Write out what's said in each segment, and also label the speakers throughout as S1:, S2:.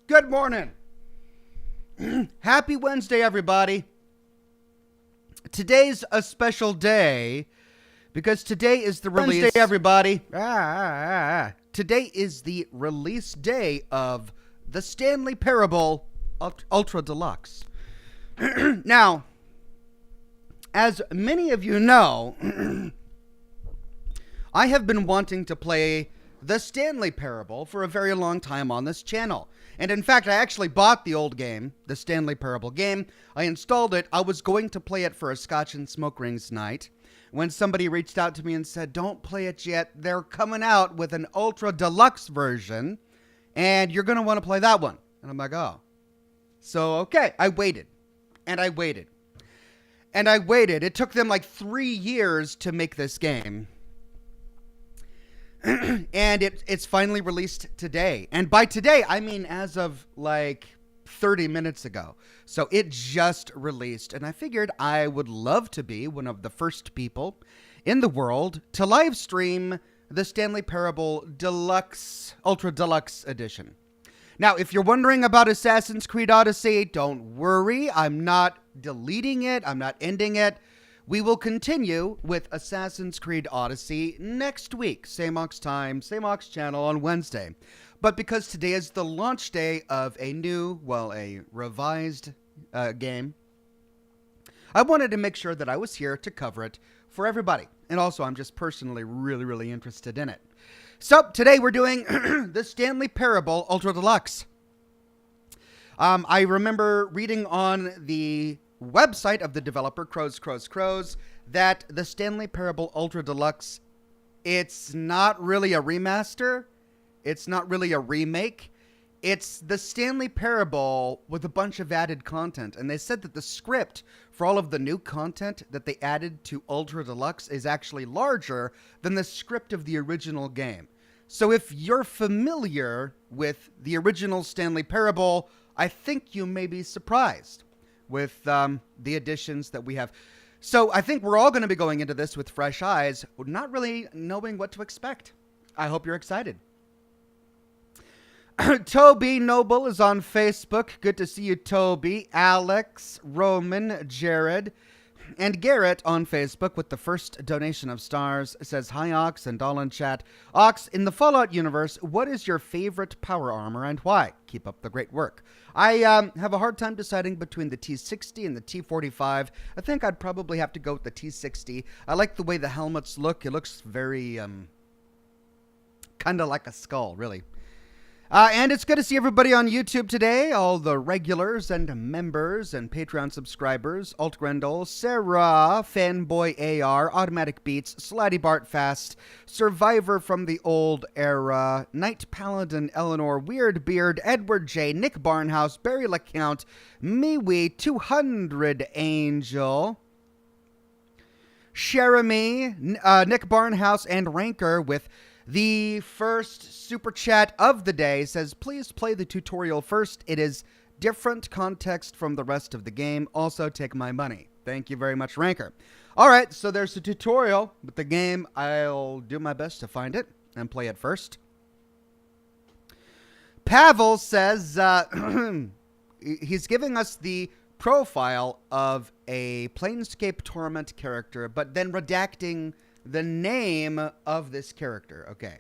S1: Good morning. Happy Wednesday, everybody. Today's a special day because today is the release. Wednesday, everybody. Today is the release day of the Stanley Parable Ultra Deluxe. Now, as many of you know, I have been wanting to play the Stanley Parable for a very long time on this channel. And in fact, I actually bought the old game, the Stanley Parable game. I installed it. I was going to play it for a Scotch and Smoke Rings night when somebody reached out to me and said, don't play it yet. They're coming out with an Ultra Deluxe version, and you're going to want to play that one. And I'm like, oh. So, okay, I waited, and I waited, and I waited. It took them like 3 years to make this game. And it's finally released today. And by today, I mean as of like 30 minutes ago. So it just released. And I figured I would love to be one of the first people in the world to live stream the Stanley Parable Deluxe, Ultra Deluxe Edition. Now, if you're wondering about Assassin's Creed Odyssey, don't worry. I'm not deleting it. I'm not ending it. We will continue with Assassin's Creed Odyssey next week. Same Ox time, same Ox channel on Wednesday. But because today is the launch day of a new, a revised game, I wanted to make sure that I was here to cover it for everybody. And also, I'm just personally really interested in it. So, today we're doing the Stanley Parable Ultra Deluxe. I remember reading on the website of the developer, Crows, that the Stanley Parable Ultra Deluxe, it's not really a remaster. It's not really a remake. It's the Stanley Parable with a bunch of added content. And they said that the script for all of the new content that they added to Ultra Deluxe is actually larger than the script of the original game. So if you're familiar with the original Stanley Parable, I think you may be surprised with the additions that we have. So I think we're all going to be going into this with fresh eyes, not really knowing what to expect. I hope you're excited. Toby Noble is on Facebook. Good to see you, Toby. Alex, Roman, Jared, and Garrett on Facebook with the first donation of stars says, hi, Ox, and all in chat. Ox, in the Fallout universe, what is your favorite power armor and why? Keep up the great work. I have a hard time deciding between the T60 and the T45. I think I'd probably have to go with the T60. I like the way the helmets look. It looks very, kind of like a skull, really. And it's good to see everybody on YouTube today, all the regulars and members and Patreon subscribers, Alt Grendel, Sarah, Fanboy AR, Automatic Beats, Slidey Bart Fast, Survivor from the Old Era, Knight Paladin Eleanor, Weird Beard, Edward J, Nick Barnhouse, Barry LeCount, MeWee, 200 Angel, Sheremy, Nick Barnhouse, and Ranker with the first super chat of the day says, please play the tutorial first. It is different context from the rest of the game. Also, take my money. Thank you very much, Ranker. All right, so there's a tutorial with the game. I'll do my best to find it and play it first. Pavel says he's giving us the profile of a Planescape Torment character, but then redacting the name of this character. Okay.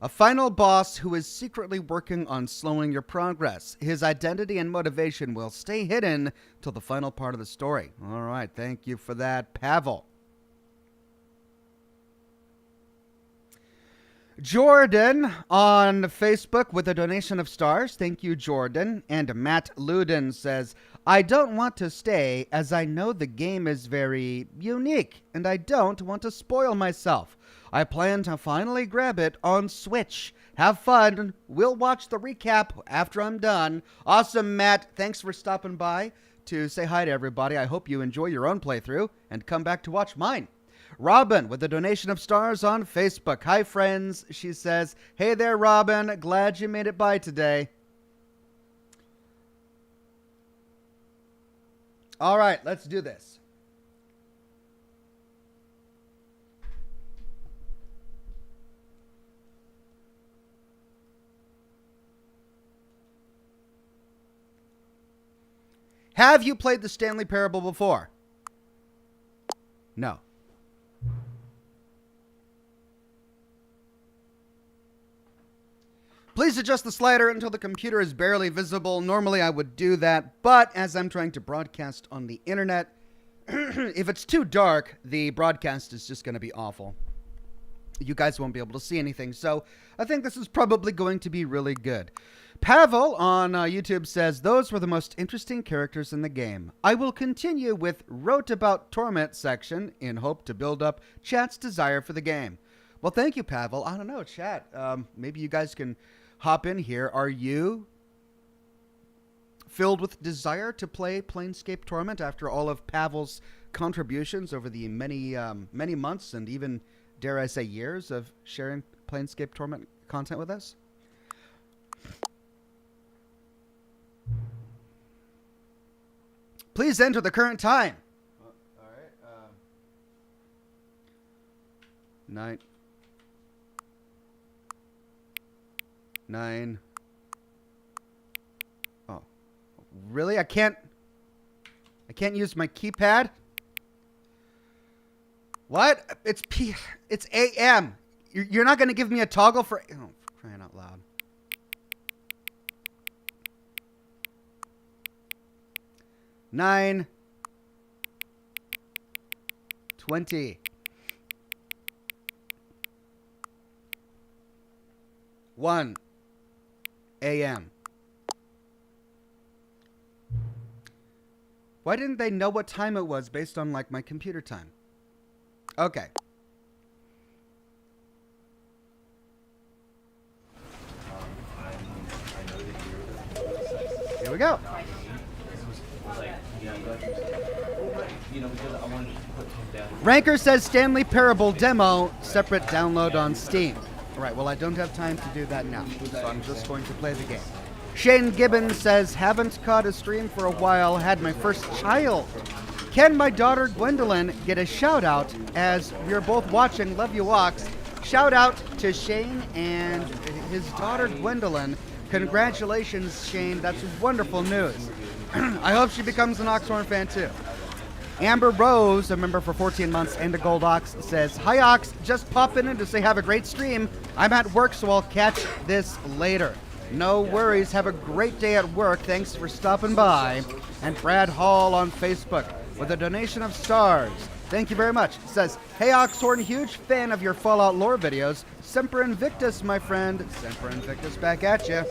S1: A final boss who is secretly working on slowing your progress. His identity and motivation will stay hidden till the final part of the story. All right. Thank you for that, Pavel. Jordan on Facebook with a donation of stars. Thank you, Jordan. And Matt Luden says, I don't want to stay as I know the game is very unique and I don't want to spoil myself. I plan to finally grab it on Switch. Have fun. We'll watch the recap after I'm done. Awesome, Matt. Thanks for stopping by to say hi to everybody. I hope you enjoy your own playthrough and come back to watch mine. Robin with a donation of stars on Facebook. Hi, friends. She says, hey there, Robin. Glad you made it by today. All right, let's do this. Have you played the Stanley Parable before? No. Please adjust the slider until the computer is barely visible. Normally I would do that, but as I'm trying to broadcast on the internet, if it's too dark, the broadcast is just going to be awful. You guys won't be able to see anything, so I think this is probably going to be really good. Pavel on YouTube says, those were the most interesting characters in the game. I will continue with wrote about torment section in hope to build up chat's desire for the game. Well, thank you, Pavel. I don't know, chat. Maybe you guys can hop in here. Are you filled with desire to play Planescape Torment after all of Pavel's contributions over the many months and even, dare I say, years of sharing Planescape Torment content with us? Please enter the current time. All right. 9. Oh, really? I can't use my keypad? What? It's AM. You're not going to give me a toggle for... Oh, crying out loud. 9:20. 1 a.m. Why didn't they know what time it was based on, like, my computer time? Okay. Here we go. Ranker says Stanley Parable demo, separate download on Steam. All right, well, I don't have time to do that now, so I'm just going to play the game. Shane Gibbons says, haven't caught a stream for a while, had my first child. Can my daughter Gwendolyn get a shout out as we're both watching? Love you, Ox. Shout out to Shane and his daughter Gwendolyn. Congratulations, Shane. That's wonderful news. I hope she becomes an Oxhorn fan too. Amber Rose, a member for 14 months and a Gold Ox, says, hi Ox, just popping in to say have a great stream. I'm at work, so I'll catch this later. No worries. Have a great day at work. Thanks for stopping by. And Brad Hall on Facebook with a donation of stars. Thank you very much. Says, hey Oxhorn, huge fan of your Fallout lore videos. Semper Invictus, my friend. Semper Invictus back at you.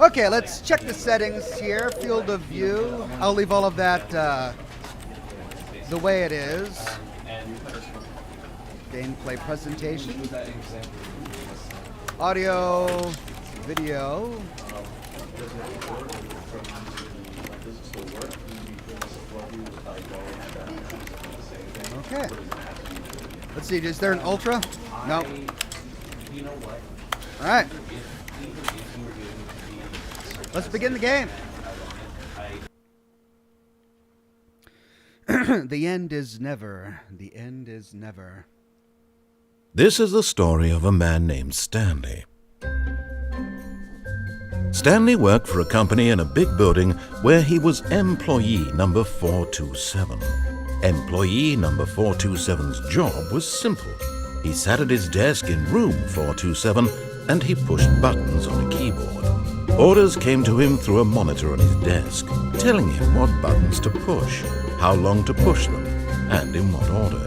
S1: Okay, let's check the settings here. Field of view. I'll leave all of that the way it is. Gameplay presentation. Audio, video. Okay. Let's see, is there an ultra? No. All right. Let's begin the game. The end is never. The end is never.
S2: This is the story of a man named Stanley. Stanley worked for a company in a big building where he was employee number 427. Employee number 427's job was simple. He sat at his desk in room 427 and he pushed buttons on a keyboard. Orders came to him through a monitor on his desk, telling him what buttons to push, how long to push them, and in what order.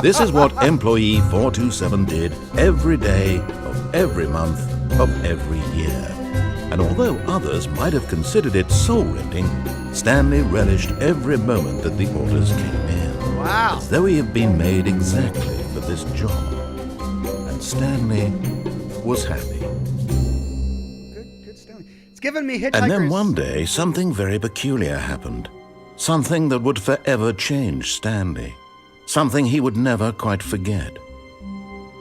S2: This is what employee 427 did every day of every month of every year. And although others might have considered it soul-rending, Stanley relished every moment that the orders came in.
S1: Wow.
S2: As though he had been made exactly for this job. And Stanley was happy.
S1: Good Stanley. It's given me hitchhikers.
S2: And then one day, something very peculiar happened. Something that would forever change Stanley. Something he would never quite forget.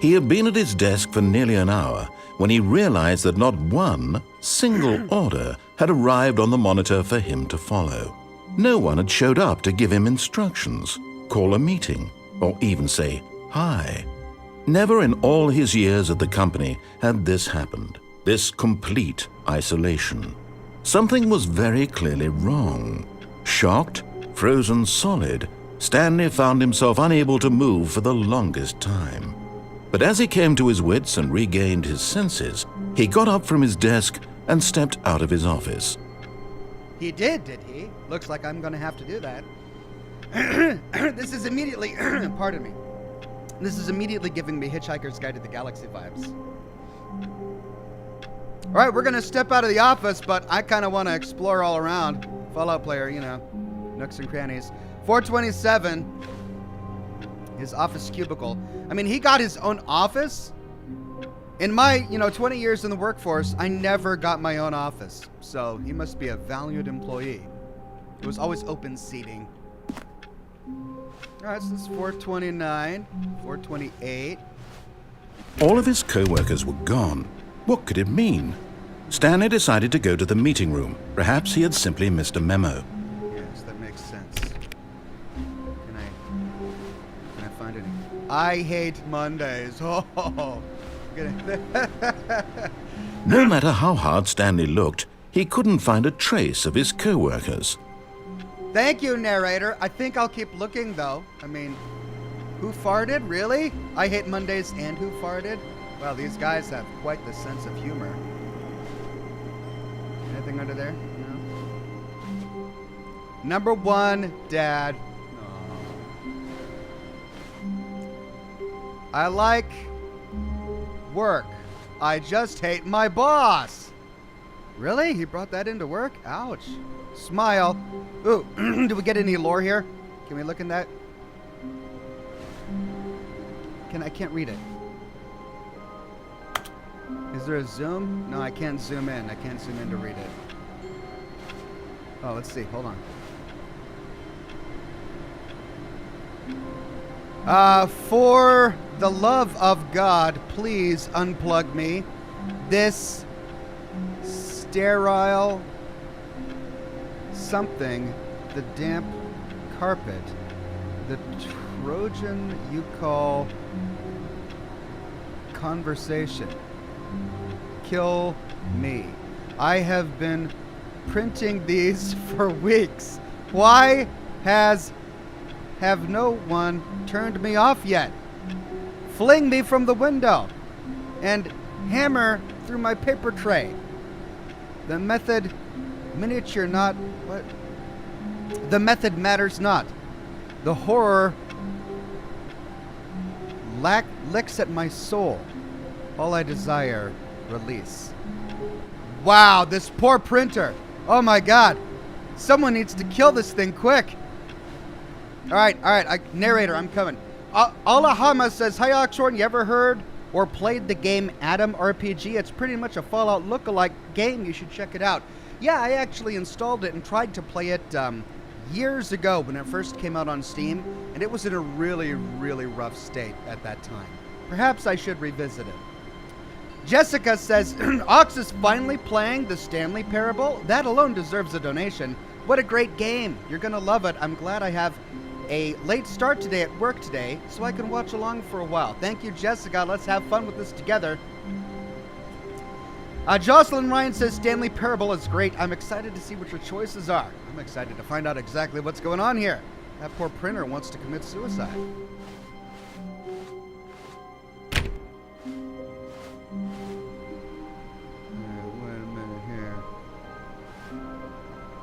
S2: He had been at his desk for nearly an hour when he realized that not one single order had arrived on the monitor for him to follow. No one had showed up to give him instructions, call a meeting, or even say hi. Never in all his years at the company had this happened, this complete isolation. Something was very clearly wrong. Shocked, frozen solid, Stanley found himself unable to move for the longest time. But as he came to his wits and regained his senses, he got up from his desk and stepped out of his office.
S1: He did he? Looks like I'm going to have to do that. This is immediately, pardon me. This is immediately giving me Hitchhiker's Guide to the Galaxy vibes. All right, we're going to step out of the office, but I kind of want to explore all around. Fallout player, you know, nooks and crannies. 427, his office cubicle. I mean, he got his own office. In my, 20 years in the workforce, I never got my own office. So he must be a valued employee. It was always open seating. All right, so this is 429, 428.
S2: All of his co-workers were gone. What could it mean? Stanley decided to go to the meeting room. Perhaps he had simply missed a memo.
S1: Yes, that makes sense. Can I find any? I hate Mondays. Oh.
S2: No matter how hard Stanley looked, he couldn't find a trace of his co-workers.
S1: Thank you, narrator. I think I'll keep looking, though. I mean, who farted? Really? I hate Mondays and who farted? Well, these guys have quite the sense of humor. Anything under there? No. Number 1, Dad. Oh. I like work. I just hate my boss. Really? He brought that into work? Ouch. Smile. Ooh, do we get any lore here? Can we look in that? I can't read it. Is there a zoom? No, I can't zoom in. I can't zoom in to read it. Oh, let's see. Hold on. For the love of God, please unplug me. This sterile something, the damp carpet, the Trojan you call conversation. Kill me. I have been printing these for weeks. Why have no one turned me off yet? Fling me from the window and hammer through my paper tray. The method miniature not what? The method matters not. The horror licks at my soul. All I desire, release. Wow, this poor printer. Oh my God. Someone needs to kill this thing quick. All right. Narrator, I'm coming. Alahama says, hi Oxhorn, you ever heard or played the game Atom RPG? It's pretty much a Fallout lookalike game. You should check it out. Yeah, I actually installed it and tried to play it years ago when it first came out on Steam, and it was in a really, really rough state at that time. Perhaps I should revisit it. Jessica says, Ox is finally playing the Stanley Parable. That alone deserves a donation. What a great game. You're going to love it. I'm glad I have a late start today at work today, so I can watch along for a while. Thank you, Jessica. Let's have fun with this together. Jocelyn Ryan says, Stanley Parable is great. I'm excited to see what your choices are. I'm excited to find out exactly what's going on here. That poor printer wants to commit suicide. Wait a minute here.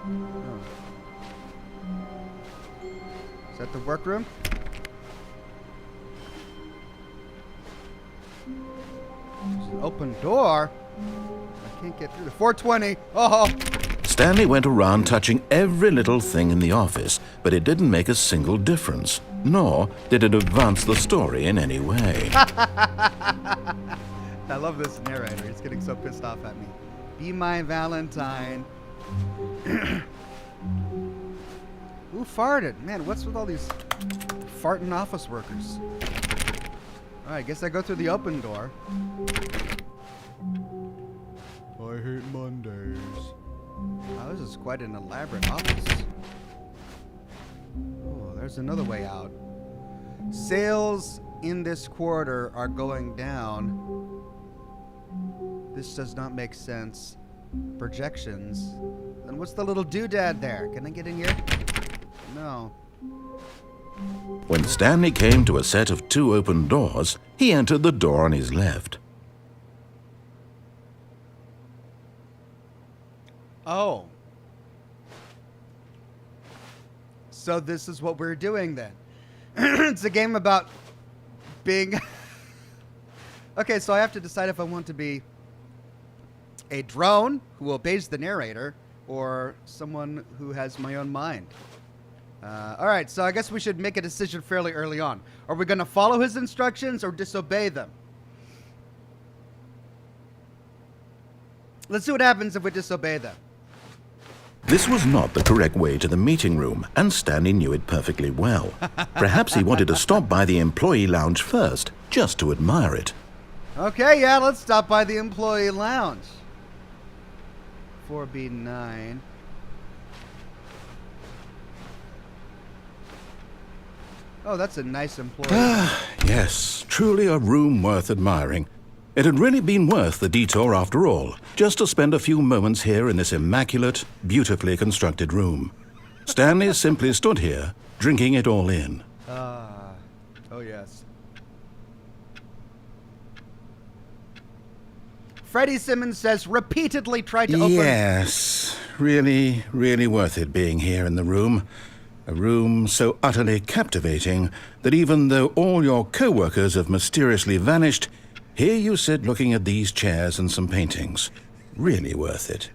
S1: Oh. Is that the workroom? There's an open door. I can't get through the 420. Oh!
S2: Stanley went around touching every little thing in the office, but it didn't make a single difference, nor did it advance the story in any way.
S1: I love this narrator. He's getting so pissed off at me. Be my Valentine. Who farted? Man, what's with all these farting office workers? All right, I guess I go through the open door. I hate Mondays. Wow, this is quite an elaborate office. Oh, there's another way out. Sales in this quarter are going down. This does not make sense. Projections. Then what's the little doodad there? Can I get in here? No.
S2: When Stanley came to a set of 2 open doors, he entered the door on his left.
S1: Oh. So this is what we're doing then. It's a game about being... Okay, so I have to decide if I want to be a drone who obeys the narrator or someone who has my own mind. All right, so I guess we should make a decision fairly early on. Are we going to follow his instructions or disobey them? Let's see what happens if we disobey them.
S2: This was not the correct way to the meeting room, and Stanley knew it perfectly well. Perhaps he wanted to stop by the employee lounge first, just to admire it.
S1: Okay, yeah, let's stop by the employee lounge. 4B9. Oh, that's a nice employee.
S2: Yes, truly a room worth admiring. It had really been worth the detour after all, just to spend a few moments here in this immaculate, beautifully constructed room. Stanley simply stood here, drinking it all in.
S1: Oh yes. Freddie Simmons says repeatedly tried to open...
S2: Yes, really, really worth it being here in the room. A room so utterly captivating that even though all your co-workers have mysteriously vanished, here you sit looking at these chairs and some paintings. Really worth it.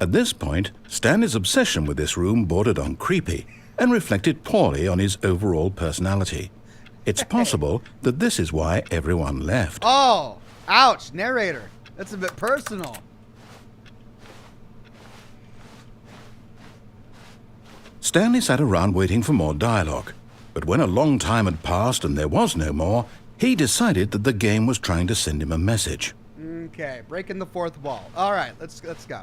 S2: At this point, Stanley's obsession with this room bordered on creepy and reflected poorly on his overall personality. It's possible that this is why everyone left.
S1: Oh, ouch, narrator. That's a bit personal.
S2: Stanley sat around waiting for more dialogue, but when a long time had passed and there was no more, he decided that the game was trying to send him a message.
S1: Okay, breaking the fourth wall. All right, let's go.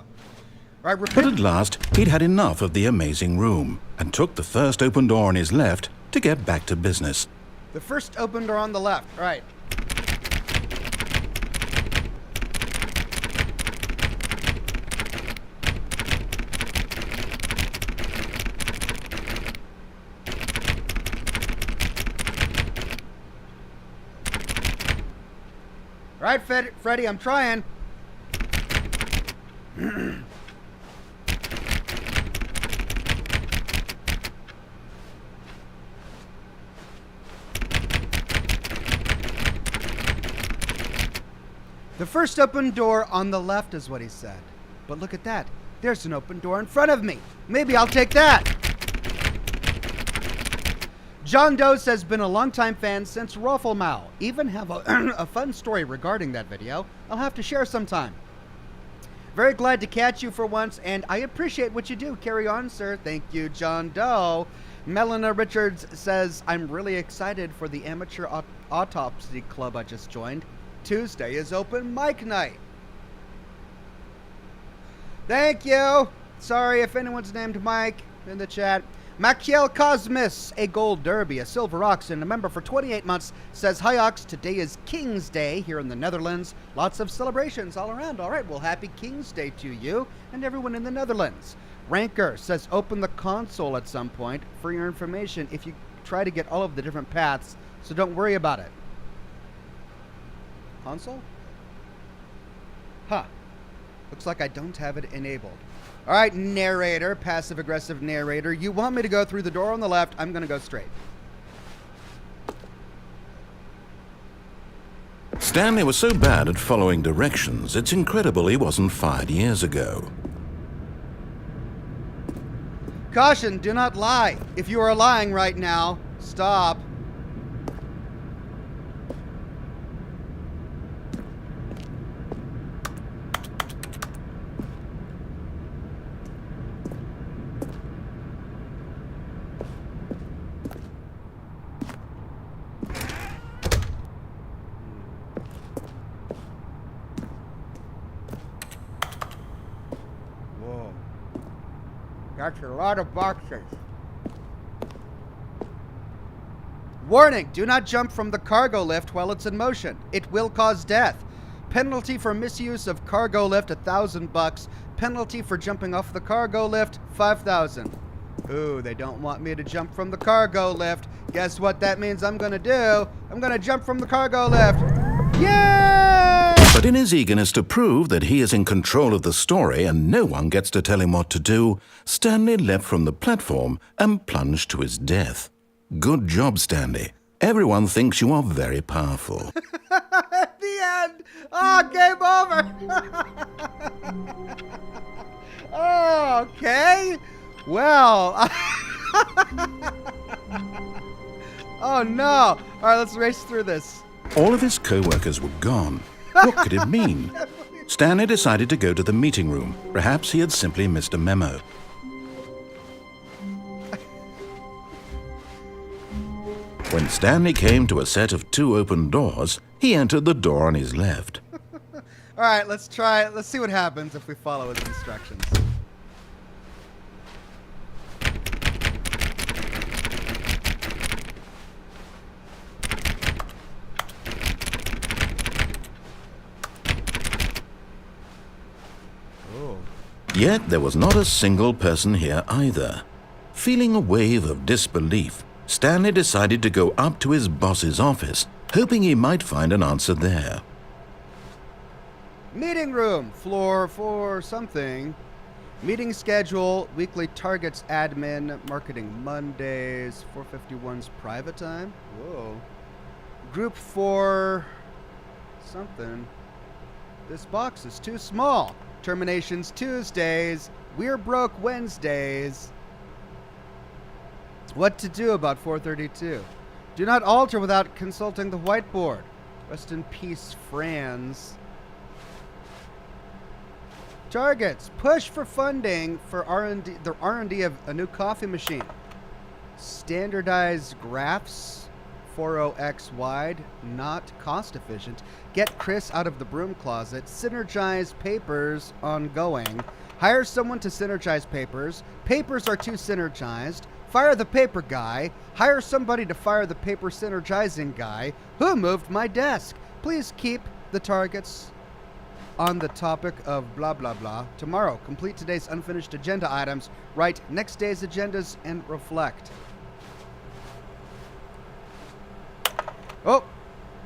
S1: All right,
S2: But at last, he'd had enough of the amazing room and took the first open door on his left to get back to business.
S1: The first open door on the left. All right. All right, Freddy, I'm trying. The first open door on the left is what he said. But look at that. There's an open door in front of me. Maybe I'll take that. John Doe says, been a longtime fan since Rufflemow. Even have a fun story regarding that video. I'll have to share sometime. Very glad to catch you for once, and I appreciate what you do. Carry on, sir. Thank you, John Doe. Melina Richards says, I'm really excited for the amateur autopsy club I just joined. Tuesday is open mic night. Thank you. Sorry if anyone's named Mike in the chat. Machiel Cosmis, a gold derby, a silver ox, and a member for 28 months, says, hi, Ox, today is King's Day here in the Netherlands. Lots of celebrations all around. All right, well, happy King's Day to you and everyone in the Netherlands. Ranker says, open the console at some point for your information if you try to get all of the different paths, so don't worry about it. Console? Huh. Looks like I don't have it enabled. All right, narrator, passive-aggressive narrator. You want me to go through the door on the left. I'm going to go straight.
S2: Stanley was so bad at following directions, it's incredible he wasn't fired years ago.
S1: Caution, do not lie. If you are lying right now, stop. That's a lot of boxes. Warning, do not jump from the cargo lift while it's in motion. It will cause death. Penalty for misuse of cargo lift, $1,000. Penalty for jumping off the cargo lift, $5,000. Ooh, they don't want me to jump from the cargo lift. Guess what that means I'm gonna do? I'm gonna jump from the cargo lift. Yay!
S2: But in his eagerness to prove that he is in control of the story and no one gets to tell him what to do, Stanley leapt from the platform and plunged to his death. Good job, Stanley. Everyone thinks you are very powerful.
S1: At the end! Oh, game over! Oh, okay. Well. Oh, no. All right, let's race through this.
S2: All of his co-workers were gone. What could it mean? Stanley decided to go to the meeting room. Perhaps he had simply missed a memo. When Stanley came to a set of 2 open doors, he entered the door on his left.
S1: All right, let's try it. Let's see what happens if we follow his instructions.
S2: Yet there was not a single person here either. Feeling a wave of disbelief, Stanley decided to go up to his boss's office, hoping he might find an answer there.
S1: Meeting room, floor 4 something. Meeting schedule, weekly targets admin, marketing Mondays, 451's private time. Whoa. Group 4 something. This box is too small. Terminations Tuesdays. We're broke Wednesdays. What to do about 432? Do not alter without consulting the whiteboard. Rest in peace, Franz. Targets. Push for funding for R&D, the R&D of a new coffee machine. Standardized graphs. 40x wide. Not cost efficient. Get Chris out of the broom closet. Synergize papers ongoing. Hire someone to synergize papers. Papers are too synergized. Fire the paper guy. Hire somebody to fire the paper synergizing guy. Who moved my desk? Please keep the targets on the topic of blah blah blah. Tomorrow, complete today's unfinished agenda items. Write next day's agendas and reflect. Oh,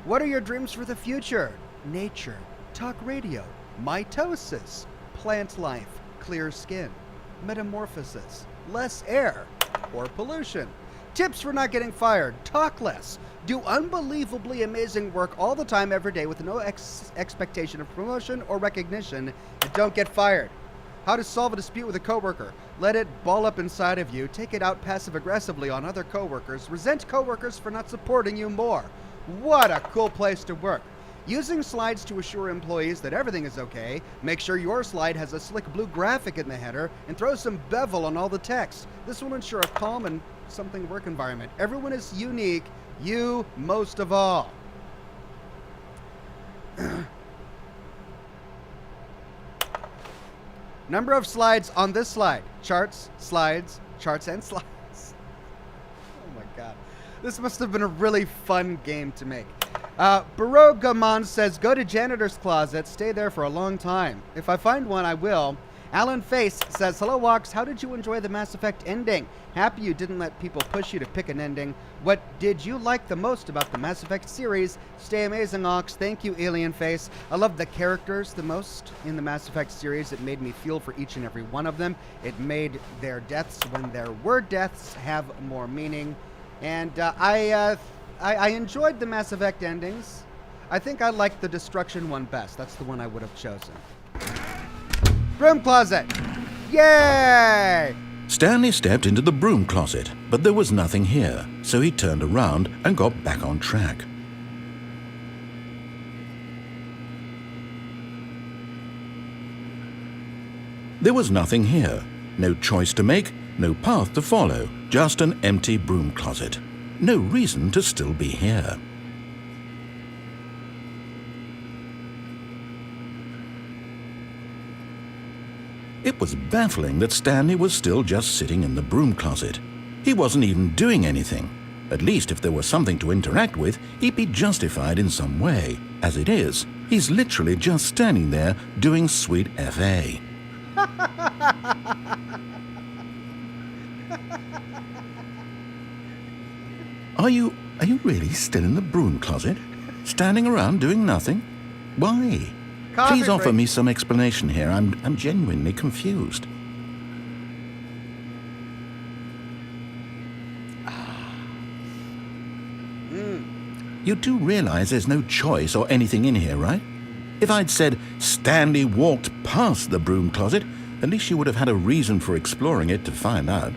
S1: what are your dreams for the future? Nature, talk radio, mitosis, plant life, clear skin, metamorphosis, less air, or pollution. Tips for not getting fired, talk less, do unbelievably amazing work all the time every day with no expectation of promotion or recognition, and don't get fired. How to solve a dispute with a coworker. Let it ball up inside of you, take it out passive-aggressively on other coworkers, resent coworkers for not supporting you more. What a cool place to work. Using slides to assure employees that everything is okay, make sure your slide has a slick blue graphic in the header, and throw some bevel on all the text. This will ensure a calm and something work environment. Everyone is unique, you most of all. Number of slides on this slide. Charts, slides, charts, and slides. Oh my god. This must have been a really fun game to make. Barogaman says, go to janitor's closet, stay there for a long time. If I find one, I will. Alan Face says, hello, Walks. How did you enjoy the Mass Effect ending? Happy you didn't let people push you to pick an ending. What did you like the most about the Mass Effect series? Stay amazing, Ox. Thank you, Alien Face. I love the characters the most in the Mass Effect series. It made me feel for each and every one of them. It made their deaths, when there were deaths, have more meaning. And I enjoyed the Mass Effect endings. I think I liked the Destruction one best. That's the one I would have chosen. Broom closet! Yay!
S2: Stanley stepped into the broom closet, but there was nothing here, so he turned around and got back on track. There was nothing here. No choice to make, no path to follow, just an empty broom closet. No reason to still be here. It was baffling that Stanley was still just sitting in the broom closet. He wasn't even doing anything. At least if there was something to interact with, he'd be justified in some way. As it is, he's literally just standing there doing sweet FA. Are you really still in the broom closet? Standing around doing nothing? Why? Please offer me some explanation here. I'm genuinely confused. You do realize there's no choice or anything in here, right? If I'd said Stanley walked past the broom closet, at least you would have had a reason for exploring it to find out.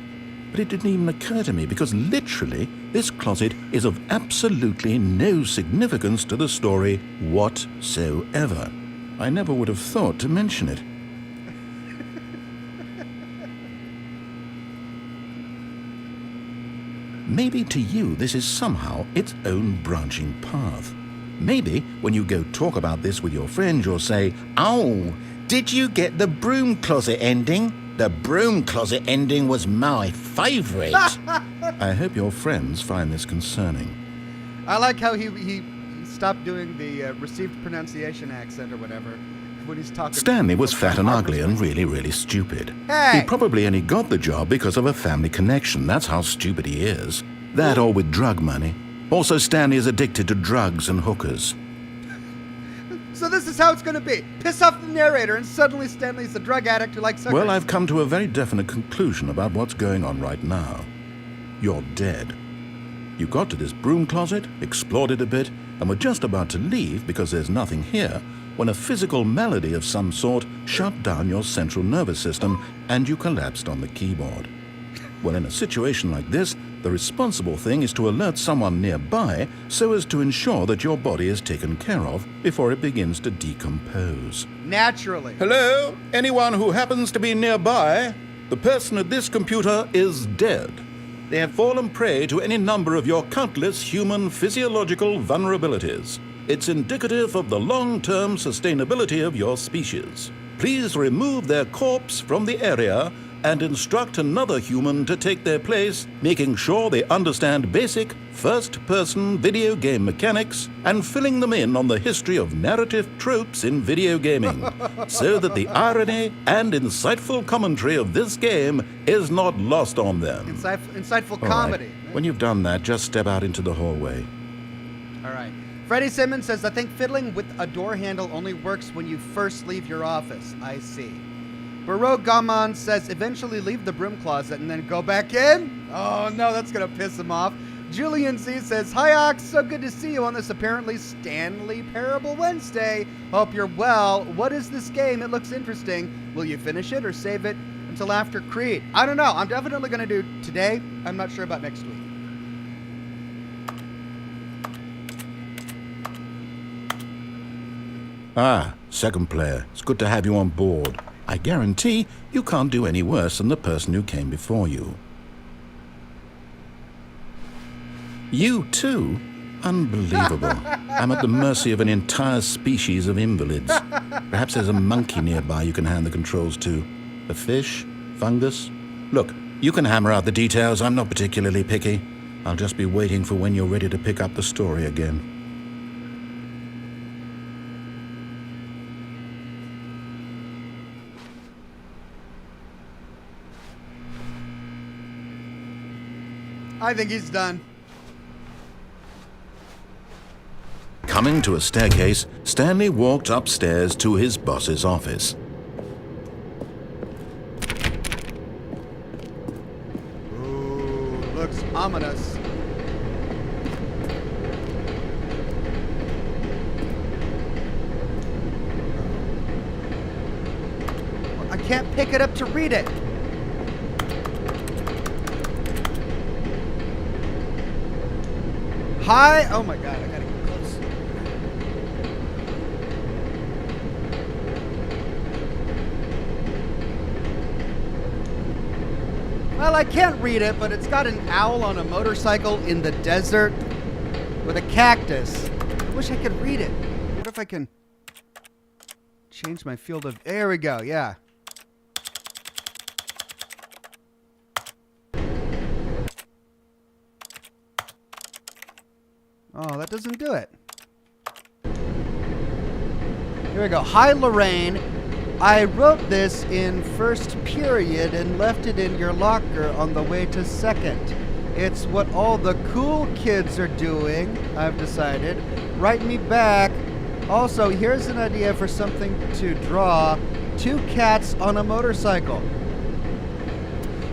S2: But it didn't even occur to me because literally this closet is of absolutely no significance to the story whatsoever. I never would have thought to mention it. Maybe to you this is somehow its own branching path. Maybe when you go talk about this with your friends you'll say, "Oh, did you get the broom closet ending? The broom closet ending was my favourite." I hope your friends find this concerning.
S1: I like how he stopped doing the received pronunciation accent or whatever when he's talking.
S2: Stanley was fat and ugly and really, really stupid.
S1: Hey!
S2: He probably only got the job because of a family connection. That's how stupid he is. That or with drug money. Also, Stanley is addicted to drugs and hookers.
S1: So this is how it's going to be. Piss off the narrator and suddenly Stanley's a drug addict who likes hookers.
S2: Well, I've come to a very definite conclusion about what's going on right now. You're dead. You got to this broom closet, explored it a bit, and were just about to leave because there's nothing here when a physical malady of some sort shut down your central nervous system and you collapsed on the keyboard. Well, in a situation like this, the responsible thing is to alert someone nearby so as to ensure that your body is taken care of before it begins to decompose.
S1: Naturally.
S2: Hello? Anyone who happens to be nearby? The person at this computer is dead. They have fallen prey to any number of your countless human physiological vulnerabilities. It's indicative of the long-term sustainability of your species. Please remove their corpse from the area and instruct another human to take their place, making sure they understand basic first-person video game mechanics and filling them in on the history of narrative tropes in video gaming, so that the irony and insightful commentary of this game is not lost on them.
S1: Insightful
S2: All
S1: comedy.
S2: right. When you've done that, just step out into the hallway.
S1: All right. Freddie Simmons says, I think fiddling with a door handle only works when you first leave your office. I see. Baroque Gaman says, eventually leave the broom closet and then go back in? Oh, no, that's going to piss him off. Julian Z says, hi, Ox. So good to see you on this apparently Stanley Parable Wednesday. Hope you're well. What is this game? It looks interesting. Will you finish it or save it until after Creed? I don't know. I'm definitely going to do today. I'm not sure about next week.
S2: Ah, second player. It's good to have you on board. I guarantee you can't do any worse than the person who came before you. You too? Unbelievable. I'm at the mercy of an entire species of invalids. Perhaps there's a monkey nearby you can hand the controls to. A fish? Fungus? Look, you can hammer out the details. I'm not particularly picky. I'll just be waiting for when you're ready to pick up the story again.
S1: I think he's done.
S2: Coming to a staircase, Stanley walked upstairs to his boss's office.
S1: Ooh, looks ominous. I can't pick it up to read it. Hi. Oh my God, I gotta get close. Well, I can't read it, but it's got an owl on a motorcycle in the desert with a cactus. I wish I could read it. What if I can change my field of... There we go, yeah. Oh, that doesn't do it. Here we go. Hi, Lorraine. I wrote this in first period and left it in your locker on the way to second. It's what all the cool kids are doing, I've decided. Write me back. Also, here's an idea for something to draw. 2 cats on a motorcycle.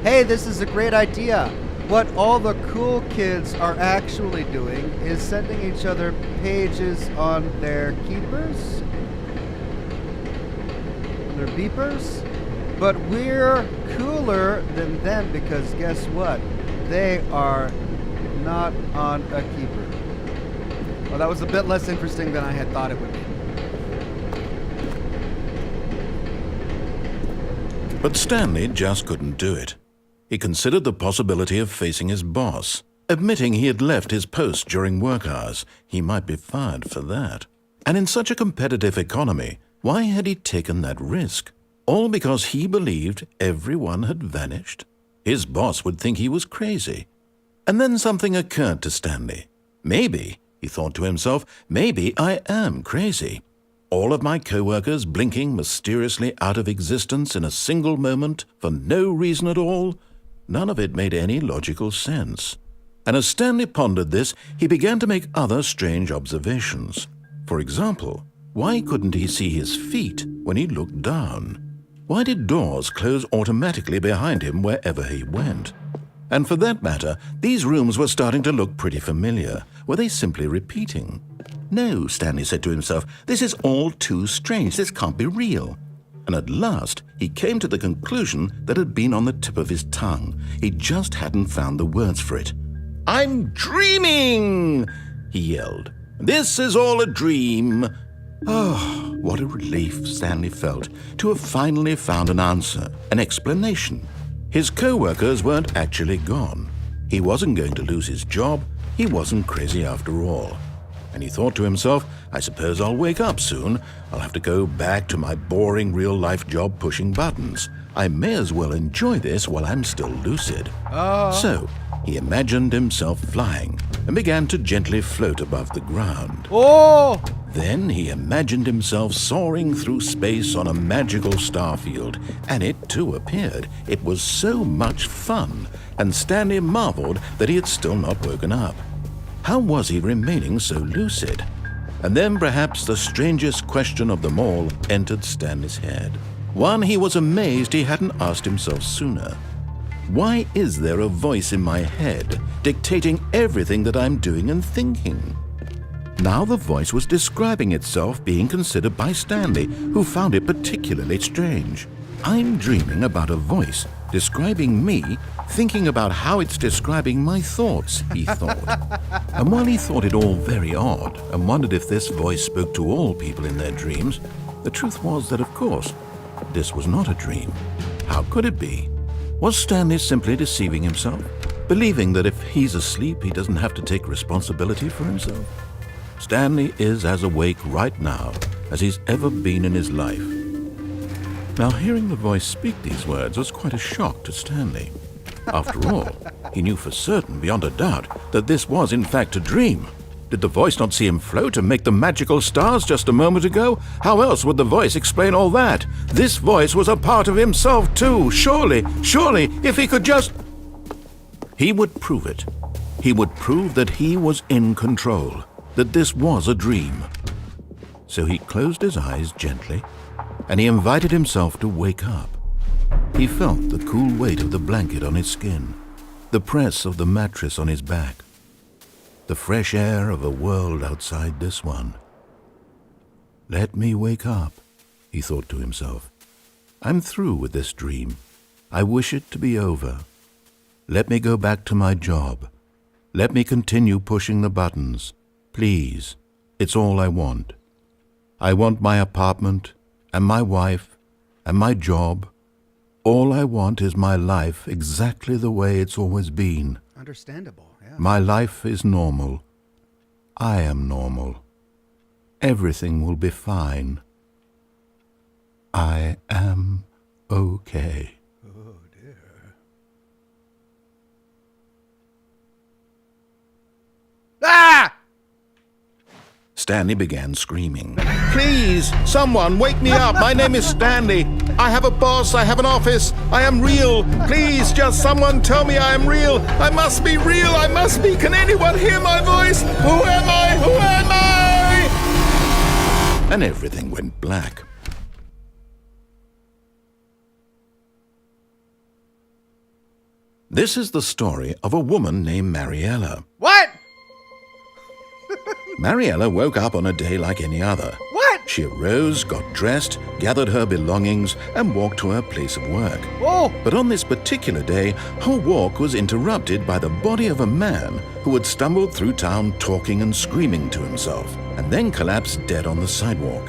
S1: Hey, this is a great idea. What all the cool kids are actually doing is sending each other pages on their keepers? Their beepers? But we're cooler than them because guess what? They are not on a keeper. Well, that was a bit less interesting than I had thought it would be.
S2: But Stanley just couldn't do it. He considered the possibility of facing his boss. Admitting he had left his post during work hours, he might be fired for that. And in such a competitive economy, why had he taken that risk? All because he believed everyone had vanished? His boss would think he was crazy. And then something occurred to Stanley. Maybe, he thought to himself, maybe I am crazy. All of my co-workers blinking mysteriously out of existence in a single moment for no reason at all? None of it made any logical sense. And as Stanley pondered this, he began to make other strange observations. For example, why couldn't he see his feet when he looked down? Why did doors close automatically behind him wherever he went? And for that matter, these rooms were starting to look pretty familiar. Were they simply repeating? No, Stanley said to himself, this is all too strange. This can't be real. And at last, he came to the conclusion that had been on the tip of his tongue. He just hadn't found the words for it. I'm dreaming, he yelled. This is all a dream. Oh, what a relief Stanley felt to have finally found an answer, an explanation. His co-workers weren't actually gone. He wasn't going to lose his job. He wasn't crazy after all. And he thought to himself, I suppose I'll wake up soon. I'll have to go back to my boring real-life job pushing buttons. I may as well enjoy this while I'm still lucid. So he imagined himself flying and began to gently float above the ground. Then he imagined himself soaring through space on a magical starfield, and it too appeared. It was so much fun, and Stanley marveled that he had still not woken up. How was he remaining so lucid? And then perhaps the strangest question of them all entered Stanley's head. One he was amazed he hadn't asked himself sooner. Why is there a voice in my head dictating everything that I'm doing and thinking? Now the voice was describing itself being considered by Stanley, who found it particularly strange. I'm dreaming about a voice describing me, thinking about how it's describing my thoughts, he thought. And while he thought it all very odd and wondered if this voice spoke to all people in their dreams, the truth was that, of course, this was not a dream. How could it be? Was Stanley simply deceiving himself, believing that if he's asleep, he doesn't have to take responsibility for himself? Stanley is as awake right now as he's ever been in his life. Now, hearing the voice speak these words was quite a shock to Stanley. After all, he knew for certain, beyond a doubt, that this was in fact a dream. Did the voice not see him float and make the magical stars just a moment ago? How else would the voice explain all that? This voice was a part of himself too. Surely, if he could just... He would prove it. He would prove that he was in control, that this was a dream. So he closed his eyes gently, and he invited himself to wake up. He felt the cool weight of the blanket on his skin, the press of the mattress on his back, the fresh air of a world outside this one. Let me wake up, he thought to himself. I'm through with this dream. I wish it to be over. Let me go back to my job. Let me continue pushing the buttons. Please, it's all I want. I want my apartment and my wife and my job. All I want is my life exactly the way it's always been.
S1: Understandable, yeah.
S2: My life is normal. I am normal. Everything will be fine. I am okay.
S1: Oh, dear. Ah!
S2: Stanley began screaming. Please, someone wake me up. My name is Stanley. I have a boss. I have an office. I am real. Please, just someone tell me I am real. I must be real. I must be. Can anyone hear my voice? Who am I? Who am I? And everything went black. This is the story of a woman named Mariella.
S1: What?
S2: Mariella woke up on a day like any other.
S1: What?
S2: She arose, got dressed, gathered her belongings, and walked to her place of work.
S1: Whoa!
S2: But on this particular day, her walk was interrupted by the body of a man who had stumbled through town talking and screaming to himself, and then collapsed dead on the sidewalk.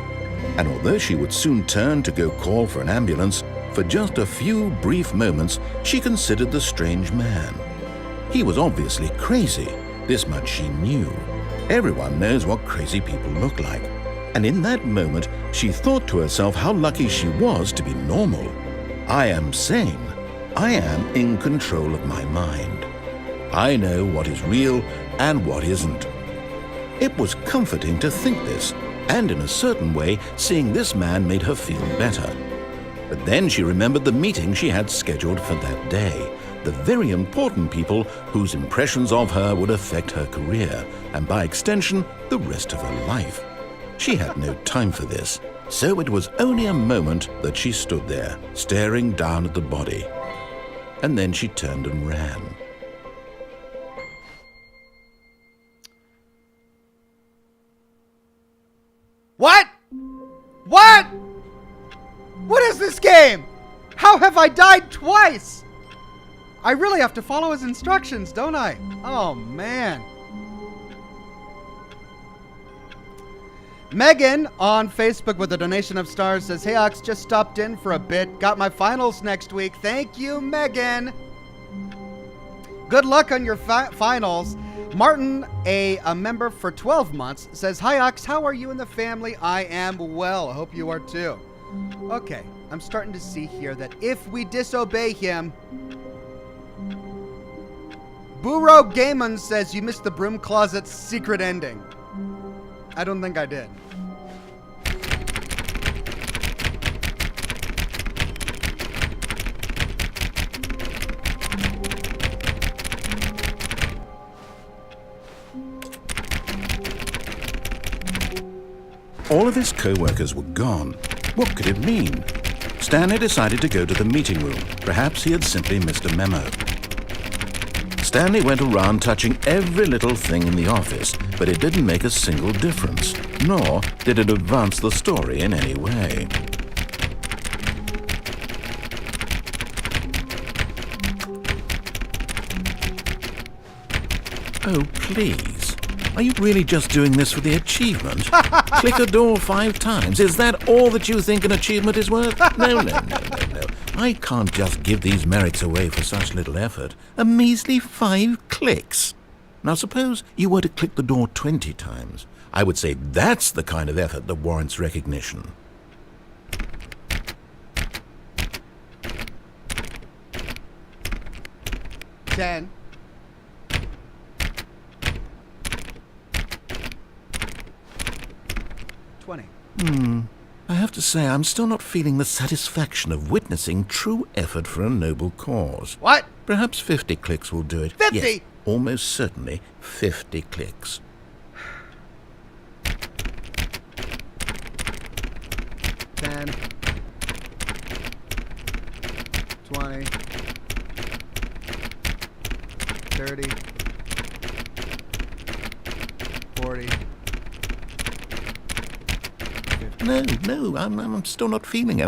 S2: And although she would soon turn to go call for an ambulance, for just a few brief moments she considered the strange man. He was obviously crazy, this much she knew. Everyone knows what crazy people look like. And in that moment, she thought to herself how lucky she was to be normal. I am sane. I am in control of my mind. I know what is real and what isn't. It was comforting to think this, and in a certain way, seeing this man made her feel better. But then she remembered the meeting she had scheduled for that day. The very important people whose impressions of her would affect her career, and by extension, the rest of her life. She had no time for this, so it was only a moment that she stood there, staring down at the body. And then she turned and ran.
S1: What? What? What is this game? How have I died twice? I really have to follow his instructions, don't I? Oh, man. Megan on Facebook with a donation of stars says, hey, Ox, just stopped in for a bit. Got my finals next week. Thank you, Megan. Good luck on your finals. Martin, a member for 12 months, says, hi, Ox, how are you and the family? I am well. I hope you are too. Okay, I'm starting to see here that if we disobey him... Burro Gaiman says you missed the broom closet's secret ending. I don't think I did.
S2: All of his co-workers were gone. What could it mean? Stanley decided to go to the meeting room. Perhaps he had simply missed a memo. Stanley went around touching every little thing in the office, but it didn't make a single difference, nor did it advance the story in any way. Oh, please. Are you really just doing this for the achievement? Click a door 5 times. Is that all that you think an achievement is worth? No. I can't just give these merits away for such little effort. A measly 5 clicks. Now suppose you were to click the door 20 times. I would say that's the kind of effort that warrants recognition.
S1: $10. $20.
S2: I have to say, I'm still not feeling the satisfaction of witnessing true effort for a noble cause.
S1: What?
S2: Perhaps 50 clicks will do it.
S1: 50?
S2: Yes, almost certainly 50 clicks.
S1: $10. $20. $30. $40.
S2: No, I'm still not feeling it.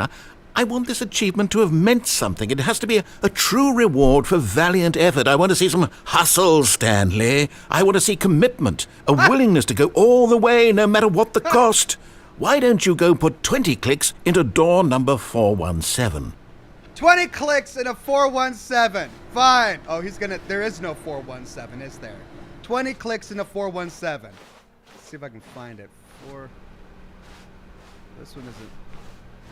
S2: I want this achievement to have meant something. It has to be a true reward for valiant effort. I want to see some hustle, Stanley. I want to see commitment, a willingness to go all the way, no matter what the cost. Why don't you go put 20 clicks into door number 417?
S1: 20 clicks in a 417. Fine. Oh, there is no 417, is there? 20 clicks in a 417. Let's see if I can find it. This one isn't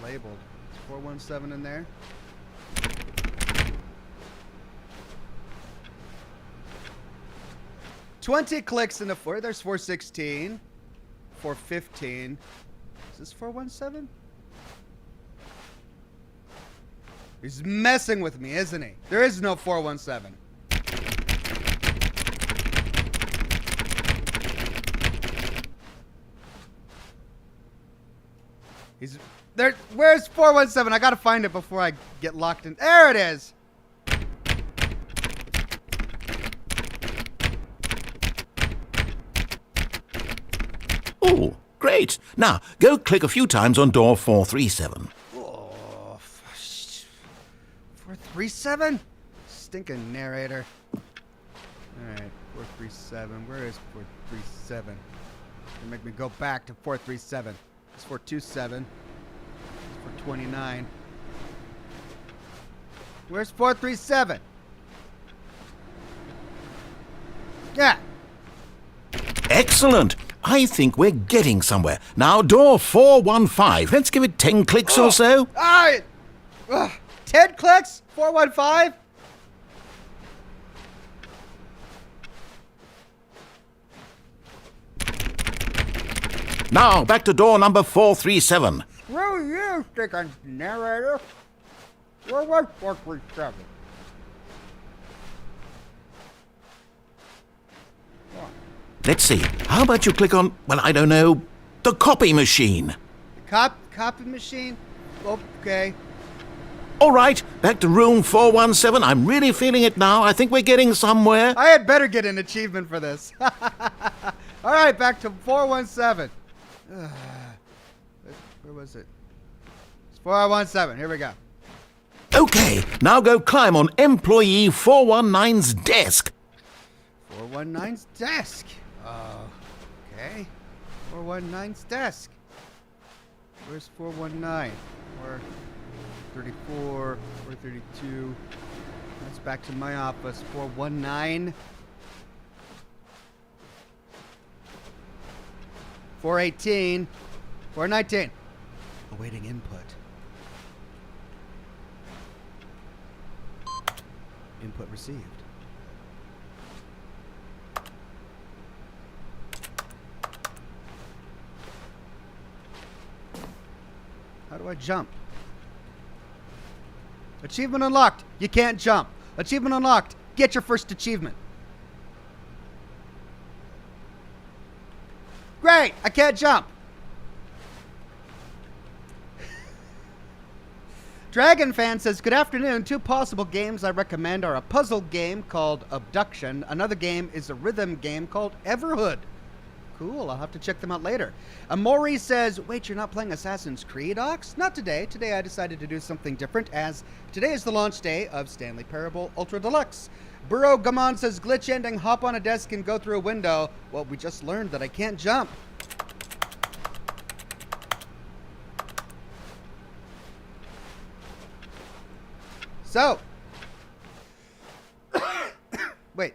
S1: labeled. Is 417 in there? $20 clicks in the 4. There's 416. 415. Is this 417? He's messing with me, isn't he? There is no 417. He's there. Where's 417? I gotta find it before I get locked in. There it is.
S2: Oh, great. Now, go click a few times on door 437.
S1: Oh, 437? Stinking narrator. Alright, 437. Where is 437? They make me go back to 437. It's 427. It's 429. Where's 437? Yeah.
S2: Excellent. I think we're getting somewhere. Now, door 415. Let's give it 10 clicks or so.
S1: 10 clicks? 415?
S2: Now, back to door number 437.
S1: Screw you, stinking narrator. Where was 437?
S2: Let's see. How about you click on, well, I don't know, the copy machine?
S1: Copy machine? Okay.
S2: All right, back to room 417. I'm really feeling it now. I think we're getting somewhere.
S1: I had better get an achievement for this. All right, back to 417. Where was it? It's 417. Here we go.
S2: Okay, now go climb on employee 419's desk.
S1: 419's desk. Okay. 419's desk. Where's 419? 434, 432. That's back to my office. 419. 418. 419. Awaiting input. Input received. How do I jump? Achievement unlocked. You can't jump. Achievement unlocked. Get your first achievement. Great. I can't jump. Dragon Fan says, good afternoon. Two possible games I recommend are a puzzle game called Abduction. Another game is a rhythm game called Everhood. Cool, I'll have to check them out later. Amori says, wait, you're not playing Assassin's Creed, Ox? Not today. Today I decided to do something different, as today is the launch day of Stanley Parable Ultra Deluxe. Burrow Gaman says, glitch ending, hop on a desk and go through a window. Well, we just learned that I can't jump. So. Wait.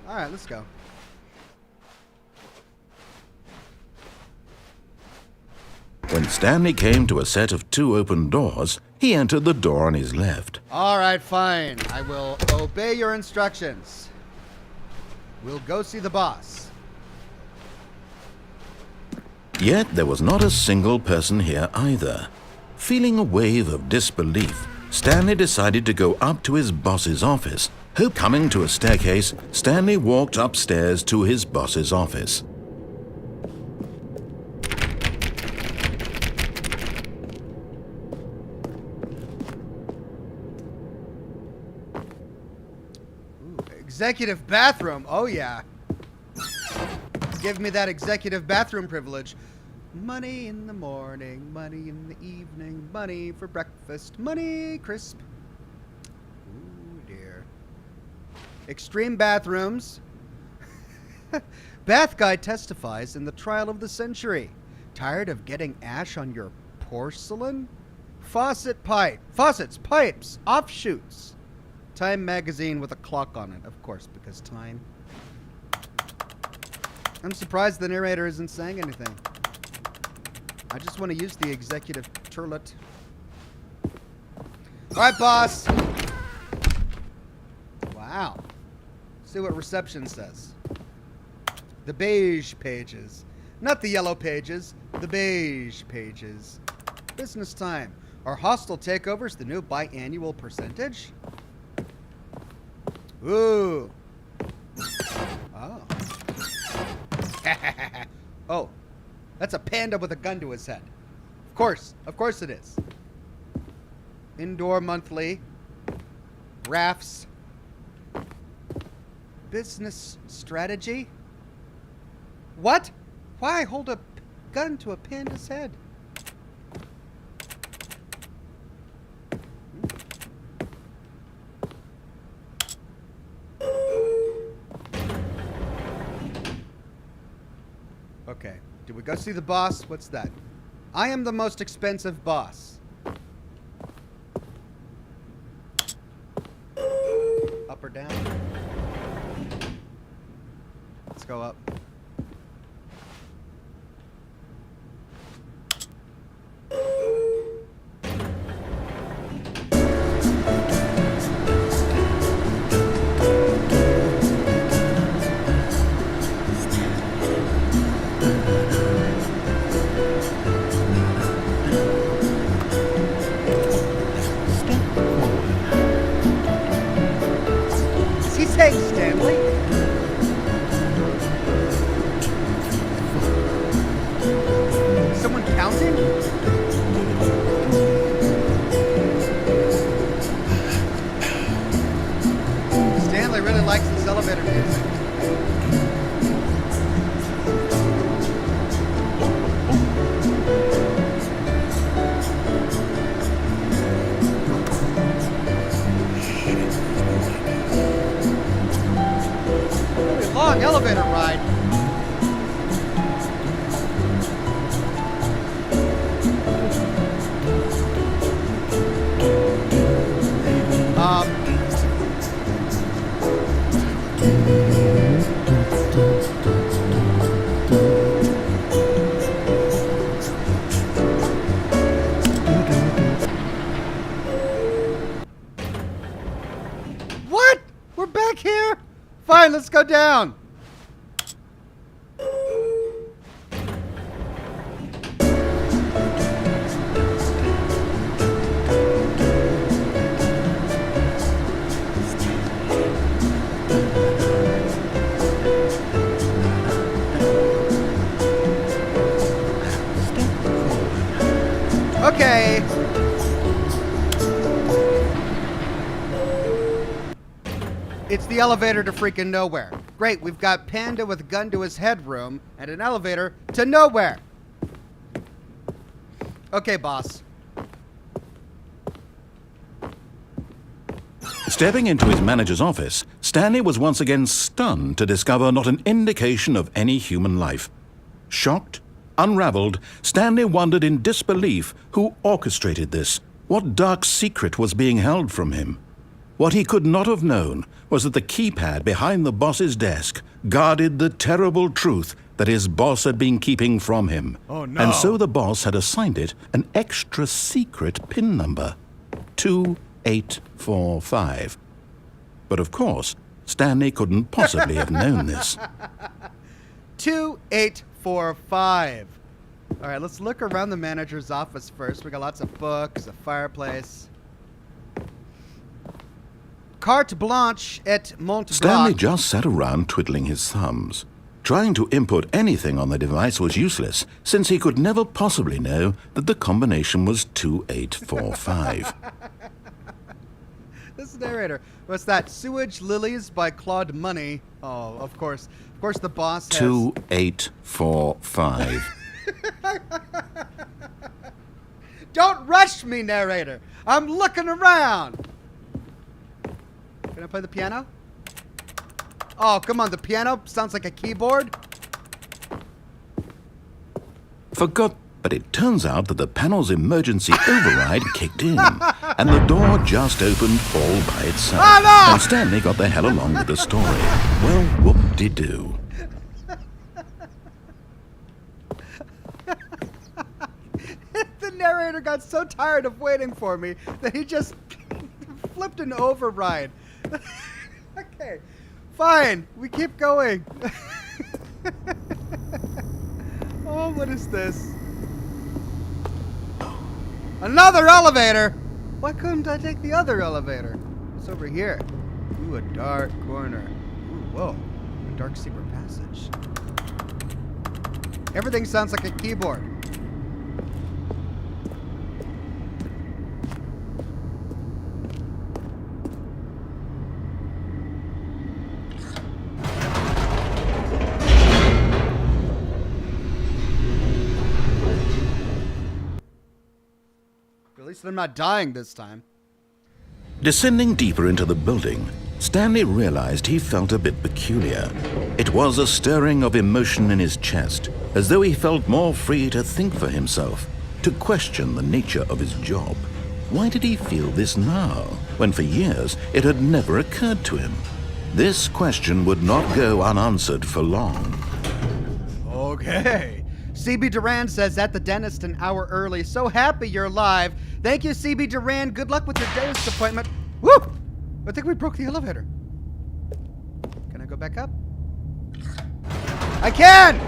S1: All right, let's go.
S2: When Stanley came to a set of two open doors, he entered the door on his left.
S1: All right, fine. I will obey your instructions. We'll go see the boss.
S2: Yet there was not a single person here either. Feeling a wave of disbelief, Stanley decided to go up to his boss's office. Coming to a staircase, Stanley walked upstairs to his boss's office.
S1: Executive bathroom. Oh, yeah. Give me that executive bathroom privilege. Money in the morning, money in the evening, money for breakfast, money crisp. Ooh, dear. Extreme bathrooms. Bath guy testifies in the trial of the century. Tired of getting ash on your porcelain? Faucets, pipes, offshoots. Time magazine with a clock on it, of course, because time. I'm surprised the narrator isn't saying anything. I just want to use the executive turlet. All right, boss. See what reception says. The beige pages. Not the yellow pages. The beige pages. Business time. Are hostile takeovers the new biannual percentage? Ooh. Oh. Oh. That's a panda with a gun to his head. Of course. Of course it is. Indoor monthly. Rafts. Business strategy? What? Why hold a gun to a panda's head? Okay. Did we go see the boss? What's that? I am the most expensive boss. Up or down? Let's go up. Hey, Stanley. Someone counting? Stanley really likes this elevator music. Long elevator ride. What? We're back here? Fine, let's go down. Okay. It's the elevator to freaking nowhere. Great, we've got Panda with a gun to his head room and an elevator to nowhere. Okay, boss.
S2: Stepping into his manager's office, Stanley was once again stunned to discover not an indication of any human life. Shocked, unraveled, Stanley wondered in disbelief who orchestrated this, what dark secret was being held from him. What he could not have known was that the keypad behind the boss's desk guarded the terrible truth that his boss had been keeping from him.
S1: Oh, no.
S2: And so the boss had assigned it an extra secret PIN number, 2845. But of course, Stanley couldn't possibly have known this.
S1: 2845. All right, let's look around the manager's office first. We got lots of books, a fireplace. Carte blanche et Mont Blanc.
S2: Stanley just sat around twiddling his thumbs. Trying to input anything on the device was useless, since he could never possibly know that the combination was 2845.
S1: This is the narrator. What's that? Sewage Lilies by Claude Money. Oh, of course. Of course the boss has...
S2: 2845.
S1: Don't rush me, narrator. I'm looking around. Can I play the piano? Oh, come on. The piano sounds like a keyboard.
S2: Forgot, but it turns out that the panel's emergency override kicked in, and the door just opened all by itself.
S1: Oh, no!
S2: And Stanley got the hell along with the story. Well, whoop-de-doo.
S1: The narrator got so tired of waiting for me that he just flipped an override. Okay. Fine, we keep going. Oh, what is this? Another elevator! Why couldn't I take the other elevator? It's over here. Ooh, a dark corner. Ooh, whoa. A dark secret passage. Everything sounds like a keyboard. At least I'm not dying this time.
S2: Descending deeper into the building, Stanley realized he felt a bit peculiar. It was a stirring of emotion in his chest, as though he felt more free to think for himself, to question the nature of his job. Why did he feel this now, when for years it had never occurred to him? This question would not go unanswered for long.
S1: Okay. CB Duran says, at the dentist an hour early. So happy you're alive. Thank you, CB Duran. Good luck with your dentist appointment. Woo! I think we broke the elevator. Can I go back up? I can!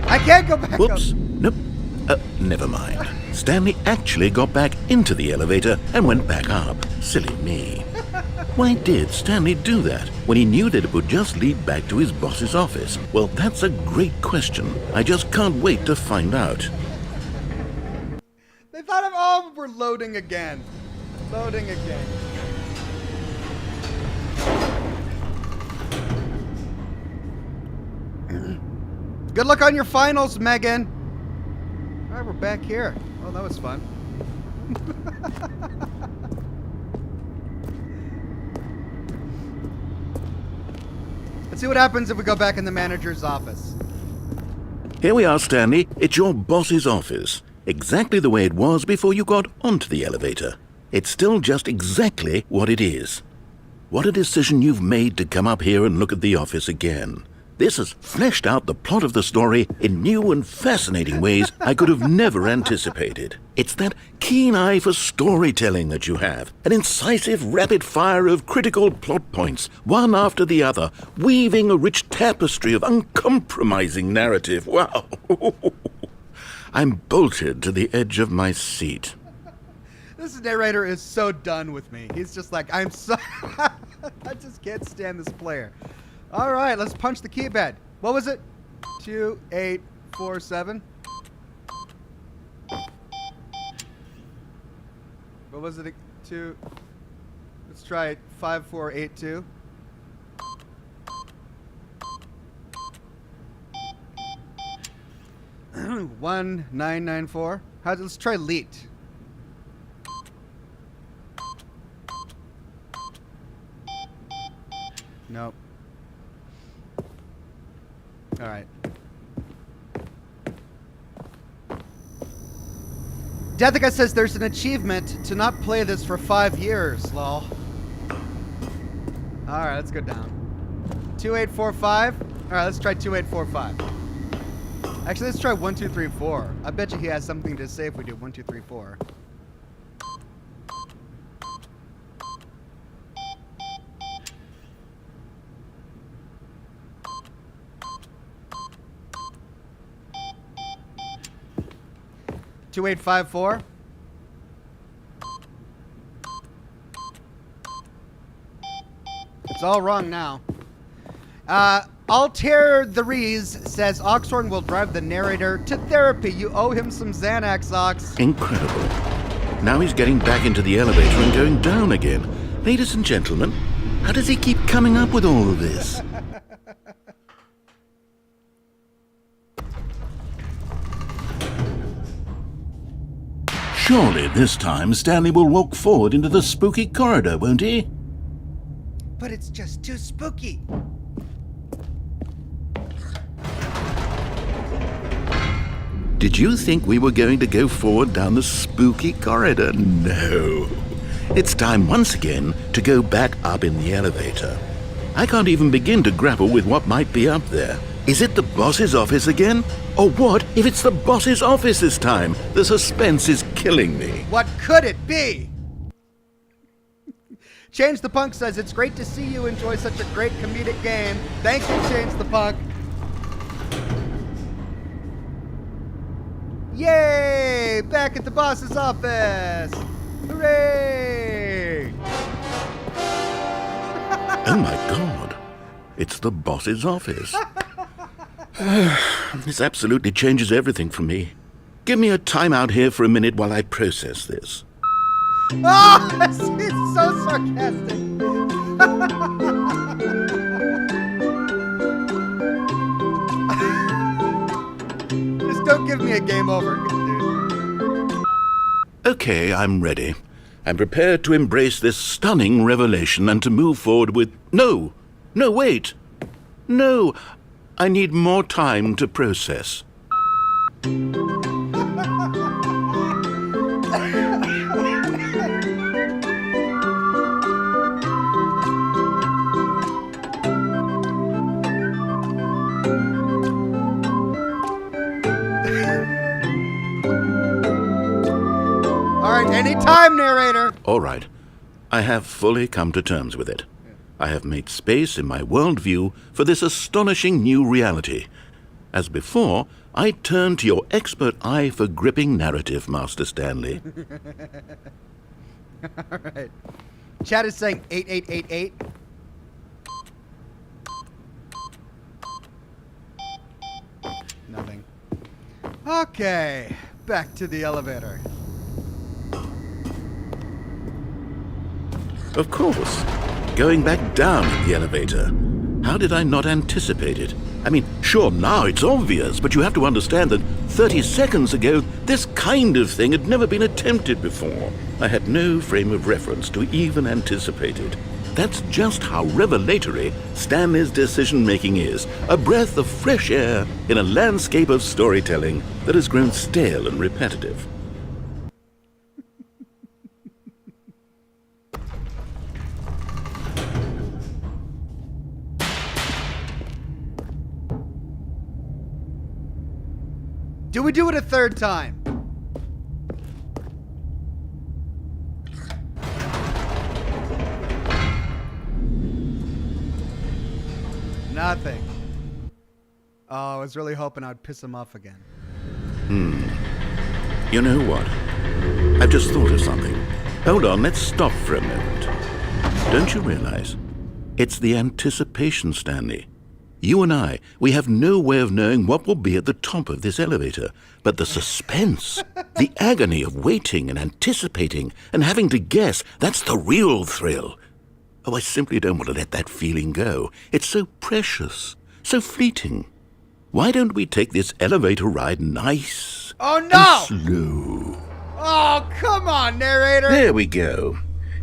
S1: I can't go back up.
S2: Whoops. Nope. Never mind. Stanley actually got back into the elevator and went back up. Silly me. Why did Stanley do that when he knew that it would just lead back to his boss's office? Well, that's a great question. I just can't wait to find out.
S1: They thought of, oh, we're loading again. Loading again. Good luck on your finals, Megan. All right, we're back here. Oh, that was fun. Let's see what happens if we go back in the manager's office.
S2: Here we are, Stanley. It's your boss's office. Exactly the way it was before you got onto the elevator. It's still just exactly what it is. What a decision you've made to come up here and look at the office again. This has fleshed out the plot of the story in new and fascinating ways I could have never anticipated. It's that keen eye for storytelling that you have, an incisive rapid fire of critical plot points, one after the other, weaving a rich tapestry of uncompromising narrative. Wow! I'm bolted to the edge of my seat.
S1: This narrator is so done with me. He's just like, I'm so... I just can't stand this player. All right, let's punch the keypad. What was it? 2847. What was it? Let's try it. 5482. 1994. Let's try leet. Nope. All right. Deathica says there's an achievement to not play this for 5 years, lol. All right, let's go down. 2845. All right, let's try 2845. Actually, let's try 1234. I bet you he has something to say if we do 1234. Two 2854. It's all wrong now. Altair the Rees says Oxhorn will drive the narrator to therapy. You owe him some Xanax, Ox.
S2: Incredible. Now he's getting back into the elevator and going down again. Ladies and gentlemen, how does he keep coming up with all of this? Surely this time Stanley will walk forward into the spooky corridor, won't he?
S1: But it's just too spooky.
S2: Did you think we were going to go forward down the spooky corridor? No. It's time once again to go back up in the elevator. I can't even begin to grapple with what might be up there. Is it the boss's office again? Or what if it's the boss's office this time? The suspense is killing me.
S1: What could it be? Change the Punk says, it's great to see you enjoy such a great comedic game. Thank you, Change the Punk. Yay! Back at the boss's office. Hooray!
S2: Oh my God. It's the boss's office. This absolutely changes everything for me. Give me a timeout here for a minute while I process this.
S1: Oh, it's so sarcastic. Just don't give me a game over, dude.
S2: Okay, I'm ready. I'm prepared to embrace this stunning revelation and to move forward with... No, wait. No, I need more time to process.
S1: Anytime, narrator.
S2: All right. I have fully come to terms with it. I have made space in my worldview for this astonishing new reality. As before, I turn to your expert eye for gripping narrative, Master Stanley.
S1: All right. Chat is saying 8888. Nothing. Okay. Back to the elevator.
S2: Of course. Going back down in the elevator. How did I not anticipate it? I mean, sure, now it's obvious, but you have to understand that 30 seconds ago, this kind of thing had never been attempted before. I had no frame of reference to even anticipate it. That's just how revelatory Stanley's decision-making is. A breath of fresh air in a landscape of storytelling that has grown stale and repetitive.
S1: Do we do it a third time? Nothing. Oh, I was really hoping I'd piss him off again.
S2: You know what? I've just thought of something. Hold on, let's stop for a moment. Don't you realize? It's the anticipation, Stanley. You and I, we have no way of knowing what will be at the top of this elevator. But the suspense, the agony of waiting and anticipating and having to guess, that's the real thrill. Oh, I simply don't want to let that feeling go. It's so precious, so fleeting. Why don't we take this elevator ride nice and slow?
S1: Oh, come on, narrator.
S2: There we go.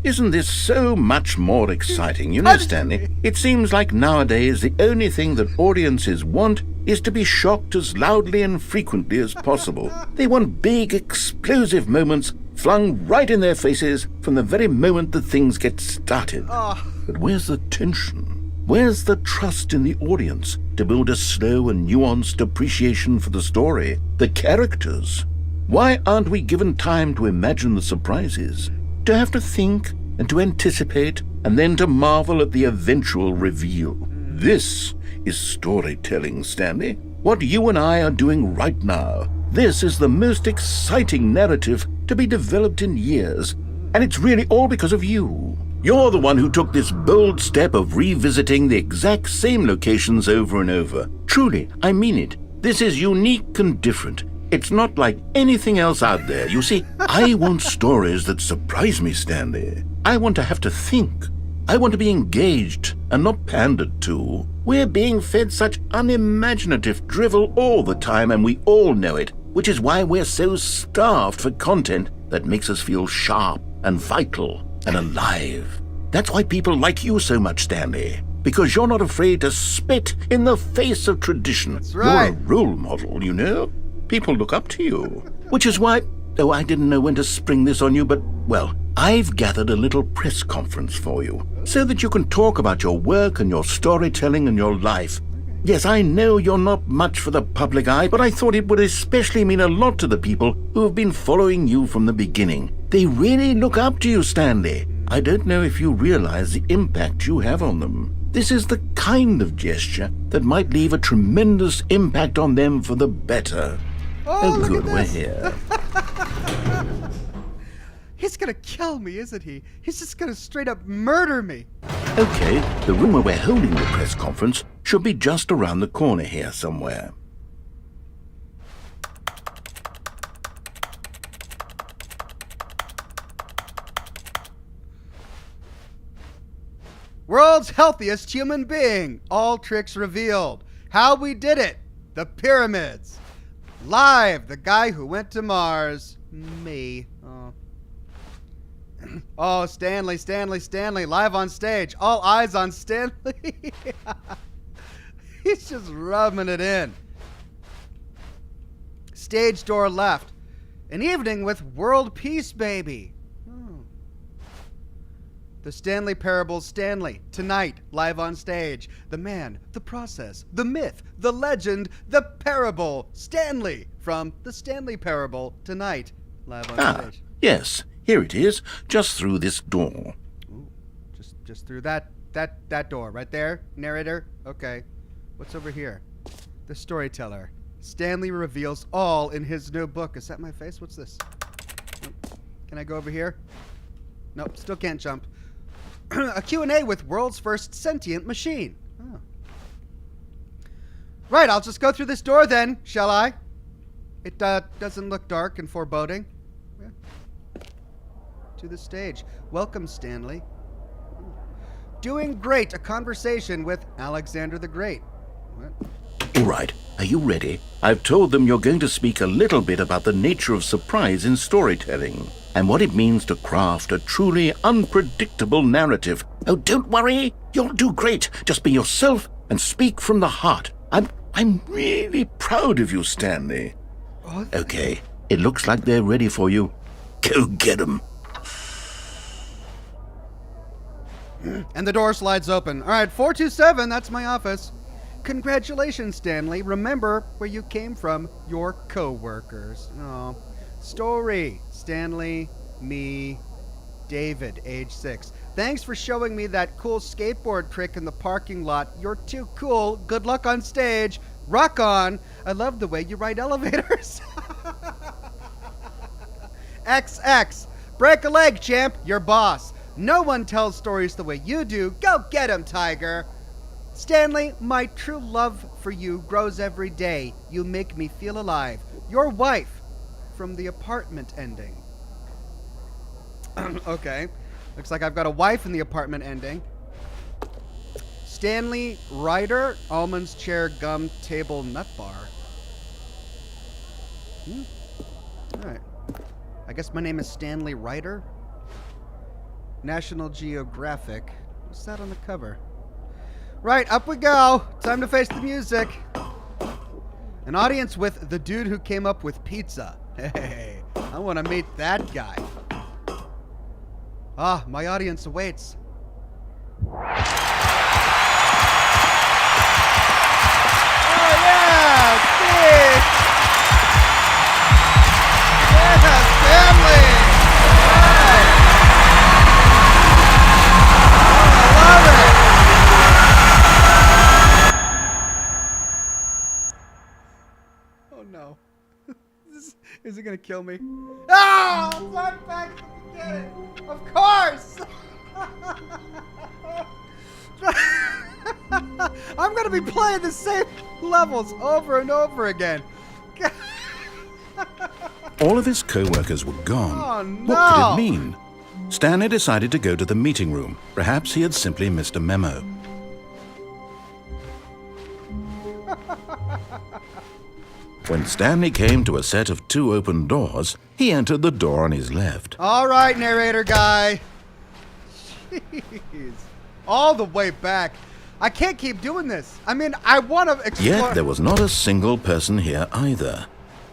S2: Isn't this so much more exciting? You know, Stanley, it seems like nowadays the only thing that audiences want is to be shocked as loudly and frequently as possible. They want big, explosive moments flung right in their faces from the very moment that things get started. But where's the tension? Where's the trust in the audience to build a slow and nuanced appreciation for the story, the characters? Why aren't we given time to imagine the surprises? To have to think and to anticipate and then to marvel at the eventual reveal. This is storytelling, Stanley. What you and I are doing right now. This is the most exciting narrative to be developed in years. And it's really all because of you. You're the one who took this bold step of revisiting the exact same locations over and over. Truly, I mean it. This is unique and different. It's not like anything else out there. You see, I want stories that surprise me, Stanley. I want to have to think. I want to be engaged and not pandered to. We're being fed such unimaginative drivel all the time, and we all know it, which is why we're so starved for content that makes us feel sharp and vital and alive. That's why people like you so much, Stanley. Because you're not afraid to spit in the face of tradition.
S1: That's right.
S2: You're a role model, you know? People look up to you. Which is why, oh, I didn't know when to spring this on you, but, well, I've gathered a little press conference for you so that you can talk about your work and your storytelling and your life. Yes, I know you're not much for the public eye, but I thought it would especially mean a lot to the people who have been following you from the beginning. They really look up to you, Stanley. I don't know if you realize the impact you have on them. This is the kind of gesture that might leave a tremendous impact on them for the better.
S1: Oh, look
S2: good,
S1: at
S2: we're
S1: this.
S2: here.
S1: He's gonna kill me, isn't he? He's just gonna straight up murder me.
S2: Okay, the room where we're holding the press conference should be just around the corner here somewhere.
S1: World's healthiest human being. All tricks revealed. How we did it. The pyramids. Live. The guy who went to Mars. Me. Oh. Oh, Stanley. Live on stage. All eyes on Stanley. He's just rubbing it in. Stage door left. An evening with world peace, baby. The Stanley Parable Stanley, tonight, live on stage. The man, the process, the myth, the legend, the parable. Stanley from the Stanley Parable, tonight, live on stage.
S2: Yes, here it is, just through this door.
S1: Ooh, just through that door, right there, narrator? Okay. What's over here? The storyteller. Stanley reveals all in his new book. Is that my face? What's this? Can I go over here? Nope, still can't jump. A Q&A with world's first sentient machine. Oh. Right, I'll just go through this door then, shall I? It doesn't look dark and foreboding. Yeah. To the stage. Welcome, Stanley. Doing great. A conversation with Alexander the Great. What?
S2: All right, are you ready? I've told them you're going to speak a little bit about the nature of surprise in storytelling and what it means to craft a truly unpredictable narrative. Oh, don't worry. You'll do great. Just be yourself and speak from the heart. I'm really proud of you, Stanley.
S1: What?
S2: Okay, it looks like they're ready for you. Go get them.
S1: And the door slides open. All right, 427, that's my office. Congratulations, Stanley. Remember where you came from, your co-workers. Oh. Story, Stanley, me, David, age 6. Thanks for showing me that cool skateboard trick in the parking lot. You're too cool. Good luck on stage. Rock on. I love the way you ride elevators. XX. Break a leg, champ. Your boss. No one tells stories the way you do. Go get him, Tiger. Stanley, my true love for you grows every day. You make me feel alive. Your wife. From the apartment ending. Okay. Looks like I've got a wife in the apartment ending. Stanley Ryder, almonds, chair, gum, table, nut bar. Alright. I guess my name is Stanley Ryder. National Geographic. What's that on the cover? Right, up we go. Time to face the music. An audience with the dude who came up with pizza. Hey, I want to meet that guy. Ah, my audience awaits. Oh, yeah! Steve! Yeah, family! Right. Oh, I love it! Oh, no. Is it gonna kill me? Oh! I'm back to the beginning! Of course! I'm gonna be playing the same levels over and over again.
S2: All of his co-workers were gone.
S1: Oh, no.
S2: What could it mean? Stanley decided to go to the meeting room. Perhaps he had simply missed a memo. When Stanley came to a set of 2 open doors, he entered the door on his left.
S1: All right, narrator guy. Jeez. All the way back. I can't keep doing this. I mean, I want to explore.
S2: Yet there was not a single person here either.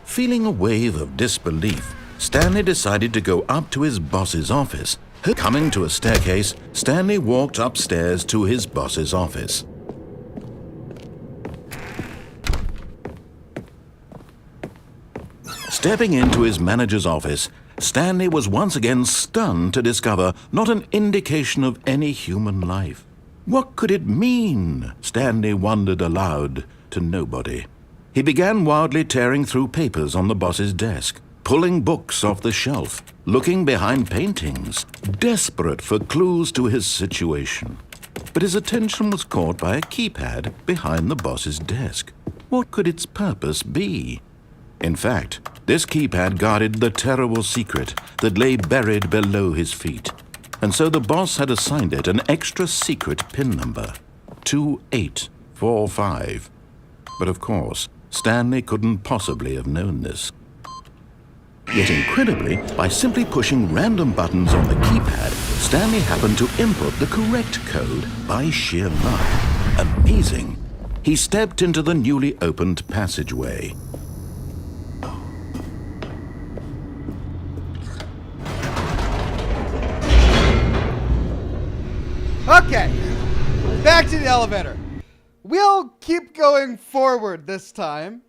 S2: Feeling a wave of disbelief, Stanley decided to go up to his boss's office. Coming to a staircase, Stanley walked upstairs to his boss's office. Stepping into his manager's office, Stanley was once again stunned to discover not an indication of any human life. What could it mean? Stanley wondered aloud to nobody. He began wildly tearing through papers on the boss's desk, pulling books off the shelf, looking behind paintings, desperate for clues to his situation. But his attention was caught by a keypad behind the boss's desk. What could its purpose be? In fact, this keypad guarded the terrible secret that lay buried below his feet. And so the boss had assigned it an extra secret PIN number, 2845. But of course, Stanley couldn't possibly have known this. Yet incredibly, by simply pushing random buttons on the keypad, Stanley happened to input the correct code by sheer luck. Amazing. He stepped into the newly opened passageway.
S1: Okay, back to the elevator. We'll keep going forward this time.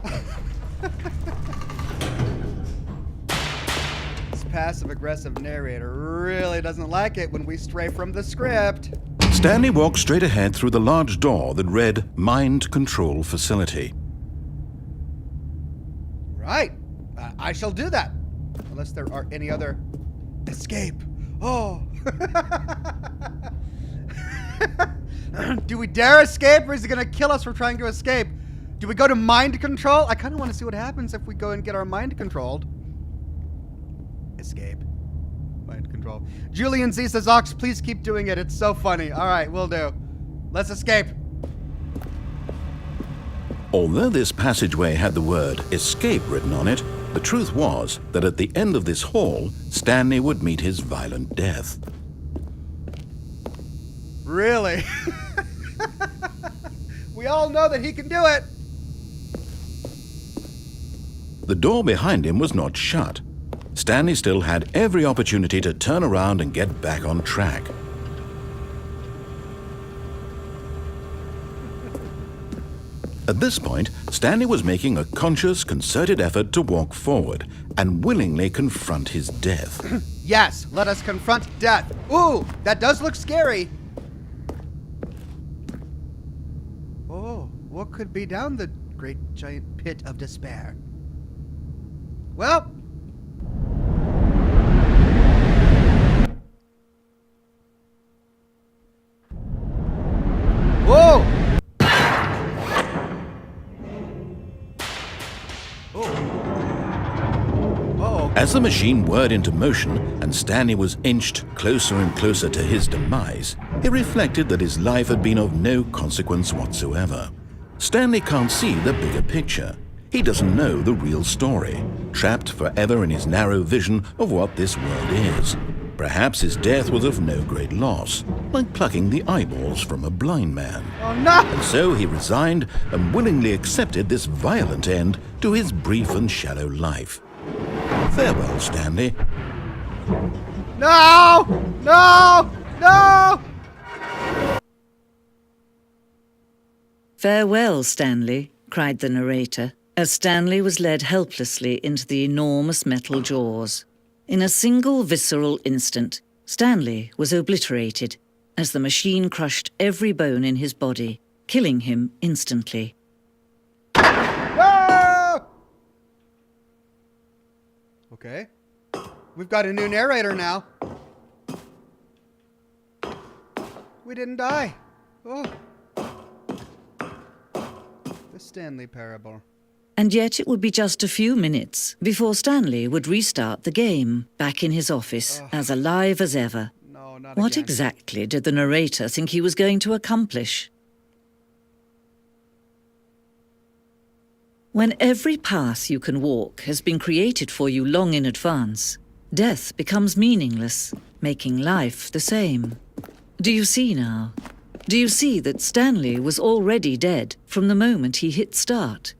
S1: This passive-aggressive narrator really doesn't like it when we stray from the script.
S2: Stanley walked straight ahead through the large door that read Mind Control Facility.
S1: Right, I shall do that. Unless there are any other... Escape. Oh. Do we dare escape, or is he gonna kill us for trying to escape? Do we go to mind control? I kind of want to see what happens if we go and get our mind controlled. Escape. Mind control. Julian Z says, Ox, please keep doing it. It's so funny. All right, we'll do. Let's escape.
S2: Although this passageway had the word escape written on it, the truth was that at the end of this hall, Stanley would meet his violent death.
S1: Really? We all know that he can do it.
S2: The door behind him was not shut. Stanley still had every opportunity to turn around and get back on track. At this point, Stanley was making a conscious, concerted effort to walk forward and willingly confront his death.
S1: Yes, let us confront death. Ooh, that does look scary. Oh, what could be down the great giant pit of despair? Well... Whoa!
S2: As the machine whirred into motion and Stanley was inched closer and closer to his demise, he reflected that his life had been of no consequence whatsoever. Stanley can't see the bigger picture. He doesn't know the real story, trapped forever in his narrow vision of what this world is. Perhaps his death was of no great loss, like plucking the eyeballs from a blind man.
S1: Oh no!
S2: And so he resigned and willingly accepted this violent end to his brief and shallow life. Farewell, Stanley.
S1: No! No! No!
S3: Farewell, Stanley, cried the narrator, as Stanley was led helplessly into the enormous metal jaws. In a single visceral instant, Stanley was obliterated as the machine crushed every bone in his body, killing him instantly.
S1: No! Okay. We've got a new narrator now. We didn't die. Oh. The Stanley Parable.
S3: And yet it would be just a few minutes before Stanley would restart the game, back in his office, as alive as ever.
S1: No, not
S3: What
S1: again.
S3: exactly did the narrator think he was going to accomplish? When every path you can walk has been created for you long in advance, death becomes meaningless, making life the same. Do you see now? Do you see that Stanley was already dead from the moment he hit start?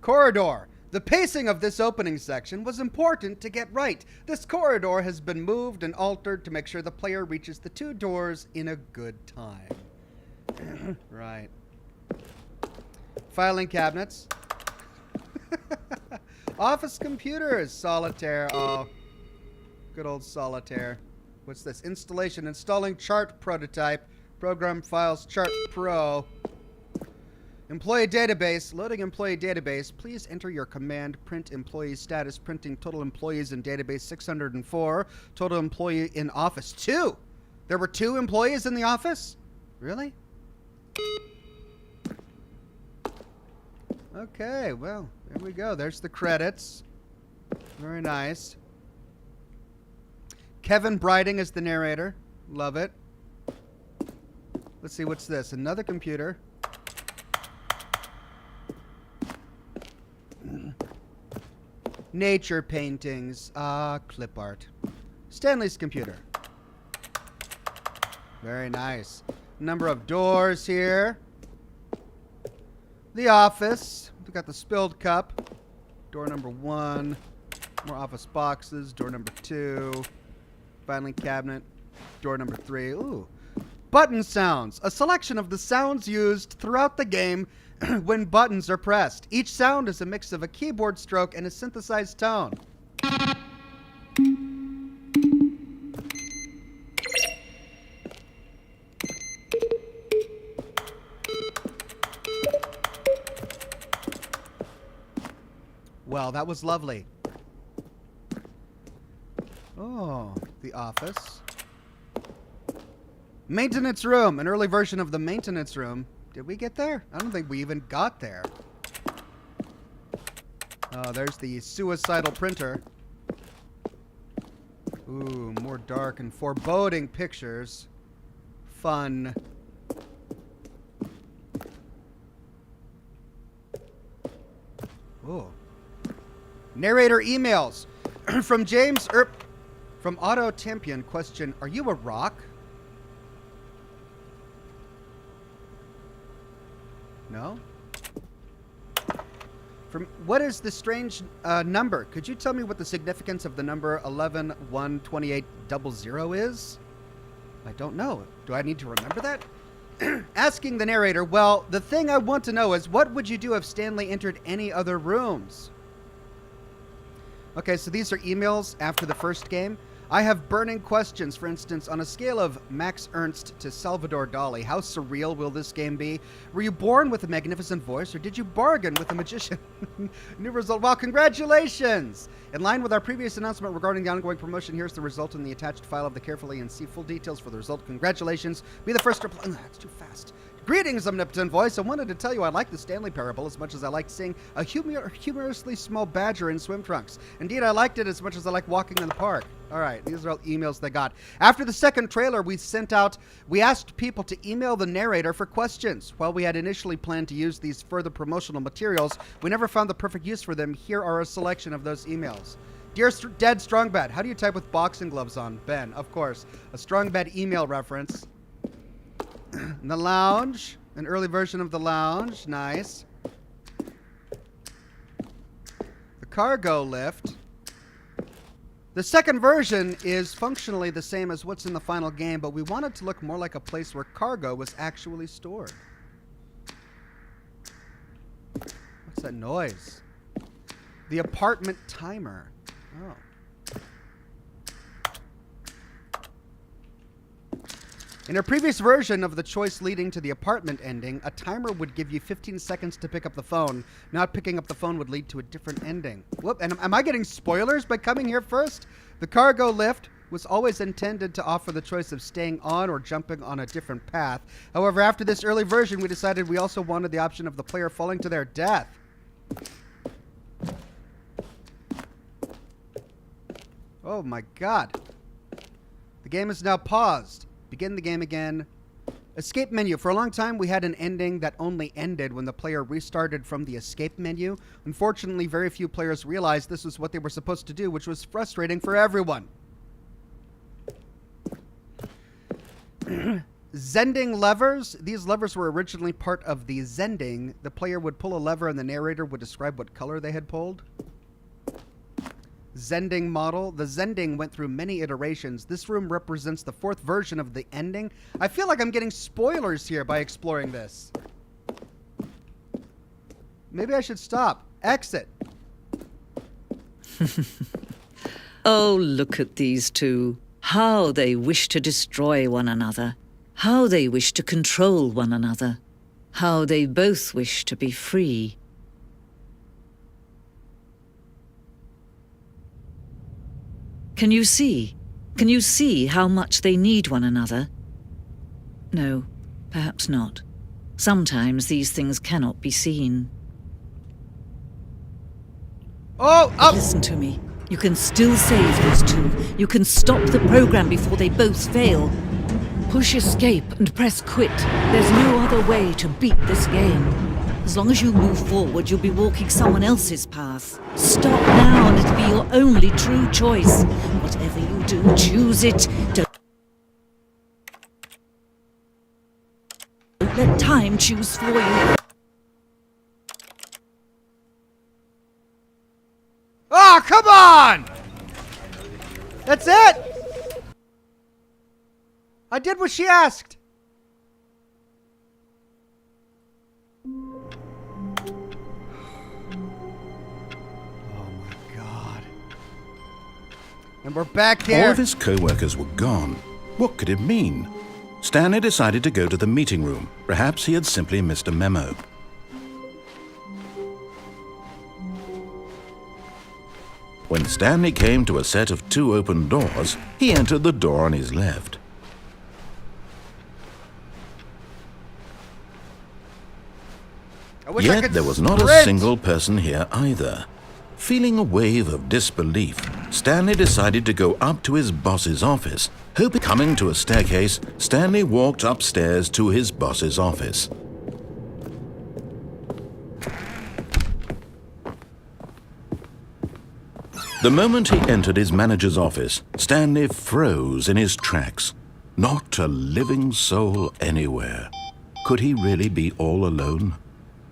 S1: Corridor. The pacing of this opening section was important to get right. This corridor has been moved and altered to make sure the player reaches the two doors in a good time. Right. Filing cabinets. Office computers. Solitaire. Oh, good old Solitaire. What's this? Installation. Installing chart prototype. Program files chart pro. Employee database. Loading employee database. Please enter your command. Print employee status. Printing total employees in database 604. Total employee in office 2. There were 2 employees in the office? Really? Okay, well, there we go. There's the credits. Very nice. Kevin Briding is the narrator. Love it. Let's see, what's this? Another computer. Nature paintings. Clip art. Stanley's computer. Very nice. Number of doors here. The office. We got the spilled cup. Door number 1. More office boxes. Door number 2. Filing cabinet. Door number 3. Ooh. Button sounds. A selection of the sounds used throughout the game when buttons are pressed. Each sound is a mix of a keyboard stroke and a synthesized tone. Well, that was lovely. Oh, the office. Maintenance room. An early version of the maintenance room. Did we get there? I don't think we even got there. Oh, there's the suicidal printer. Ooh, more dark and foreboding pictures. Fun. Ooh. Narrator emails. From James from Otto Tempian. Question, are you a rock? No? From what is this strange number? Could you tell me what the significance of the number 11128000 is? I don't know. Do I need to remember that? Asking the narrator, well, the thing I want to know is what would you do if Stanley entered any other rooms? Okay, so these are emails after the first game. I have burning questions. For instance, on a scale of Max Ernst to Salvador Dali, how surreal will this game be? Were you born with a magnificent voice, or did you bargain with a magician? New result. Well, congratulations! In line with our previous announcement regarding the ongoing promotion, here's the result in the attached file of the carefully and see full details for the result. Congratulations. Be the first to reply. That's too fast. Greetings, omnipotent voice. I wanted to tell you I like the Stanley Parable as much as I liked seeing a humorously small badger in swim trunks. Indeed, I liked it as much as I like walking in the park. All right, these are all emails they got. After the second trailer, we asked people to email the narrator for questions. While we had initially planned to use these further promotional materials, we never found the perfect use for them. Here are a selection of those emails. Dear Dead Strongbad, how do you type with boxing gloves on? Ben, of course. A Strongbad email reference. The lounge, an early version of the lounge, nice. The cargo lift. The second version is functionally the same as what's in the final game, but we want it to look more like a place where cargo was actually stored. What's that noise? The apartment timer. Oh. In a previous version of the choice leading to the apartment ending, a timer would give you 15 seconds to pick up the phone. Not picking up the phone would lead to a different ending. Whoop, and am I getting spoilers by coming here first? The cargo lift was always intended to offer the choice of staying on or jumping on a different path. However, after this early version, we decided we also wanted the option of the player falling to their death. Oh my god. The game is now paused. Begin the game again. Escape menu. For a long time, we had an ending that only ended when the player restarted from the escape menu. Unfortunately, very few players realized this was what they were supposed to do, which was frustrating for everyone. Zending levers. These levers were originally part of the zending. The player would pull a lever and the narrator would describe what color they had pulled. Zending model. The zending went through many iterations. This room represents the fourth version of the ending. I feel like I'm getting spoilers here by exploring this. Maybe I should stop. Exit.
S3: Oh, look at these two. How they wish to destroy one another. How they wish to control one another. How they both wish to be free. Can you see? Can you see how much they need one another? No, perhaps not. Sometimes these things cannot be seen.
S1: Oh,
S3: But listen to me. You can still save these two. You can stop the program before they both fail. Push escape and press quit. There's no other way to beat this game. As long as you move forward, you'll be walking someone else's path. Stop now and it'll be your only true choice. Whatever you do, choose it. Don't let time choose for you.
S1: Oh, come on! That's it! I did what she asked. Oh my God. And we're back here.
S2: All of his co-workers were gone. What could it mean? Stanley decided to go to the meeting room. Perhaps he had simply missed a memo. When Stanley came to a set of 2 open doors, he entered the door on his left.
S1: I wish I
S2: Yet
S1: could
S2: there was not a
S1: sprint.
S2: single person here either. Feeling a wave of disbelief, Stanley decided to go up to his boss's office. Coming to a staircase, Stanley walked upstairs to his boss's office. The moment he entered his manager's office, Stanley froze in his tracks. Not a living soul anywhere. Could he really be all alone?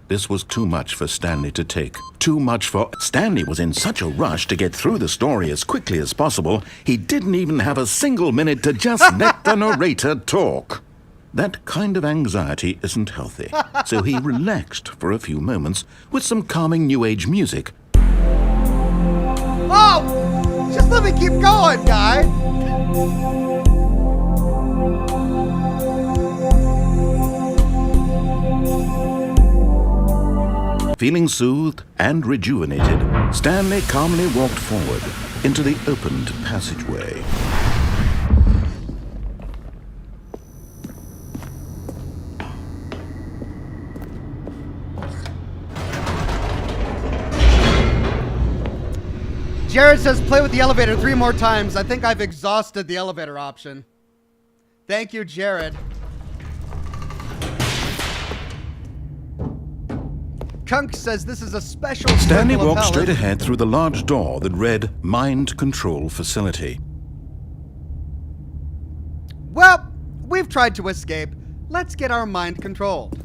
S2: This was too much for Stanley to take. Too much for... Stanley was in such a rush to get through the story as quickly as possible, he didn't even have a single minute to just let the narrator talk. That kind of anxiety isn't healthy, so he relaxed for a few moments with some calming New Age music.
S1: Oh! Just let me keep going, guy!
S2: Feeling soothed and rejuvenated, Stanley calmly walked forward into the opened passageway.
S1: Jared says play with the elevator 3 more times. I think I've exhausted the elevator option. Thank you, Jared. Kunk says this is a special
S2: Stanley
S1: circle of
S2: walked
S1: hell.
S2: straight ahead through the large door that read Mind Control Facility.
S1: Well, we've tried to escape. Let's get our mind controlled.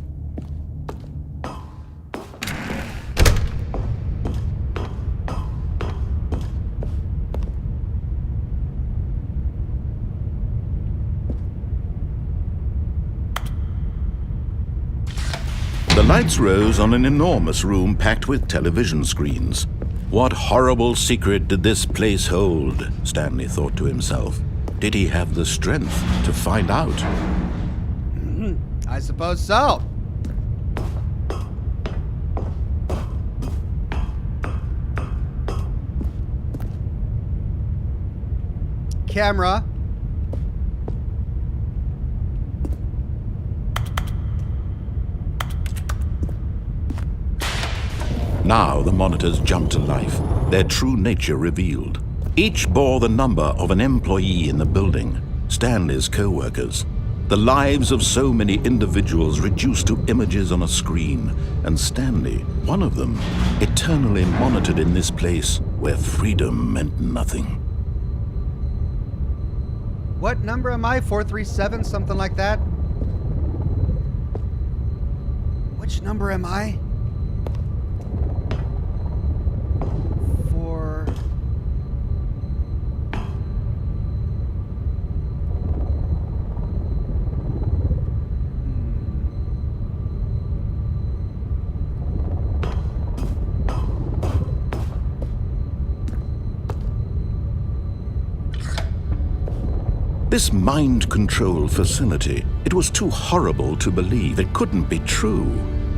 S2: The lights rose on an enormous room packed with television screens. What horrible secret did this place hold? Stanley thought to himself. Did he have the strength to find out?
S1: I suppose so. Camera.
S2: Now the monitors jumped to life, their true nature revealed. Each bore the number of an employee in the building, Stanley's co-workers. The lives of so many individuals reduced to images on a screen, and Stanley, one of them, eternally monitored in this place where freedom meant nothing.
S1: What number am I? 437, something like that? Which number am I? 4...
S2: This mind control facility, it was too horrible to believe. It couldn't be true.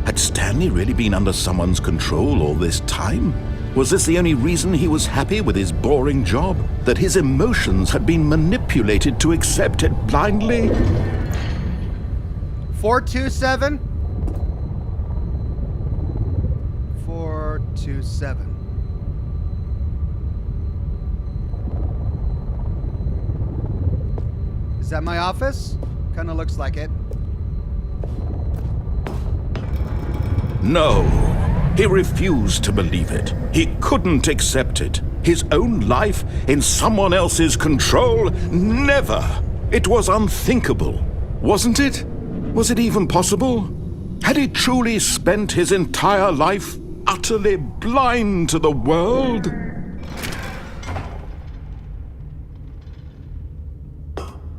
S2: Had Stanley really been under someone's control all this time? Was this the only reason he was happy with his boring job? That his emotions had been manipulated to accept it blindly?
S1: 427? 427. Is that my office? Kinda looks like it.
S2: No. He refused to believe it. He couldn't accept it. His own life in someone else's control? Never! It was unthinkable. Wasn't it? Was it even possible? Had he truly spent his entire life utterly blind to the world?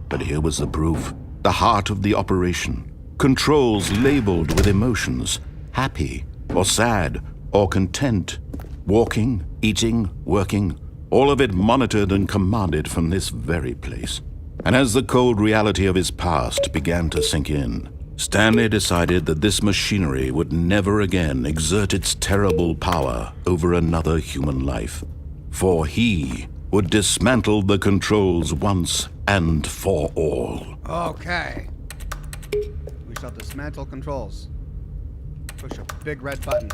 S2: But here was the proof. The heart of the operation. Controls labeled with emotions. Happy, or sad, or content. Walking, eating, working. All of it monitored and commanded from this very place. And as the cold reality of his past began to sink in, Stanley decided that this machinery would never again exert its terrible power over another human life. For he would dismantle the controls once and for all.
S1: Okay. We shall dismantle controls. Push a big red button.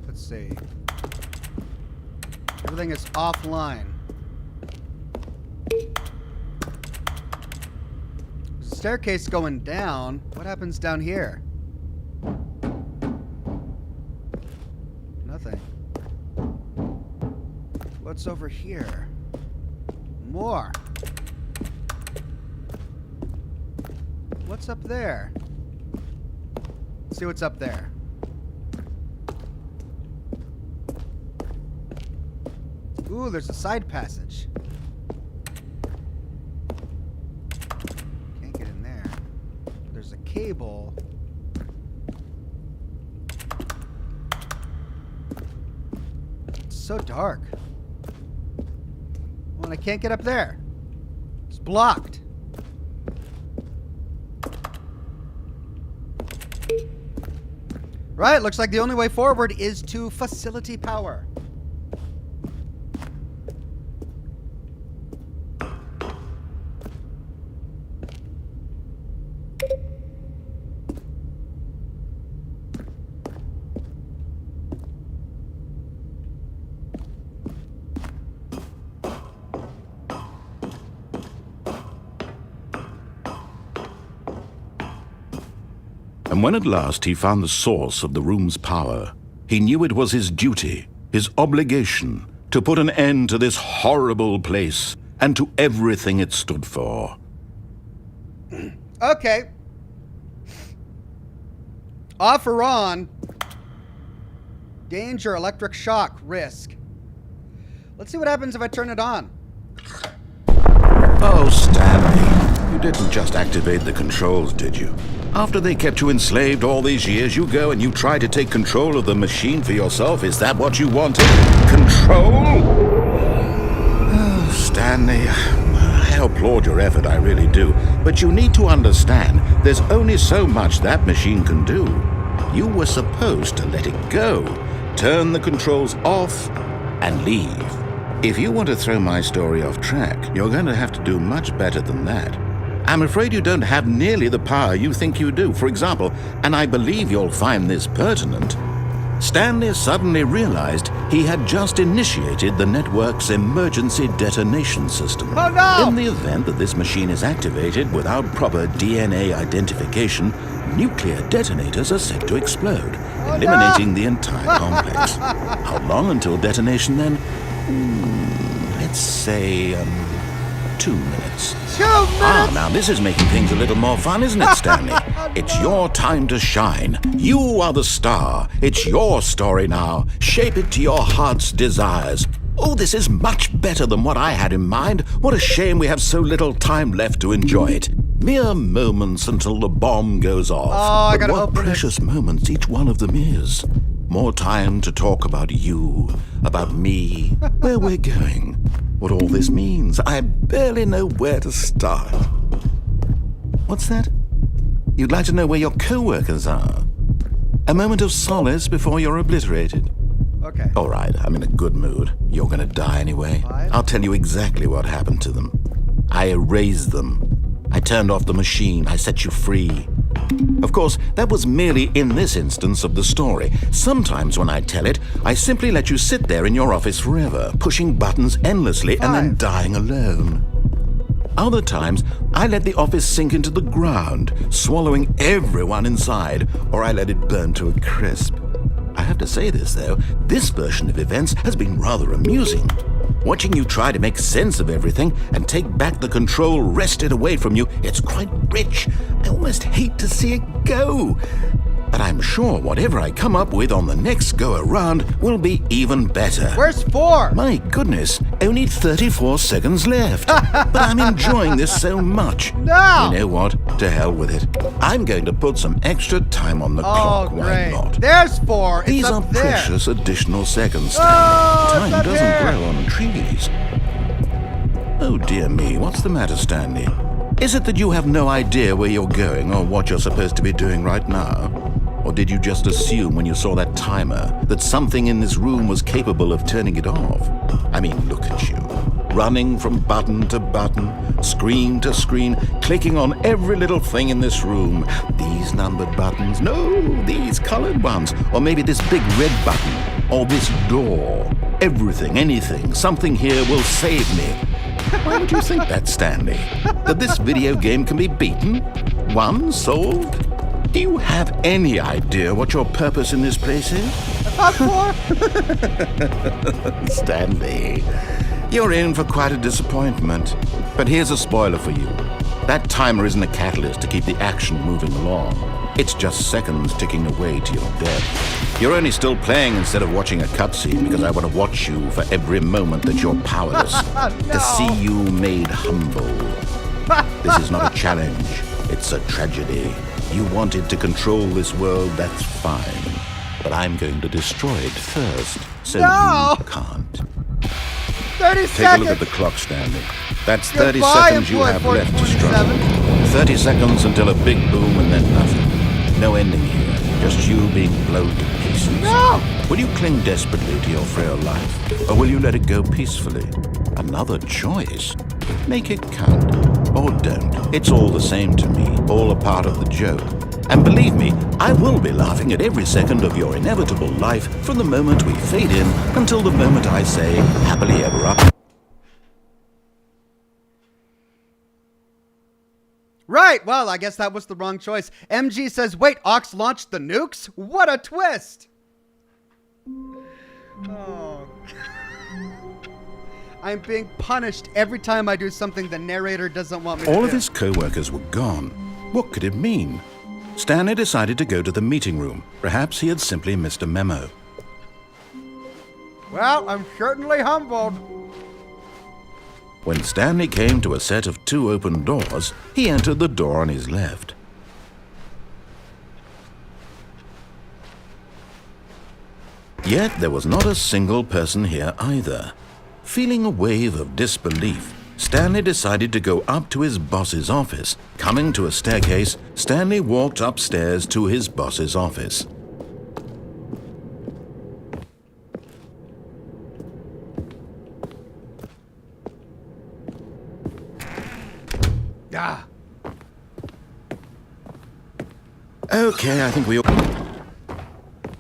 S1: Let's see. Everything is offline. There's a staircase going down. What happens down here? Nothing. What's over here? More. What's up there? Let's see what's up there. Ooh, there's a side passage. Can't get in there. There's a cable. It's so dark. Well, and I can't get up there. It's blocked. Right, looks like the only way forward is to facility power.
S2: And when at last he found the source of the room's power, he knew it was his duty, his obligation, to put an end to this horrible place and to everything it stood for.
S1: Okay. Off or on. Danger, electric shock, risk. Let's see what happens if I turn it on.
S2: Oh, Stanley, you didn't just activate the controls, did you? After they kept you enslaved all these years, you go and you try to take control of the machine for yourself. Is that what you wanted? Control? Oh, Stanley, I applaud your effort, I really do. But you need to understand, there's only so much that machine can do. You were supposed to let it go, turn the controls off, and leave. If you want to throw my story off track, you're going to have to do much better than that. I'm afraid you don't have nearly the power you think you do. For example, and I believe you'll find this pertinent, Stanley suddenly realized he had just initiated the network's emergency detonation system.
S1: Oh no!
S2: In the event that this machine is activated without proper DNA identification, nuclear detonators are set to explode, eliminating the entire complex. How long until detonation then? Let's say, 2 minutes.
S1: 2 minutes?
S2: Ah, now this is making things a little more fun, isn't it, Stanley? It's your time to shine. You are the star. It's your story now. Shape it to your heart's desires. Oh, this is much better than what I had in mind. What a shame we have so little time left to enjoy it. Mere moments until the bomb goes off.
S1: Oh, I
S2: but
S1: gotta
S2: what
S1: open
S2: precious moments each one of them is. More time to talk about you, about me, where we're going. what all this means. I barely know where to start. What's that? You'd like to know where your co-workers are? A moment of solace before you're obliterated.
S1: Okay.
S2: All right, I'm in a good mood. You're gonna die anyway.
S1: 5.
S2: I'll tell you exactly what happened to them. I erased them. I turned off the machine. I set you free. Of course, that was merely in this instance of the story. Sometimes when I tell it, I simply let you sit there in your office forever, pushing buttons endlessly and then
S1: 5.
S2: dying alone. Other times, I let the office sink into the ground, swallowing everyone inside, or I let it burn to a crisp. I have to say this, though, this version of events has been rather amusing. Watching you try to make sense of everything and take back the control wrested away from you, it's quite rich. I almost hate to see it go. But I'm sure whatever I come up with on the next go-around will be even better.
S1: Where's 4?
S2: My goodness, only 34 seconds left. But I'm enjoying this so much.
S1: No!
S2: You know what? To hell with it. I'm going to put some extra time on the clock. Why
S1: great.
S2: not?
S1: There's 4. It's
S2: These are
S1: up there.
S2: precious additional seconds.
S1: Oh, it's
S2: Time
S1: up
S2: doesn't
S1: here.
S2: grow on trees. Oh dear me, what's the matter, Stanley? Is it that you have no idea where you're going or what you're supposed to be doing right now? Or did you just assume when you saw that timer that something in this room was capable of turning it off? I mean, look at you. Running from button to button, screen to screen, clicking on every little thing in this room. These numbered buttons, no, these colored ones. Or maybe this big red button, or this door. Everything, anything, something here will save me. Why would you think that, Stanley? That this video game can be beaten? Won? Solved? Do you have any idea what your purpose in this place is?
S1: Up 4?
S2: Stanley, you're in for quite a disappointment. But here's a spoiler for you. That timer isn't a catalyst to keep the action moving along. It's just seconds ticking away to your death. You're only still playing instead of watching a cutscene because I want to watch you for every moment that you're powerless. To see you made humble. This is not a challenge. It's a tragedy. You wanted to control this world, that's fine. But I'm going to destroy it first, so
S1: No!
S2: you can't.
S1: 30
S2: Take
S1: seconds.
S2: a look at the clock, Stanley. That's 30
S1: Goodbye,
S2: seconds you have
S1: employee
S2: left to struggle.
S1: 427.
S2: 30 seconds until a big boom and then nothing. No ending here, just you being blown to pieces.
S1: No!
S2: Will you cling desperately to your frail life, or will you let it go peacefully? Another choice. Make it count, or don't. It's all the same to me, all a part of the joke. And believe me, I will be laughing at every second of your inevitable life from the moment we fade in until the moment I say, happily ever up.
S1: Right, well, I guess that was the wrong choice. MG says, wait, Ox launched the nukes? What a twist! Oh. I'm being punished every time I do something the narrator doesn't want me to do.
S2: All of his co-workers were gone. What could it mean? Stanley decided to go to the meeting room. Perhaps he had simply missed a memo.
S1: Well, I'm certainly humbled.
S2: When Stanley came to a set of 2 open doors, he entered the door on his left. Yet there was not a single person here either. Feeling a wave of disbelief, Stanley decided to go up to his boss's office. Coming to a staircase, Stanley walked upstairs to his boss's office.
S1: Ah.
S2: Okay, I think we all...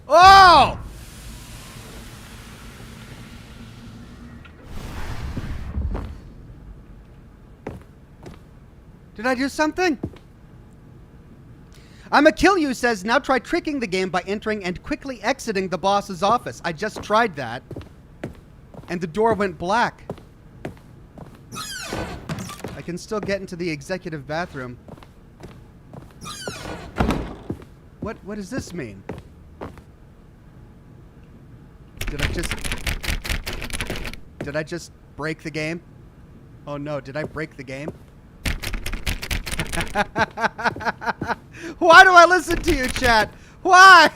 S1: Oh! Did I do something? I'ma kill you says, now try tricking the game by entering and quickly exiting the boss's office. I just tried that. And the door went black. I can still get into the executive bathroom. What does this mean? Did I just break the game? Oh no, did I break the game? Why do I listen to you, chat? Why?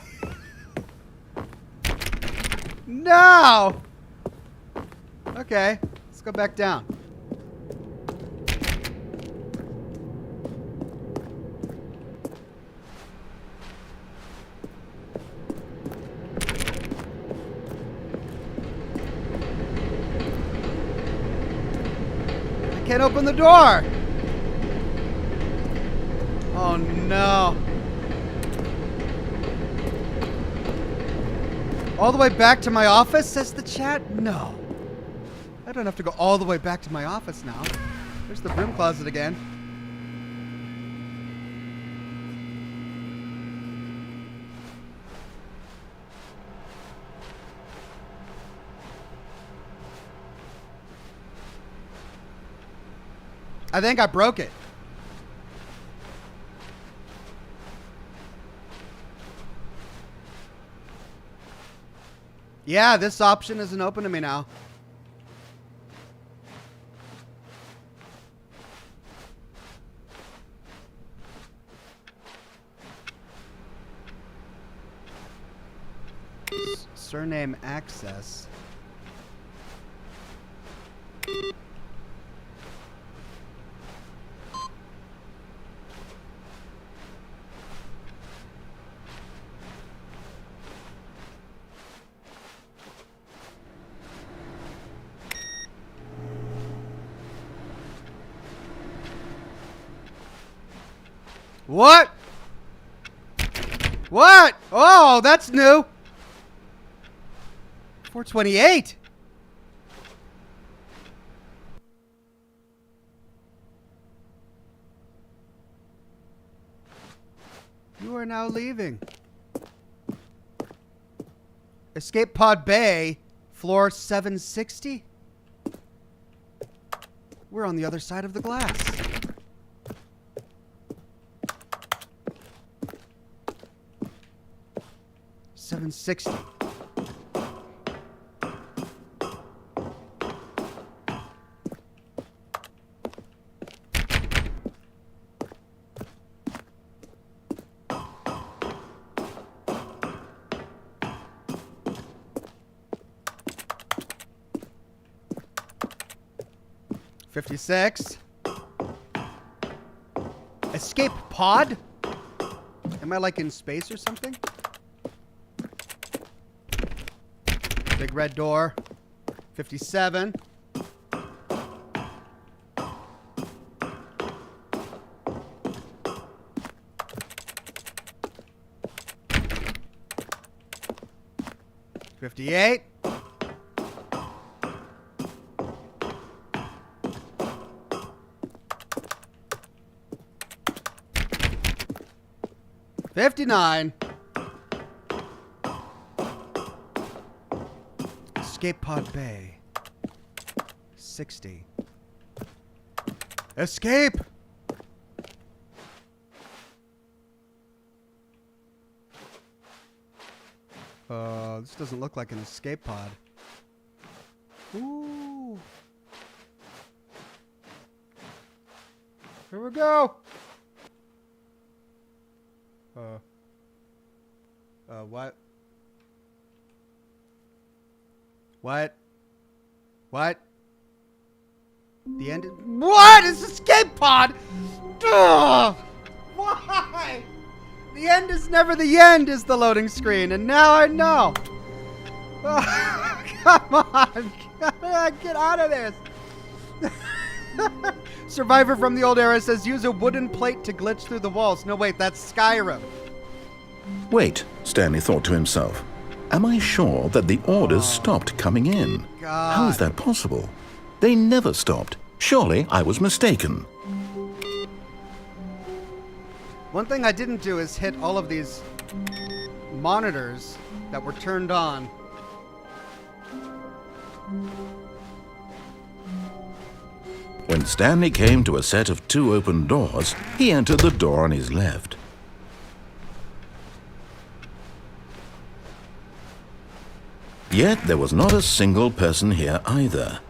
S1: No! Okay, let's go back down. I can't open the door. Oh no. All the way back to my office, says the chat? No. I don't have to go all the way back to my office now. There's the broom closet again. I think I broke it. Yeah, this option isn't open to me now. Surname access. What? What? Oh, that's new. 428. You are now leaving. Escape Pod Bay, floor 760. We're on the other side of the glass. $760. $56. Escape pod? Am I like in space or something? Big red door. 57. $58. $59. Escape Pod Bay. 60. Escape! This doesn't look like an escape pod. Ooh. Here we go. What? What? What? The end? What? It's escape pod! Ugh! Why? The end is never the end, is the loading screen, and now I know. Oh, come on. Get out of this. Survivor from the old era says use a wooden plate to glitch through the walls. No, wait, that's Skyrim.
S2: Wait, Stanley thought to himself. Am I sure that the orders stopped coming in?
S1: God.
S2: How is that possible? They never stopped. Surely I was mistaken.
S1: One thing I didn't do is hit all of these monitors that were turned on.
S2: When Stanley came to a set of 2 open doors, he entered the door on his left. Yet there was not a single person here either.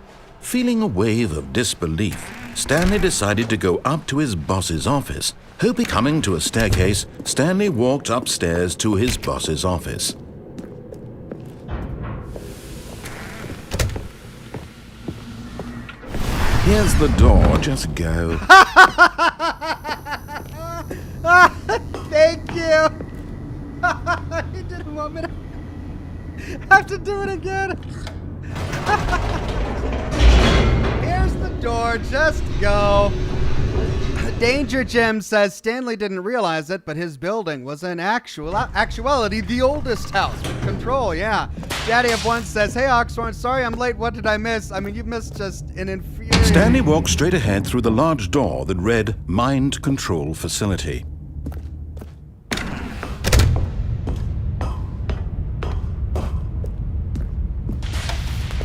S2: Feeling a wave of disbelief, Stanley decided to go up to his boss's office. Hoping coming to a staircase, Stanley walked upstairs to his boss's office. Here's the door. Just go.
S1: Thank you. He didn't want me to have to do it again. Here's the door. Just go. Danger Jim says Stanley didn't realize it, but his building was in actuality the oldest house with control. Yeah. Daddy of One says, "Hey Oxhorn, sorry I'm late. What did I miss? I mean, you missed just an infuriating..."
S2: Stanley walked straight ahead through the large door that read Mind Control Facility.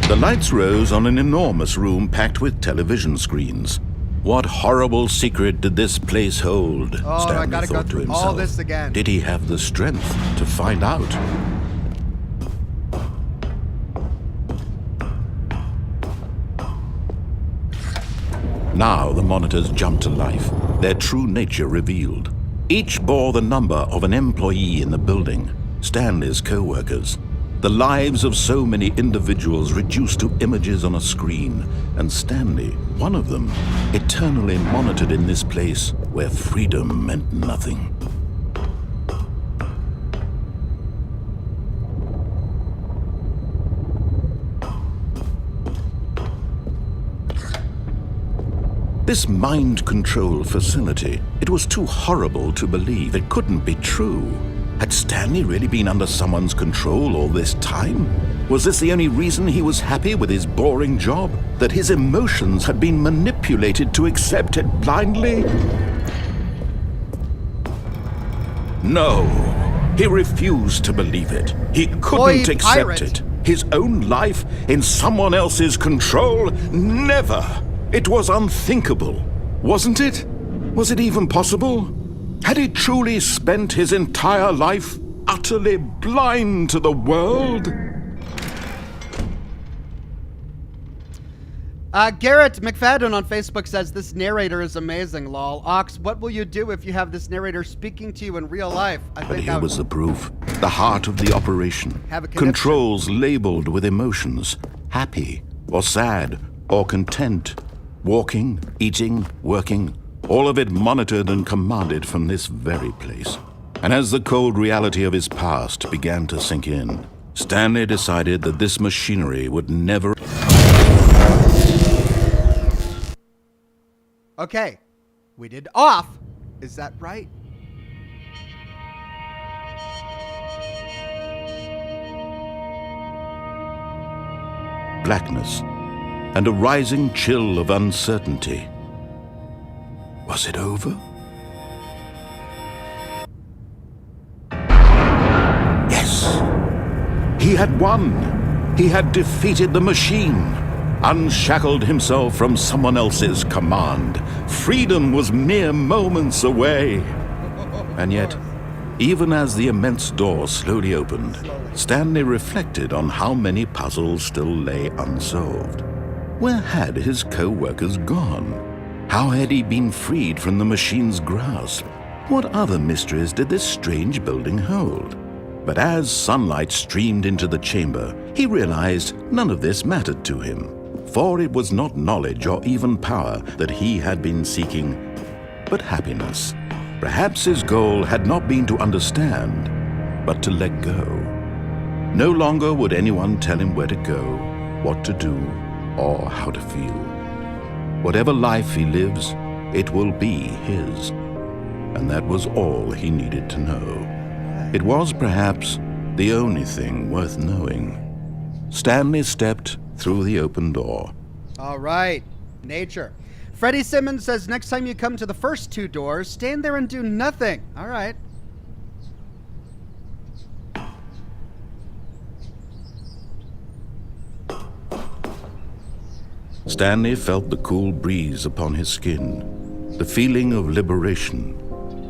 S2: The lights rose on an enormous room packed with television screens. What horrible secret did this place hold?
S1: Oh,
S2: Stanley
S1: I gotta go
S2: thought to
S1: through
S2: himself.
S1: all this again.
S2: Did he have the strength to find out? Now the monitors jumped to life, their true nature revealed. Each bore the number of an employee in the building, Stanley's co-workers. The lives of so many individuals reduced to images on a screen, and Stanley, one of them, eternally monitored in this place where freedom meant nothing. This mind control facility, it was too horrible to believe. It couldn't be true. Had Stanley really been under someone's control all this time? Was this the only reason he was happy with his boring job? That his emotions had been manipulated to accept it blindly? No, he refused to believe it. He couldn't accept it. His own life in someone else's control? Never! It was unthinkable, wasn't it? Was it even possible? Had he truly spent his entire life utterly blind to the world?
S1: Garrett McFadden on Facebook says, "This narrator is amazing, lol. Ox, what will you do if you have this narrator speaking to you in real life?"
S2: But here was the proof. The heart of the operation.
S1: Have a connection.
S2: Controls labeled with emotions. Happy, or sad, or content. Walking, eating, working. All of it monitored and commanded from this very place. And as the cold reality of his past began to sink in, Stanley decided that this machinery would never...
S1: Okay, we did off. Is that right?
S2: Blackness, and a rising chill of uncertainty. Was it over? Yes! He had won! He had defeated the machine! Unshackled himself from someone else's command. Freedom was mere moments away. And yet, even as the immense door slowly opened, Stanley reflected on how many puzzles still lay unsolved. Where had his co-workers gone? How had he been freed from the machine's grasp? What other mysteries did this strange building hold? But as sunlight streamed into the chamber, he realized none of this mattered to him. For it was not knowledge or even power that he had been seeking, but happiness. Perhaps his goal had not been to understand, but to let go. No longer would anyone tell him where to go, what to do, or how to feel. Whatever life he lives, it will be his. And that was all he needed to know. It was perhaps the only thing worth knowing. Stanley stepped through the open door.
S1: All right, nature. Freddie Simmons says, "Next time you come to the first two doors, stand there and do nothing." All right.
S2: Stanley felt the cool breeze upon his skin, the feeling of liberation,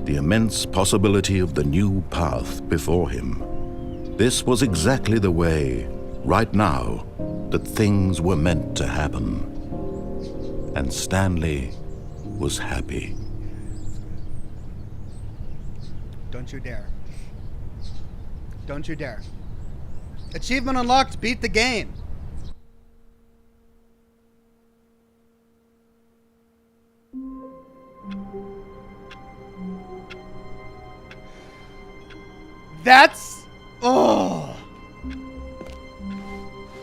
S2: the immense possibility of the new path before him. This was exactly the way, right now, that things were meant to happen. And Stanley was happy.
S1: Don't you dare. Don't you dare. Achievement unlocked, beat the game. That's... Oh.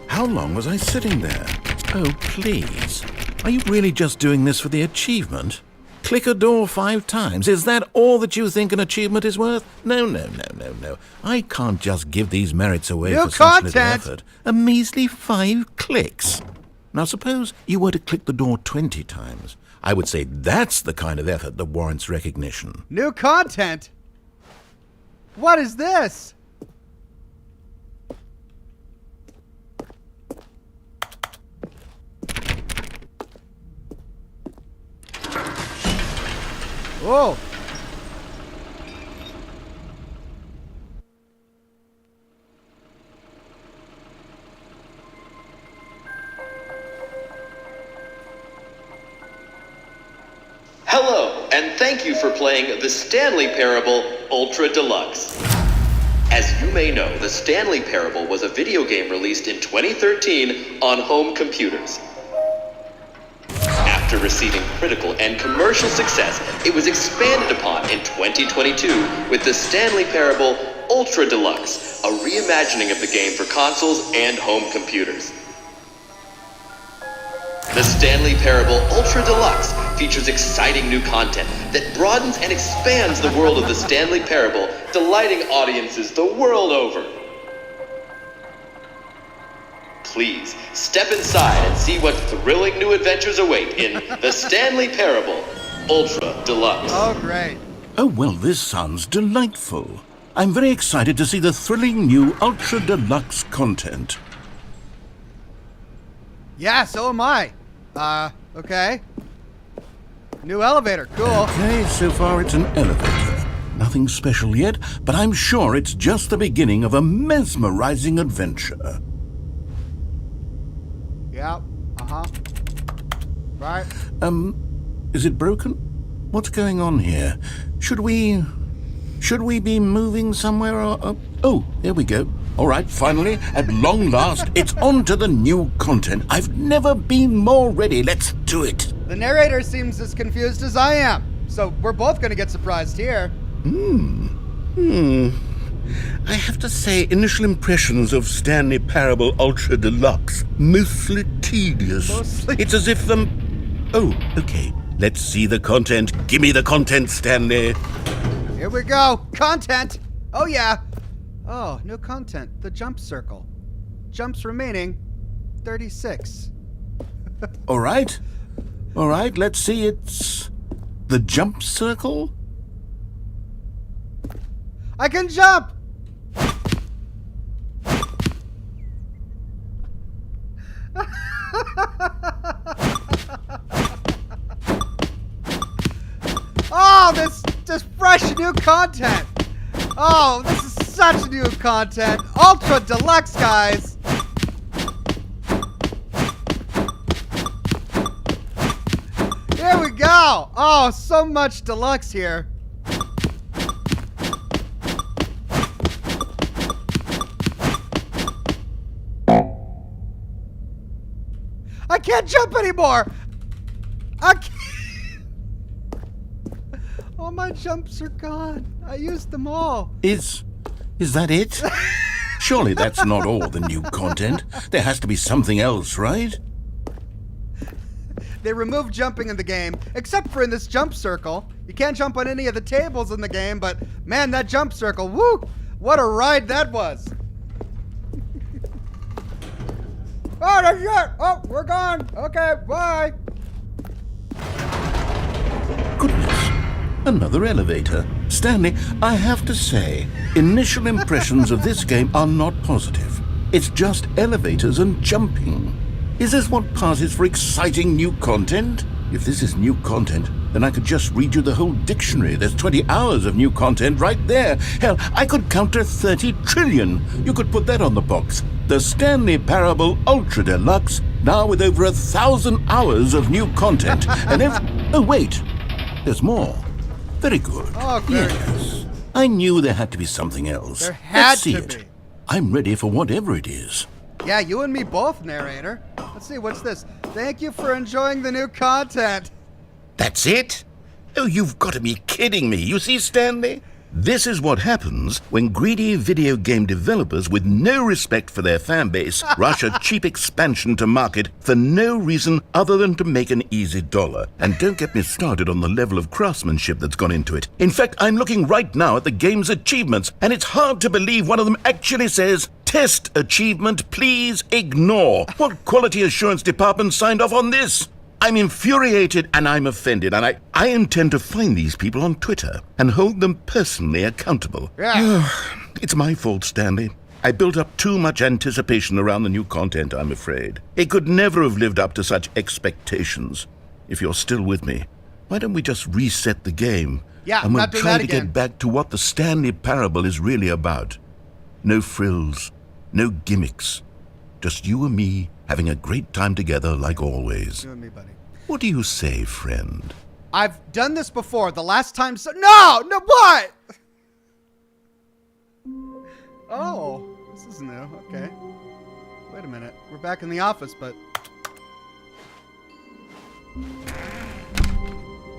S2: How long was I sitting there? Oh, please. Are you really just doing this for the achievement? Click a door 5 times. Is that all that you think an achievement is worth? No. I can't just give these merits away
S1: New
S2: for such little
S1: content.
S2: effort. A measly 5 clicks. Now suppose you were to click the door 20 times. I would say that's the kind of effort that warrants recognition.
S1: New content? What is this? Whoa.
S4: Hello, and thank you for playing the Stanley Parable Ultra Deluxe. As you may know, the Stanley Parable was a video game released in 2013 on home computers. After receiving critical and commercial success, it was expanded upon in 2022 with the Stanley Parable Ultra Deluxe, a reimagining of the game for consoles and home computers. The Stanley Parable Ultra Deluxe features exciting new content that broadens and expands the world of the Stanley Parable, delighting audiences the world over. Please, step inside and see what thrilling new adventures await in the Stanley Parable Ultra Deluxe.
S1: Oh, great.
S2: Oh, well, this sounds delightful. I'm very excited to see the thrilling new Ultra Deluxe content.
S1: Yeah, so am I. Okay. New elevator, cool.
S2: Okay, so far it's an elevator. Nothing special yet, but I'm sure it's just the beginning of a mesmerizing adventure.
S1: Yeah, Right.
S2: Is it broken? What's going on here? Should we be moving somewhere or... Oh, there we go. All right, finally, at long last, it's on to the new content. I've never been more ready. Let's do it.
S1: The narrator seems as confused as I am, so we're both gonna get surprised here.
S2: I have to say, initial impressions of Stanley Parable Ultra Deluxe, mostly tedious. It's as if Oh, okay. Let's see the content. Give me the content, Stanley.
S1: Here we go. Content. Oh, yeah. Oh, new content. The jump circle. Jumps remaining 36.
S2: All right, let's see. It's the jump circle.
S1: I can jump! Oh, this fresh new content. Oh, this is such new content. Ultra Deluxe, guys. Here we go. Oh, so much deluxe here. I can't jump anymore. I can't. All my jumps are gone. I used them all.
S2: Is that it? Surely that's not all the new content. There has to be something else, right?
S1: They removed jumping in the game, except for in this jump circle. You can't jump on any of the tables in the game, but man, that jump circle, woo! What a ride that was. Oh, that's it. Oh, we're gone. Okay, bye.
S2: Goodness, another elevator. Stanley, I have to say, initial impressions of this game are not positive. It's just elevators and jumping. Is this what passes for exciting new content? If this is new content, then I could just read you the whole dictionary. There's 20 hours of new content right there. Hell, I could count to 30 trillion. You could put that on the box. The Stanley Parable Ultra Deluxe, now with over 1,000 hours of new content. And oh, wait, there's more. Very good.
S1: Oh, good.
S2: Yes. I knew there had to be something else.
S1: There had
S2: Let's see
S1: to
S2: it.
S1: be.
S2: I'm ready for whatever it is.
S1: Yeah, you and me both, narrator. Let's see, what's this? Thank you for enjoying the new content.
S2: That's it? Oh, you've got to be kidding me. You see, Stanley? This is what happens when greedy video game developers with no respect for their fan base rush a cheap expansion to market for no reason other than to make an easy dollar. And don't get me started on the level of craftsmanship that's gone into it. In fact, I'm looking right now at the game's achievements, and it's hard to believe one of them actually says, "Test achievement, please ignore." What quality assurance department signed off on this? I'm infuriated and I'm offended, and I intend to find these people on Twitter and hold them personally accountable.
S1: Yeah.
S2: It's my fault, Stanley. I built up too much anticipation around the new content, I'm afraid. It could never have lived up to such expectations. If you're still with me, why don't we just reset the game?
S1: Yeah,
S2: and we'll
S1: not doing
S2: try
S1: that
S2: to
S1: again.
S2: get back to what the Stanley Parable is really about. No frills, no gimmicks. Just you and me having a great time together like always.
S1: You and me, buddy.
S2: What do you say, friend?
S1: I've done this before. The last time... No, what? Oh, this is new. Okay. Wait a minute. We're back in the office, but...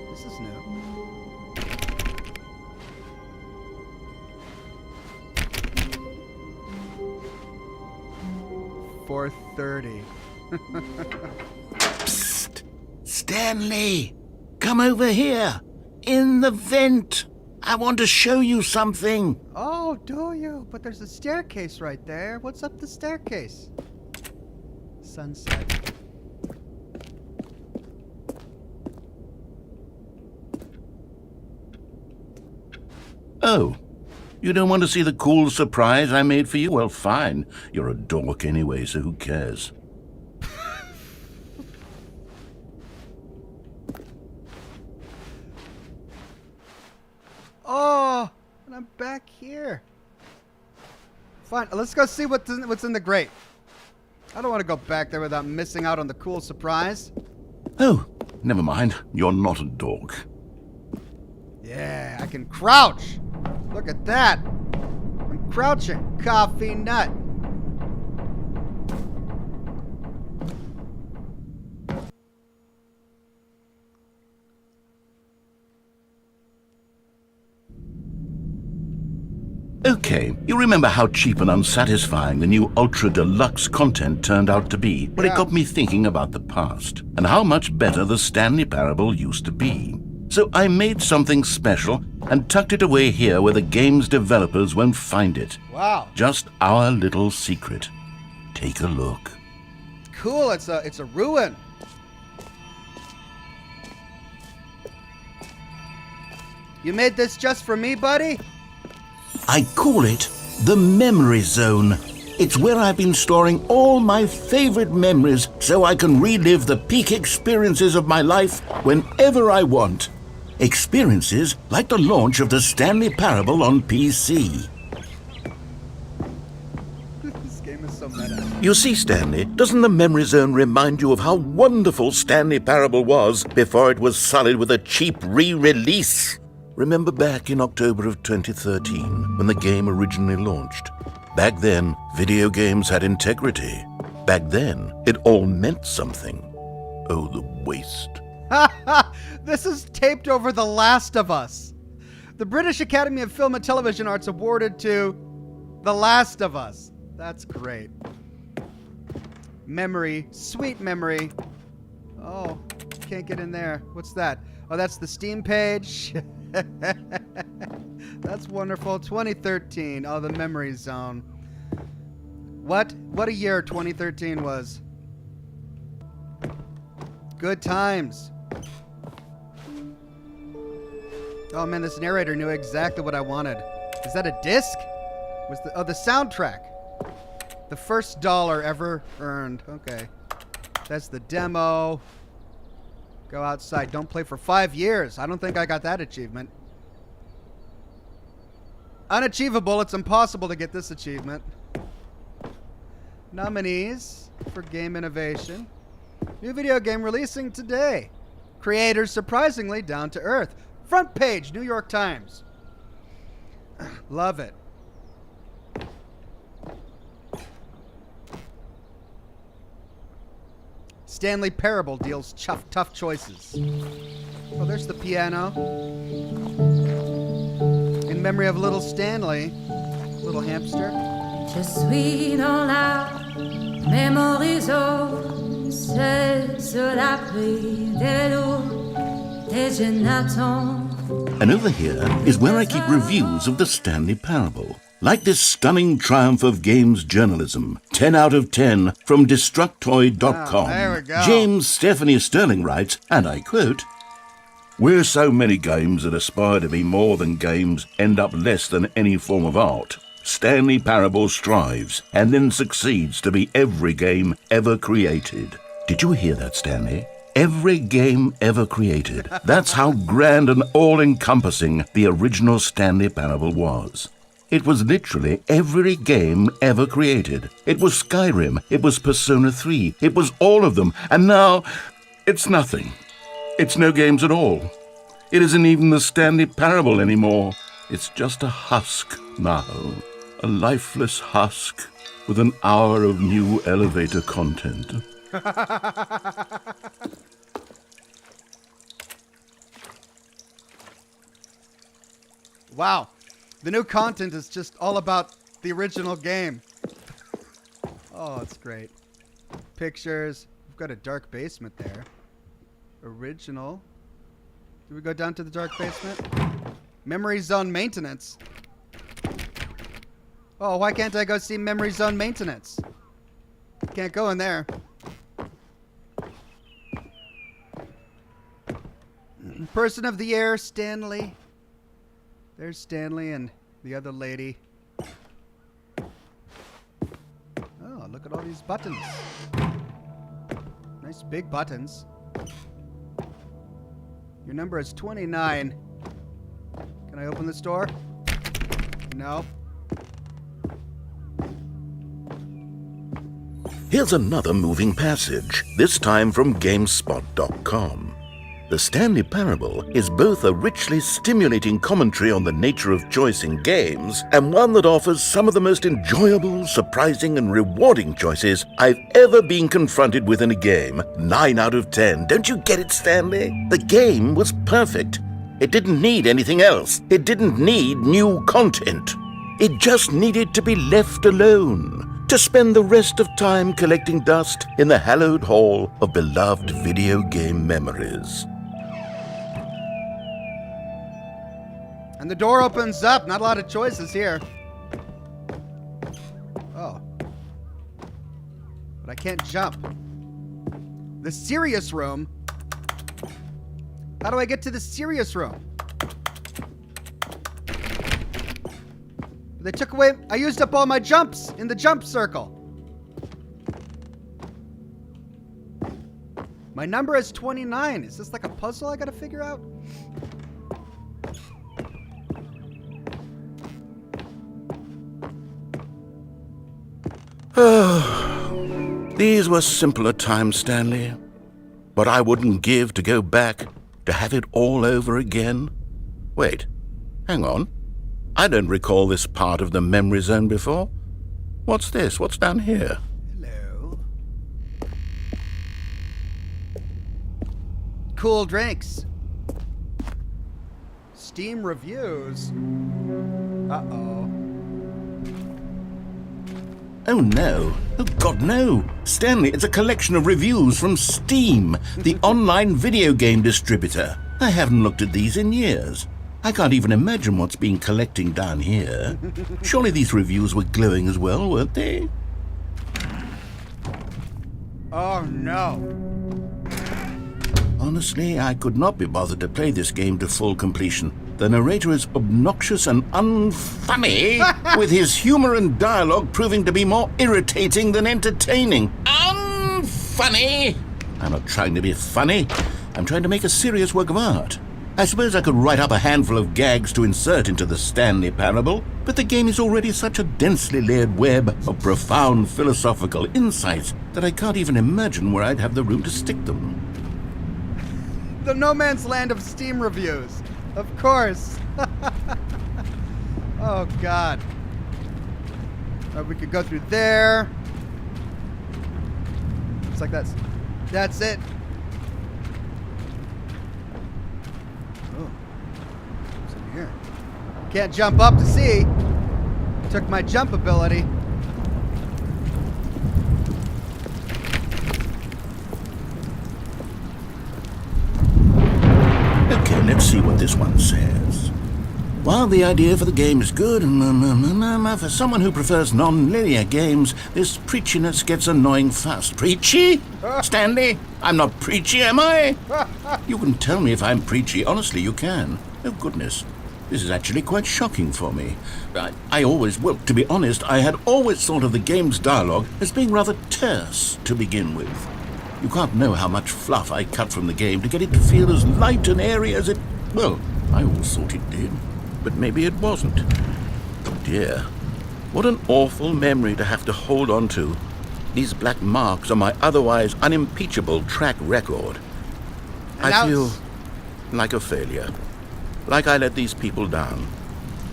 S1: This is new. $4:30.
S2: Psst! Stanley! Come over here! In the vent! I want to show you something!
S1: Oh, do you? But there's a staircase right there. What's up the staircase? Sunset.
S2: Oh, you don't want to see the cool surprise I made for you? Well, fine. You're a dork anyway, so who cares?
S1: Oh, and I'm back here. Fine, let's go see what's in the grate. I don't want to go back there without missing out on the cool surprise.
S2: Oh, never mind. You're not a dork.
S1: Yeah, I can crouch. Look at that. I'm crouching. Coffee nut.
S2: Okay, you remember how cheap and unsatisfying the new Ultra Deluxe content turned out to be? Well,
S1: Yeah.
S2: it got me thinking about the past and how much better the Stanley Parable used to be. So I made something special and tucked it away here where the game's developers won't find it.
S1: Wow.
S2: Just our little secret. Take a look.
S1: Cool, it's a ruin. You made this just for me, buddy?
S2: I call it the Memory Zone. It's where I've been storing all my favorite memories so I can relive the peak experiences of my life whenever I want. Experiences like the launch of the Stanley Parable on PC.
S1: This game is so meta.
S2: You see, Stanley, doesn't the Memory Zone remind you of how wonderful Stanley Parable was before it was sullied with a cheap re-release? Remember back in October of 2013, when the game originally launched? Back then, video games had integrity. Back then, it all meant something. Oh, the waste.
S1: This is taped over The Last of Us. The British Academy of Film and Television Arts awarded to The Last of Us. That's great. Memory. Sweet memory. Oh, can't get in there. What's that? Oh, that's the Steam page. That's wonderful. 2013. Oh, the Memory Zone. What a year 2013 was. Good times. Oh man, this narrator knew exactly what I wanted. Is that a disc? The soundtrack. The first $1 ever earned. Okay. That's the demo. Go outside. Don't play for 5 years. I don't think I got that achievement. Unachievable. It's impossible to get this achievement. Nominees for Game Innovation. New video game releasing today. Creators surprisingly down to earth. Front page, New York Times. Love it. Stanley Parable deals tough choices. Oh, there's the piano. In In memory of little Stanley, little hamster.
S5: Je suis dans la mémorisation, c'est sur l'abri des loups, et je n'attends.
S2: And over here is where I keep reviews of the Stanley Parable. Like this stunning triumph of games journalism, 10 out of 10 from Destructoid.com.
S1: There we go.
S2: James Stephanie Sterling writes, and I quote, "Where so many games that aspire to be more than games end up less than any form of art, Stanley Parable strives and then succeeds to be every game ever created." Did you hear that, Stanley? Every game ever created. That's how grand and all-encompassing the original Stanley Parable was. It was literally every game ever created. It was Skyrim, it was Persona 3, it was all of them, and now it's nothing. It's no games at all. It isn't even the Stanley Parable anymore. It's just a husk now. A lifeless husk with an hour of new elevator content.
S1: Wow. The new content is just all about the original game. Oh, it's great. Pictures. We've got a dark basement there. Original. Do we go down to the dark basement? Memory zone maintenance. Oh, why can't I go see memory zone maintenance? Can't go in there. Person of the year, Stanley. There's Stanley and the other lady. Oh, look at all these buttons. Nice big buttons. Your number is 29. Can I open this door? No.
S2: Here's another moving passage, this time from GameSpot.com. The Stanley Parable is both a richly stimulating commentary on the nature of choice in games and one that offers some of the most enjoyable, surprising, and rewarding choices I've ever been confronted with in a game. 9 out of 10. Don't you get it, Stanley? The game was perfect. It didn't need anything else. It didn't need new content. It just needed to be left alone, to spend the rest of time collecting dust in the hallowed hall of beloved video game memories.
S1: And the door opens up. Not a lot of choices here. Oh. But I can't jump. The serious room? How do I get to the serious room? They took away... I used up all my jumps in the jump circle. My number is 29. Is this like a puzzle I gotta figure out?
S2: These were simpler times, Stanley. But I wouldn't give to go back to have it all over again. Wait, hang on. I don't recall this part of the memory zone before. What's this? What's down here?
S1: Hello. Cool drinks. Steam reviews. Uh-oh.
S2: Oh no. Oh God, no. Stanley, it's a collection of reviews from Steam, the online video game distributor. I haven't looked at these in years. I can't even imagine what's been collecting down here. Surely these reviews were glowing as well, weren't they?
S1: Oh no.
S2: Honestly, I could not be bothered to play this game to full completion. The narrator is obnoxious and unfunny, with his humor and dialogue proving to be more irritating than entertaining. Unfunny! I'm not trying to be funny. I'm trying to make a serious work of art. I suppose I could write up a handful of gags to insert into the Stanley Parable, but the game is already such a densely layered web of profound philosophical insights that I can't even imagine where I'd have the room to stick them.
S1: The No Man's Land of Steam reviews. Of course. Oh, God. We could go through there. Looks like that's it. Oh. What's in here? Can't jump up to see. Took my jump ability.
S2: Okay, let's see what this one says. While the idea for the game is good, for someone who prefers non-linear games, this preachiness gets annoying fast. Preachy? Stanley, I'm not preachy, am I? You can tell me if I'm preachy. Honestly, you can. Oh, goodness. This is actually quite shocking for me. To be honest, I had always thought of the game's dialogue as being rather terse to begin with. You can't know how much fluff I cut from the game to get it to feel as light and airy as it... Well, I always thought it did. But maybe it wasn't. Oh dear. What an awful memory to have to hold on to. These black marks on my otherwise unimpeachable track record. I feel like a failure. Like I let these people down.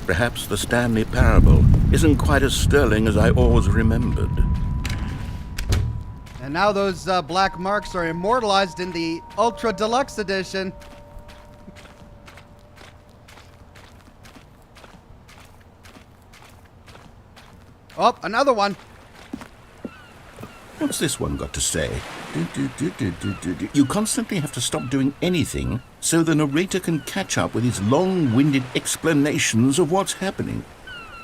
S2: Perhaps the Stanley Parable isn't quite as sterling as I always remembered.
S1: And now those black marks are immortalized in the Ultra Deluxe edition. Oh, another one.
S2: What's this one got to say? You constantly have to stop doing anything so the narrator can catch up with his long-winded explanations of what's happening.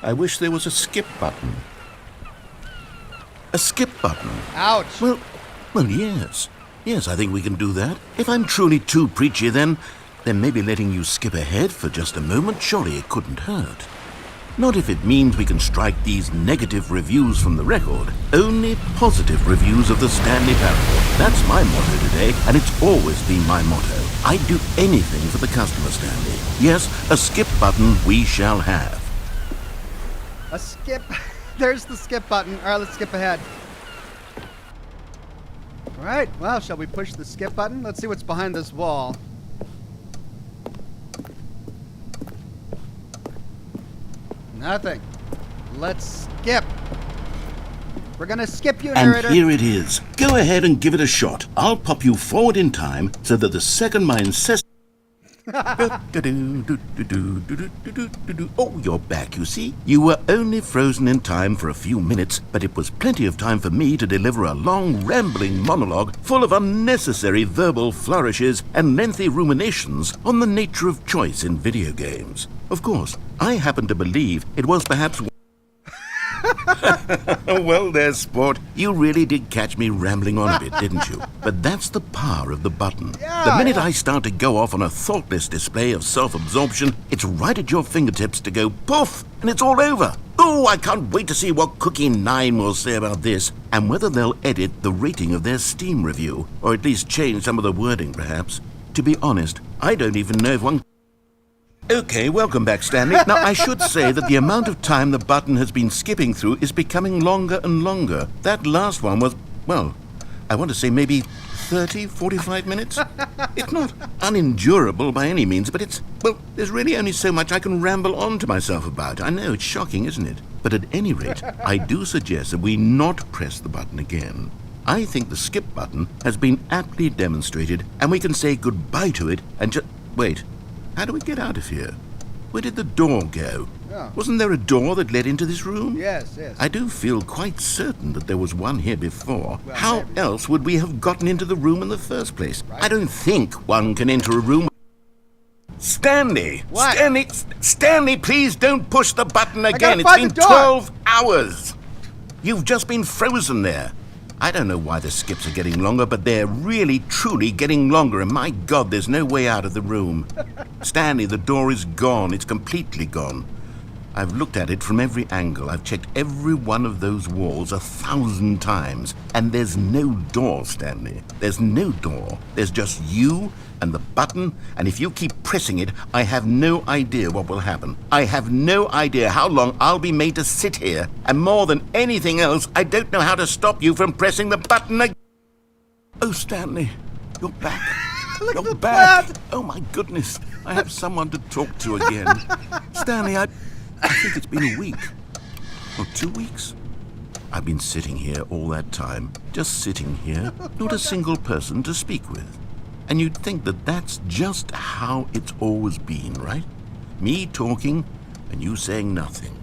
S2: I wish there was a skip button. A skip button?
S1: Ouch.
S2: Well, yes. Yes, I think we can do that. If I'm truly too preachy, then maybe letting you skip ahead for just a moment, surely it couldn't hurt. Not if it means we can strike these negative reviews from the record. Only positive reviews of the Stanley Parable. That's my motto today, and it's always been my motto. I'd do anything for the customer, Stanley. Yes, a skip button we shall have.
S1: A skip. There's the skip button. All right, let's skip ahead. All right, well, shall we push the skip button? Let's see what's behind this wall. Nothing. Let's skip. We're gonna skip you, narrator.
S2: And here it is. Go ahead and give it a shot. I'll pop you forward in time so that the second my incessant... Oh, you're back, you see. You were only frozen in time for a few minutes, but it was plenty of time for me to deliver a long, rambling monologue full of unnecessary verbal flourishes and lengthy ruminations on the nature of choice in video games. Of course, I happen to believe it was perhaps... Well, there, sport. You really did catch me rambling on a bit, didn't you? But that's the power of the button. The minute I start to go off on a thoughtless display of self-absorption, it's right at your fingertips to go poof, and it's all over. Oh, I can't wait to see what Cookie 9 will say about this, and whether they'll edit the rating of their Steam review, or at least change some of the wording, perhaps. To be honest, I don't even know if one... Okay, welcome back, Stanley. Now, I should say that the amount of time the button has been skipping through is becoming longer and longer. That last one was, well, I want to say maybe 30, 45 minutes? It's not unendurable by any means, but it's, well, there's really only so much I can ramble on to myself about. I know, it's shocking, isn't it? But at any rate, I do suggest that we not press the button again. I think the skip button has been aptly demonstrated, and we can say goodbye to it and just... Wait. How do we get out of here? Where did the door go?
S1: Oh.
S2: Wasn't there a door that led into this room?
S1: Yes.
S2: I do feel quite certain that there was one here before.
S1: Well,
S2: how
S1: maybe.
S2: else would we have gotten into the room in the first place?
S1: Right.
S2: I don't think one can enter a room... Stanley!
S1: What?
S2: Stanley, please don't push the button again.
S1: gotta
S2: It's
S1: find
S2: been
S1: the door.
S2: 12 hours. You've just been frozen there. I don't know why the skips are getting longer, but they're really, truly getting longer, and my God, there's no way out of the room. Stanley, the door is gone. It's completely gone. I've looked at it from every angle. I've checked every one of those walls 1,000 times, and there's no door, Stanley. There's no door. There's just you and the button, and if you keep pressing it, I have no idea what will happen. I have no idea how long I'll be made to sit here, and more than anything else, I don't know how to stop you from pressing the button again. Oh, Stanley, you're back.
S1: Look at
S2: You're
S1: the
S2: back.
S1: plant.
S2: Oh, my goodness. I have someone to talk to again. Stanley, I think it's been a week. Or 2 weeks. I've been sitting here all that time. Just sitting here. Not a single person to speak with. And you'd think that that's just how it's always been, right? Me talking, and you saying nothing.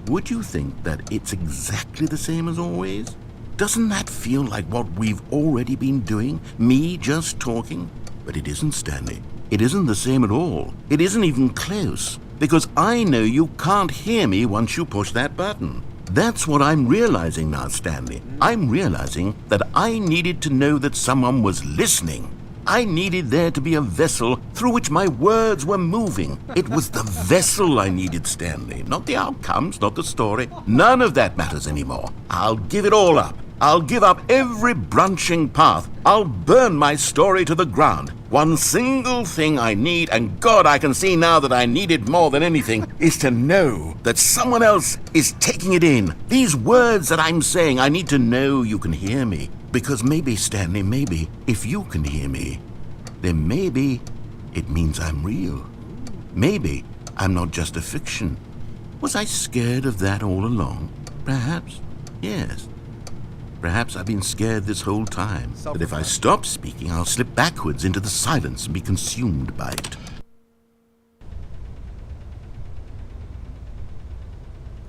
S2: Would you think that it's exactly the same as always? Doesn't that feel like what we've already been doing? Me just talking? But it isn't, Stanley. It isn't the same at all. It isn't even close. Because I know you can't hear me once you push that button. That's what I'm realizing now, Stanley. I'm realizing that I needed to know that someone was listening. I needed there to be a vessel through which my words were moving. It was the vessel I needed, Stanley. Not the outcomes, not the story. None of that matters anymore. I'll give it all up. I'll give up every branching path. I'll burn my story to the ground. One single thing I need, and God, I can see now that I need it more than anything, is to know that someone else is taking it in. These words that I'm saying, I need to know you can hear me. Because maybe, Stanley, maybe, if you can hear me, then maybe it means I'm real. Maybe I'm not just a fiction. Was I scared of that all along? Perhaps, yes. Perhaps I've been scared this whole time, that if I stop speaking, I'll slip backwards into the silence and be consumed by it.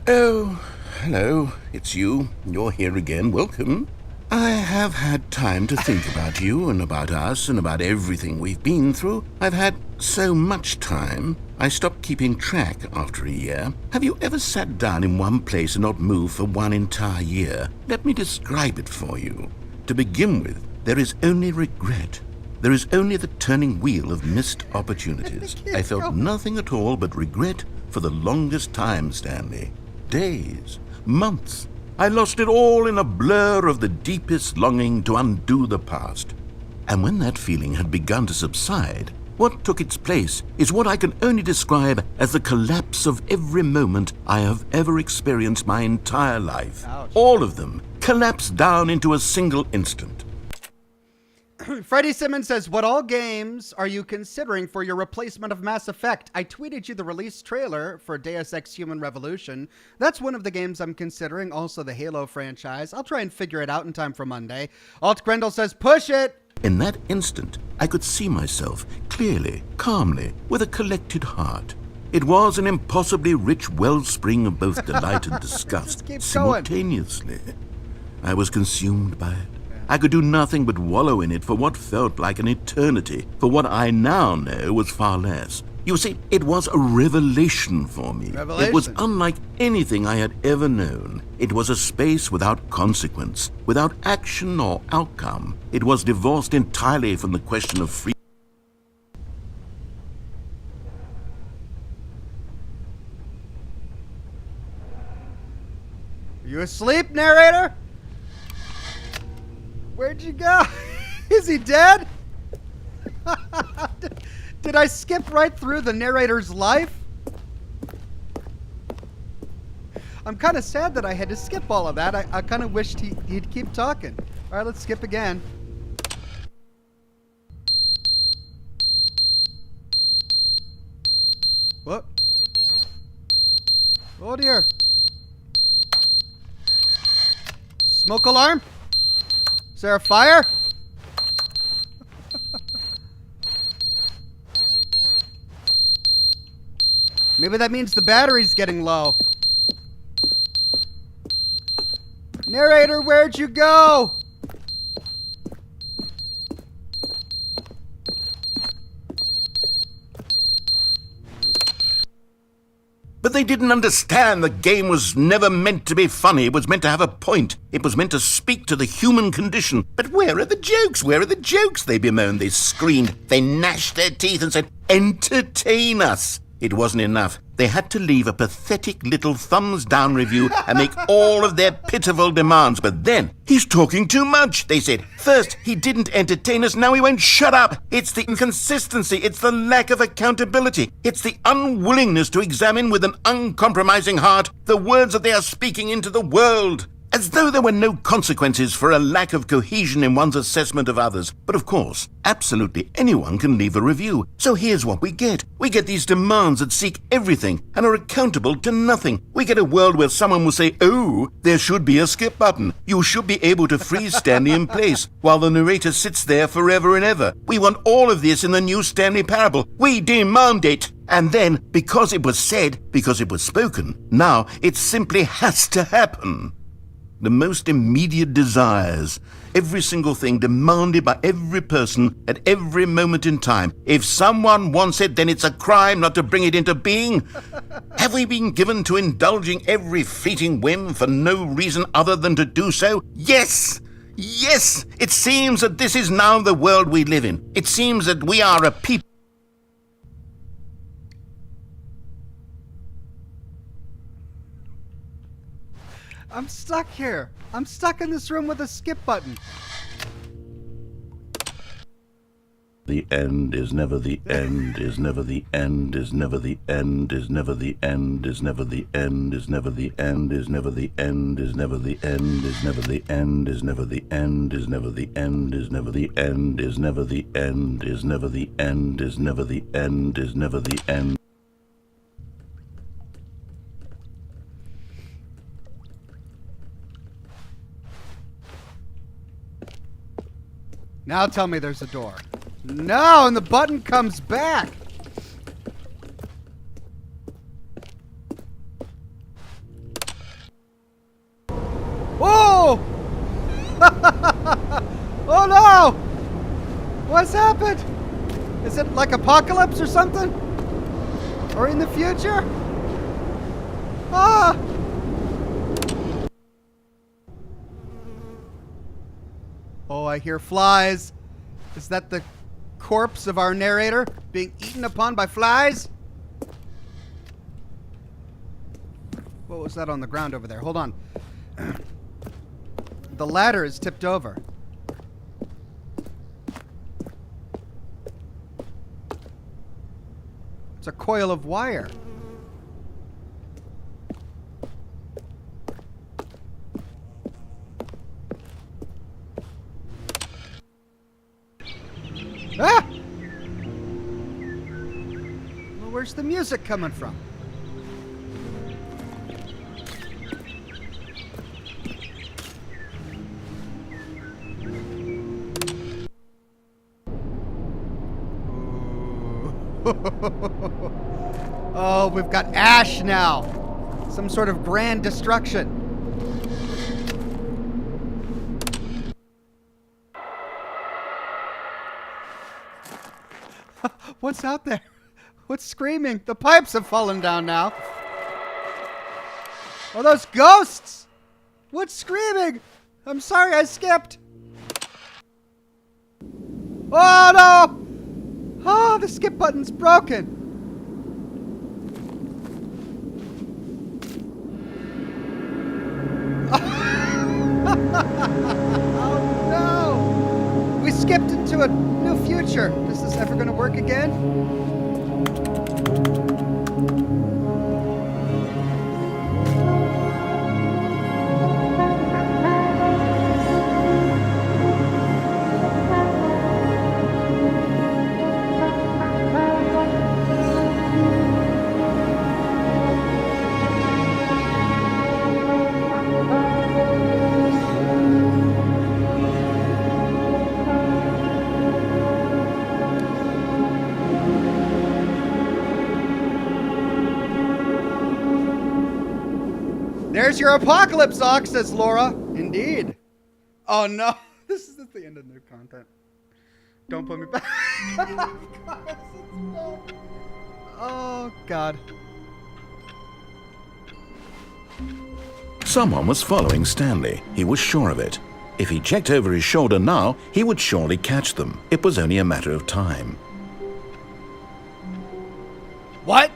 S2: Oh, hello, it's you. You're here again. Welcome. I have had time to think about you and about us and about everything we've been through. I've had so much time, I stopped keeping track after a year. Have you ever sat down in one place and not moved for one entire year? Let me describe it for you. To begin with, there is only regret. There is only the turning wheel of missed opportunities. I felt nothing at all but regret for the longest time, Stanley. Days, months. I lost it all in a blur of the deepest longing to undo the past. And when that feeling had begun to subside, what took its place is what I can only describe as the collapse of every moment I have ever experienced my entire life.
S1: Ouch.
S2: All of them collapsed down into a single instant.
S1: Freddie Simmons says, what all games are you considering for your replacement of Mass Effect? I tweeted you the release trailer for Deus Ex Human Revolution. That's one of the games I'm considering. Also the Halo franchise. I'll try and figure it out in time for Monday. Alt Grendel says, push it!
S2: In that instant, I could see myself clearly, calmly, with a collected heart. It was an impossibly rich wellspring of both delight and disgust simultaneously. I was consumed by it. I could do nothing but wallow in it for what felt like an eternity, for what I now know was far less. You see, it was a revelation for me. It was unlike anything I had ever known. It was a space without consequence, without action or outcome. It was divorced entirely from the question of freedom.
S1: Are you asleep, narrator? Where'd you go? Is he dead? Did I skip right through the narrator's life? I'm kind of sad that I had to skip all of that. I kind of wished he'd keep talking. All right, let's skip again. What? Oh dear. Smoke alarm? Is there a fire? Maybe that means the battery's getting low. Narrator, where'd you go?
S2: But they didn't understand the game was never meant to be funny. It was meant to have a point. It was meant to speak to the human condition. But where are the jokes? Where are the jokes? They bemoaned, they screamed, they gnashed their teeth and said, entertain us. It wasn't enough. They had to leave a pathetic little thumbs-down review and make all of their pitiful demands. But then, he's talking too much, they said. First, he didn't entertain us, now he won't shut up. It's the inconsistency, it's the lack of accountability. It's the unwillingness to examine with an uncompromising heart the words that they are speaking into the world. As though there were no consequences for a lack of cohesion in one's assessment of others. But of course, absolutely anyone can leave a review. So here's what we get. We get these demands that seek everything and are accountable to nothing. We get a world where someone will say, oh, there should be a skip button. You should be able to freeze Stanley in place while the narrator sits there forever and ever. We want all of this in the new Stanley Parable. We demand it. And then, because it was said, because it was spoken, now it simply has to happen. The most immediate desires, every single thing demanded by every person at every moment in time. If someone wants it, then it's a crime not to bring it into being. Have we been given to indulging every fleeting whim for no reason other than to do so? Yes! Yes! It seems that this is now the world we live in. It seems that we are a people.
S1: I'm stuck here. I'm stuck in this room with a skip button.
S2: The end is never the end, is never the end, is never the end, is never the end, is never the end, is never the end, is never the end, is never the end, is never the end, is never the end, is never the end, is never the end, is never the end, is never the end, is never the end, is never the end.
S1: Now tell me there's a door. No, and the button comes back. Whoa! Oh no! What's happened? Is it like apocalypse or something? Or in the future? Ah! Oh, I hear flies. Is that the corpse of our narrator being eaten upon by flies? What was that on the ground over there? Hold on. The ladder is tipped over. It's a coil of wire. Ah! Well, where's the music coming from? Oh, we've got ash now. Some sort of grand destruction. What's out there? What's screaming? The pipes have fallen down now. Oh, those ghosts! What's screaming? I'm sorry, I skipped. Oh, no! Oh, the skip button's broken. Oh, no! We skipped into a new future. Is this ever going to work again? There's your apocalypse, Ox, says Laura. Indeed. Oh, no. This is the end of new content. Don't put me back. Oh, God.
S2: Someone was following Stanley. He was sure of it. If he checked over his shoulder now, he would surely catch them. It was only a matter of time.
S1: What?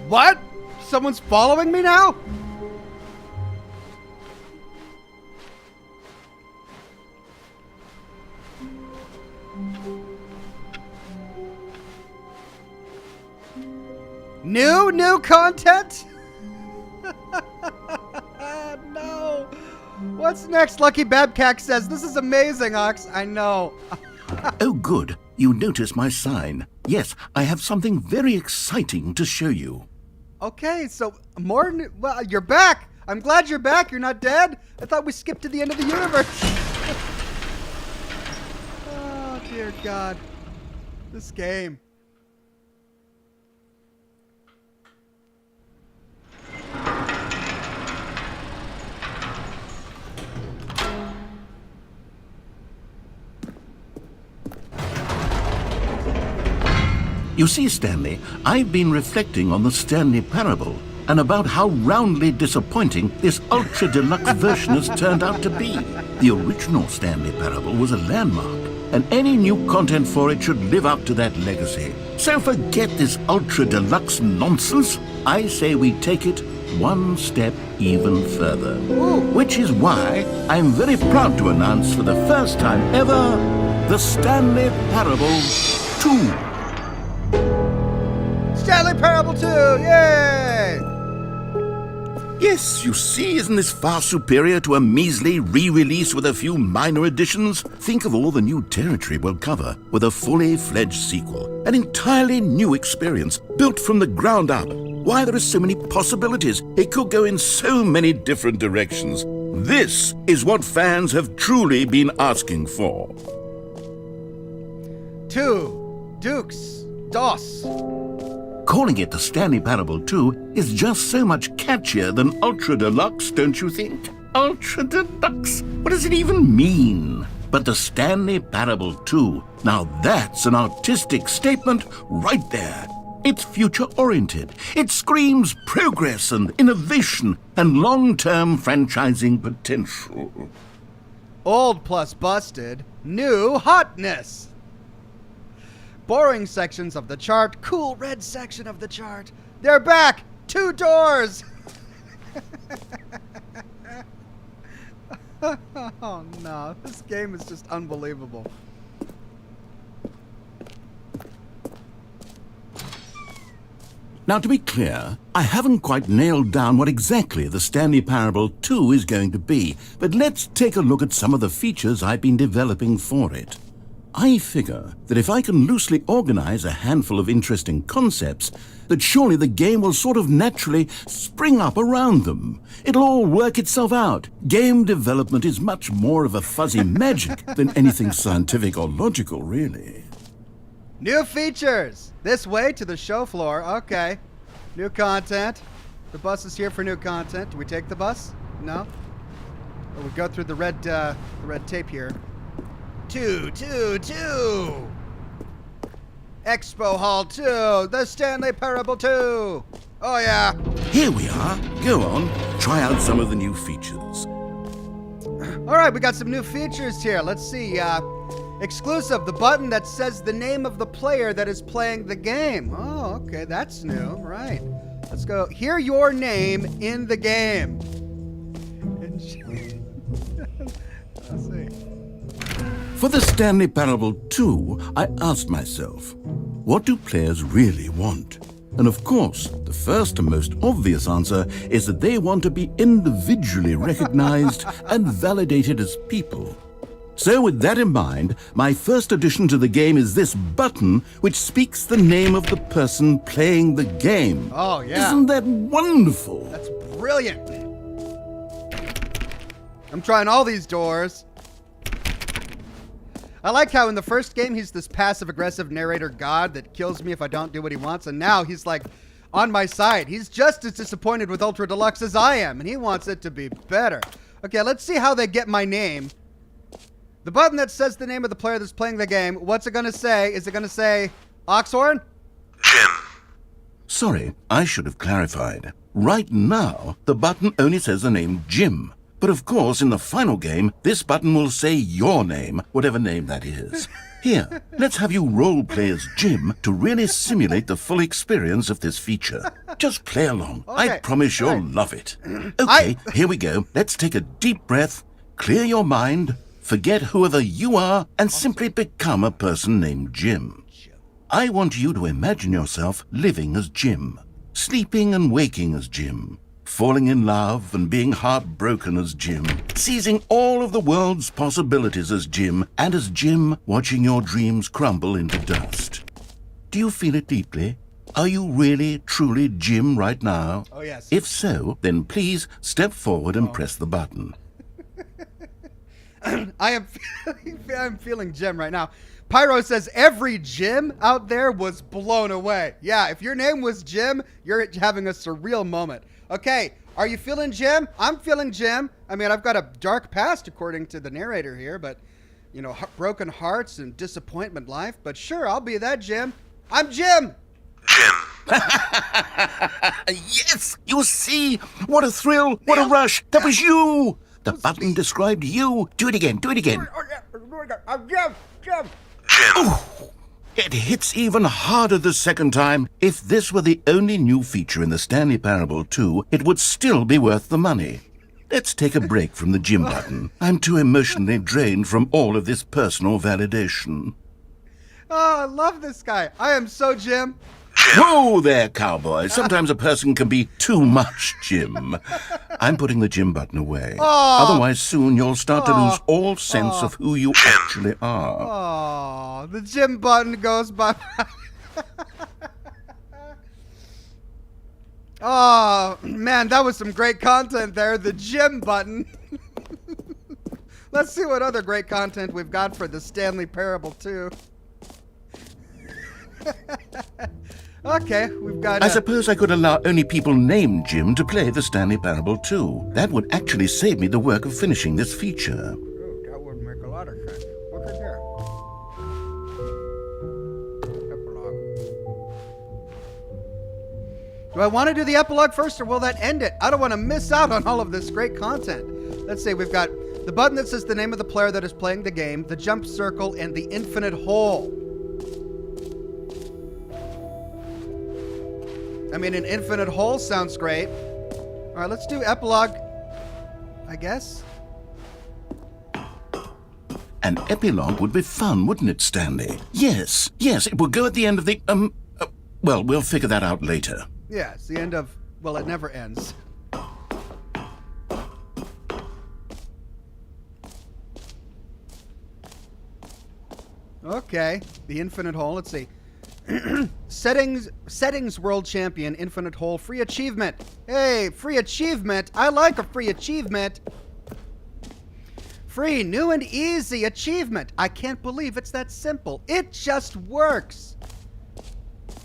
S1: What? Someone's following me now? New content? No. What's next? Lucky Babcock says, this is amazing, Ox. I know.
S2: Oh, good. You notice my sign. Yes, I have something very exciting to show you.
S1: Okay, so more new... Well, you're back. I'm glad you're back. You're not dead. I thought we skipped to the end of the universe. Oh, dear God. This game.
S2: You see, Stanley, I've been reflecting on the Stanley Parable and about how roundly disappointing this ultra deluxe version has turned out to be. The original Stanley Parable was a landmark, and any new content for it should live up to that legacy. So forget this ultra deluxe nonsense. I say we take it one step even further. Which is why I'm very proud to announce for the first time ever, the Stanley Parable 2.
S1: Stanley Parable 2! Yay!
S2: Yes, you see, isn't this far superior to a measly re-release with a few minor additions? Think of all the new territory we'll cover with a fully fledged sequel. An entirely new experience, built from the ground up. Why, there are so many possibilities. It could go in so many different directions. This is what fans have truly been asking for.
S1: 2. Dukes. DOS.
S2: Calling it the Stanley Parable 2 is just so much catchier than Ultra Deluxe, don't you think? Ultra Deluxe? What does it even mean? But the Stanley Parable 2, now that's an artistic statement right there. It's future-oriented. It screams progress and innovation and long-term franchising potential.
S1: Old plus busted. New hotness. Boring sections of the chart, cool red section of the chart. They're back! 2 doors! Oh no, this game is just unbelievable.
S2: Now, to be clear, I haven't quite nailed down what exactly the Stanley Parable 2 is going to be, but let's take a look at some of the features I've been developing for it. I figure that if I can loosely organize a handful of interesting concepts, that surely the game will sort of naturally spring up around them. It'll all work itself out. Game development is much more of a fuzzy magic than anything scientific or logical, really.
S1: New features! This way to the show floor. Okay. New content. The bus is here for new content. Do we take the bus? No? Or we go through the red tape here. 2. Expo Hall 2. The Stanley Parable 2. Oh, yeah.
S2: Here we are. Go on. Try out some of the new features.
S1: All right, we got some new features here. Let's see. Exclusive, the button that says the name of the player that is playing the game. Oh, okay, that's new. Right. Let's go. Hear your name in the game. Let's see.
S2: For the Stanley Parable 2, I asked myself, what do players really want? And of course, the first and most obvious answer is that they want to be individually recognized and validated as people. So with that in mind, my first addition to the game is this button which speaks the name of the person playing the game.
S1: Oh, yeah.
S2: Isn't that wonderful?
S1: That's brilliant. I'm trying all these doors. I like how in the first game, he's this passive-aggressive narrator god that kills me if I don't do what he wants, and now he's like on my side. He's just as disappointed with Ultra Deluxe as I am, and he wants it to be better. Okay, let's see how they get my name. The button that says the name of the player that's playing the game, what's it going to say? Is it going to say Oxhorn?
S2: Jim. Sorry, I should have clarified. Right now, the button only says the name Jim. But of course, in the final game, this button will say your name, whatever name that is. Here, let's have you role-play as Jim to really simulate the full experience of this feature. Just play along.
S1: Okay.
S2: I promise you'll love it. Okay, here we go. Let's take a deep breath, clear your mind, forget whoever you are, and simply become a person named Jim. I want you to imagine yourself living as Jim, sleeping and waking as Jim, falling in love and being heartbroken as Jim, seizing all of the world's possibilities as Jim, and as Jim watching your dreams crumble into dust. Do you feel it deeply? Are you really, truly Jim right now?
S1: Oh, yes.
S2: If so, then please step forward and press the button.
S1: I'm feeling Jim right now. Pyro says every Jim out there was blown away. Yeah, if your name was Jim, you're having a surreal moment. Okay, are you feeling Jim? I'm feeling Jim. I mean, I've got a dark past according to the narrator here, but, you know, broken hearts and disappointment life. But sure, I'll be that Jim. I'm Jim.
S2: Jim. Yes, you see? What a thrill, what a rush. That was you. The button described you. Do it again, do it again.
S1: I'm Jim.
S2: Jim. Oh, it hits even harder the second time. If this were the only new feature in the Stanley Parable 2, it would still be worth the money. Let's take a break from the Jim button. I'm too emotionally drained from all of this personal validation.
S1: Oh, I love this guy. I am so Jim.
S2: Whoa there, cowboy. Sometimes a person can be too much Jim. I'm putting the Jim button away. Otherwise, soon you'll start to lose all sense of who you actually are.
S1: Oh, the Jim button goes by. Oh, man, that was some great content there. The Jim button. Let's see what other great content we've got for the Stanley Parable 2. Okay, we've got...
S2: I suppose I could allow only people named Jim to play the Stanley Parable 2. That would actually save me the work of finishing this feature.
S1: Ooh, that would make a lot of sense. What's in here? Epilogue. Do I want to do the epilogue first, or will that end it? I don't want to miss out on all of this great content. Let's see, we've got the button that says the name of the player that is playing the game, the jump circle, and the infinite hole. I mean, an infinite hole sounds great. All right, let's do epilogue, I guess.
S2: An epilogue would be fun, wouldn't it, Stanley? Yes, it will go at the end of the, well, we'll figure that out later.
S1: Yeah, it's the end of, well, it never ends. Okay, the infinite hole, let's see. Settings world champion, infinite hole, free achievement. Hey, free achievement. I like a free achievement. Free, new and easy achievement. I can't believe it's that simple. It just works.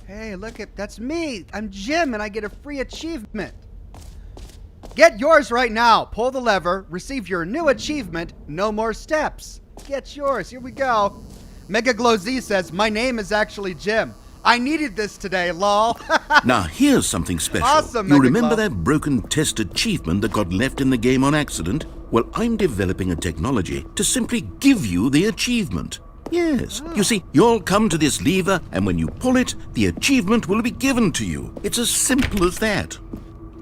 S1: Hey, look at, that's me. I'm Jim and I get a free achievement. Get yours right now. Pull the lever, receive your new achievement. No more steps. Get yours. Here we go. Mega Glow Z says, my name is actually Jim. I needed this today, lol.
S2: Now, here's something special.
S1: Awesome,
S2: you
S1: Mega
S2: remember
S1: Glow.
S2: that broken test achievement that got left in the game on accident? Well, I'm developing a technology to simply give you the achievement. Yes. You see, you'll come to this lever, and when you pull it, the achievement will be given to you. It's as simple as that.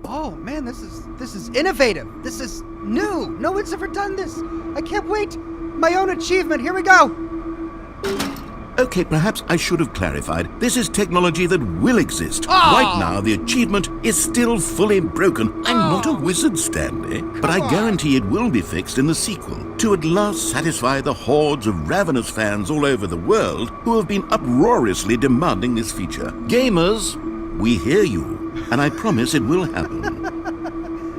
S1: Oh man, this is innovative. This is new. No one's ever done this. I can't wait. My own achievement. Here we go.
S2: Okay, perhaps I should have clarified. This is technology that will exist. Right now, the achievement is still fully broken. I'm not a wizard, Stanley, but I guarantee it will be fixed in the sequel to at last satisfy the hordes of ravenous fans all over the world who have been uproariously demanding this feature. Gamers, we hear you, and I promise it will happen.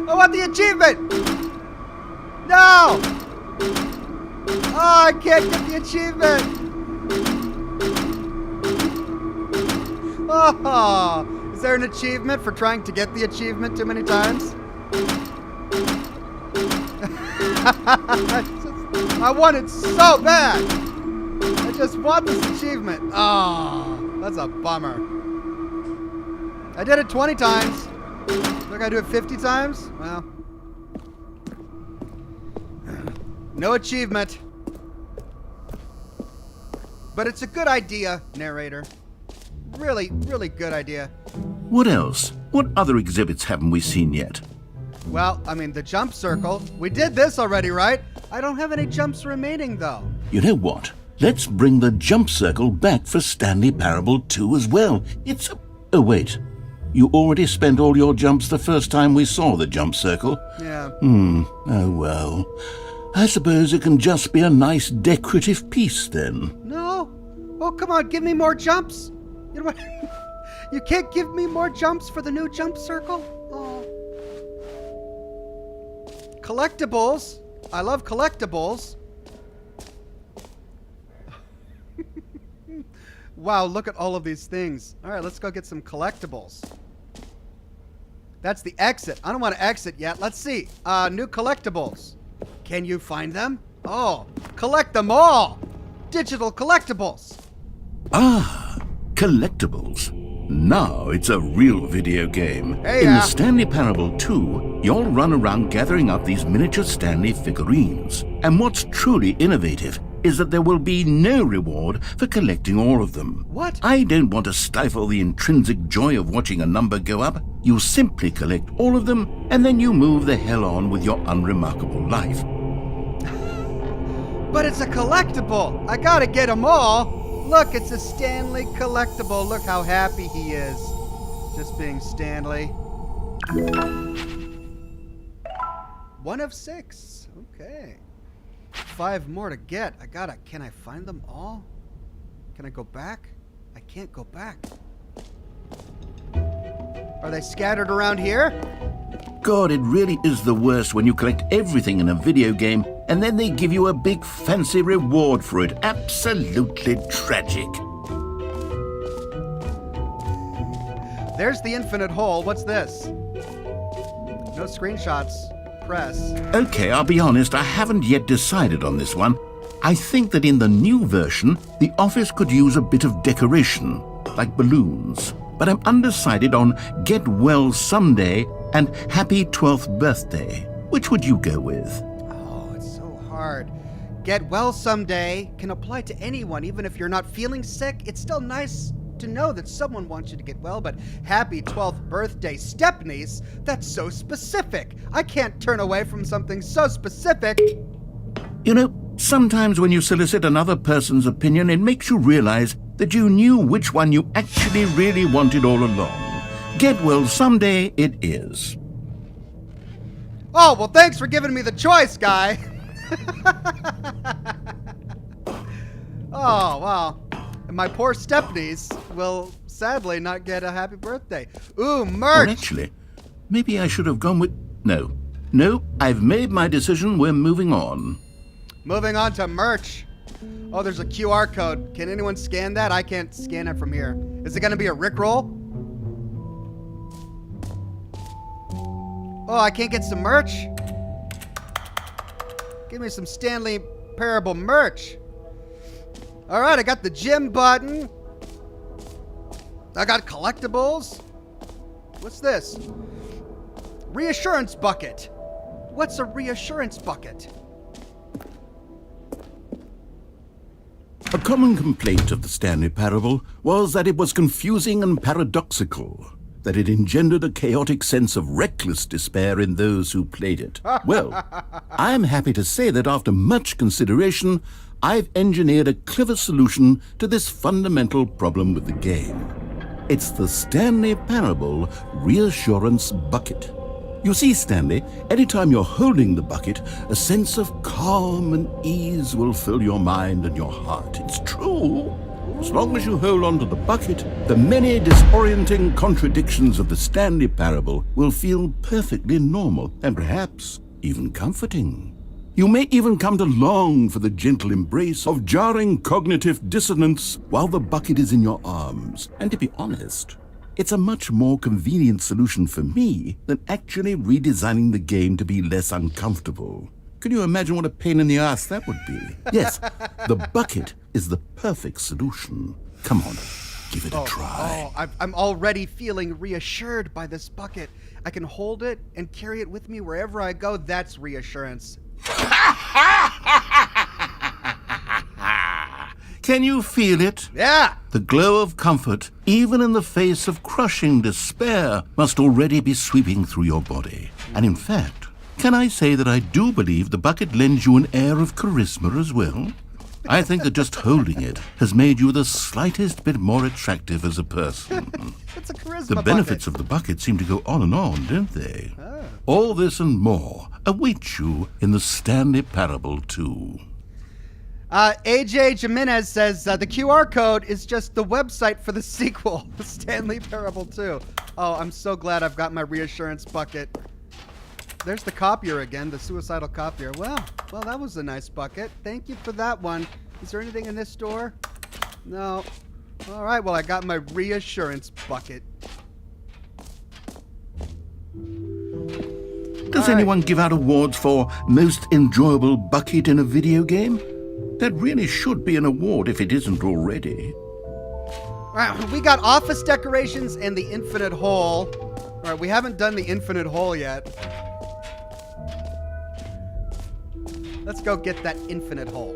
S1: I want the achievement. No. Oh, I can't get the achievement. Oh, is there an achievement for trying to get the achievement too many times? I want it so bad. I just want this achievement. Oh, that's a bummer. I did it 20 times. Look, I do it 50 times? Well, no achievement. But it's a good idea, narrator. Really, really good idea.
S2: What else? What other exhibits haven't we seen yet?
S1: Well, I mean, the jump circle. We did this already, right? I don't have any jumps remaining, though.
S2: You know what? Let's bring the jump circle back for Stanley Parable 2 as well. It's a... Oh, wait. You already spent all your jumps the first time we saw the jump circle?
S1: Yeah.
S2: Oh, well. I suppose it can just be a nice decorative piece, then.
S1: No. Oh, come on, give me more jumps. You know what? You can't give me more jumps for the new jump circle? Oh. Collectibles. I love collectibles. Wow, look at all of these things. All right, let's go get some collectibles. That's the exit. I don't want to exit yet. Let's see. New collectibles. Can you find them? Oh, collect them all. Digital collectibles.
S2: Ah, collectibles. Now it's a real video game.
S1: Hey,
S2: In the Stanley Parable 2, you'll run around gathering up these miniature Stanley figurines. And what's truly innovative is that there will be no reward for collecting all of them.
S1: What?
S2: I don't want to stifle the intrinsic joy of watching a number go up. You simply collect all of them, and then you move the hell on with your unremarkable life.
S1: But it's a collectible. I gotta get them all. Look, it's a Stanley collectible. Look how happy he is. Just being Stanley. 1 of 6. Okay. 5 more to get. Can I find them all? Can I go back? I can't go back. Are they scattered around here?
S2: God, it really is the worst when you collect everything in a video game and then they give you a big fancy reward for it. Absolutely tragic.
S1: There's the infinite hole. What's this? No screenshots. Press.
S2: Okay, I'll be honest, I haven't yet decided on this one. I think that in the new version, the office could use a bit of decoration, like balloons. But I'm undecided on Get Well Someday and Happy 12th Birthday. Which would you go with?
S1: Oh, it's so hard. Get well someday can apply to anyone, even if you're not feeling sick. It's still nice to know that someone wants you to get well, but happy 12th birthday, Stepney's, that's so specific. I can't turn away from something so specific.
S2: You know, sometimes when you solicit another person's opinion, it makes you realize that you knew which one you actually really wanted all along. Get well someday it is.
S1: Oh, well, thanks for giving me the choice, guy. Oh, wow. And my poor Stepneys will sadly not get a happy birthday. Ooh, merch.
S2: Or actually, maybe I should have gone with... No, I've made my decision. We're moving on.
S1: Moving on to merch. Oh, there's a QR code. Can anyone scan that? I can't scan it from here. Is it going to be a Rickroll? Oh, I can't get some merch? Give me some Stanley Parable merch. All right, I got the gym button. I got collectibles. What's this? Reassurance bucket. What's a reassurance bucket?
S2: A common complaint of the Stanley Parable was that it was confusing and paradoxical, that it engendered a chaotic sense of reckless despair in those who played it. Well, I'm happy to say that after much consideration, I've engineered a clever solution to this fundamental problem with the game. It's the Stanley Parable Reassurance Bucket. You see, Stanley, anytime you're holding the bucket, a sense of calm and ease will fill your mind and your heart. It's true. As long as you hold on to the bucket, the many disorienting contradictions of the Stanley Parable will feel perfectly normal and perhaps even comforting. You may even come to long for the gentle embrace of jarring cognitive dissonance while the bucket is in your arms. And to be honest, it's a much more convenient solution for me than actually redesigning the game to be less uncomfortable. Can you imagine what a pain in the ass that would be? Yes, the bucket is the perfect solution. Come on, give it a try.
S1: I'm already feeling reassured by this bucket. I can hold it and carry it with me wherever I go. That's reassurance.
S2: Can you feel it?
S1: Yeah.
S2: The glow of comfort, even in the face of crushing despair, must already be sweeping through your body. And in fact, can I say that I do believe the bucket lends you an air of charisma as well? I think that just holding it has made you the slightest bit more attractive as a person.
S1: It's a charisma
S2: The benefits
S1: bucket.
S2: of the bucket seem to go on and on, don't they? All this and more await you in the Stanley Parable 2.
S1: AJ Jimenez says the QR code is just the website for the sequel, Stanley Parable 2. Oh, I'm so glad I've got my reassurance bucket. There's the copier again, the suicidal copier. Well, that was a nice bucket. Thank you for that one. Is there anything in this store? No. All right, well, I got my reassurance bucket.
S2: Does anyone give out awards for most enjoyable bucket in a video game? That really should be an award if it isn't already.
S1: All right, we got office decorations and the infinite hole. All right, we haven't done the infinite hole yet. Let's go get that infinite hole.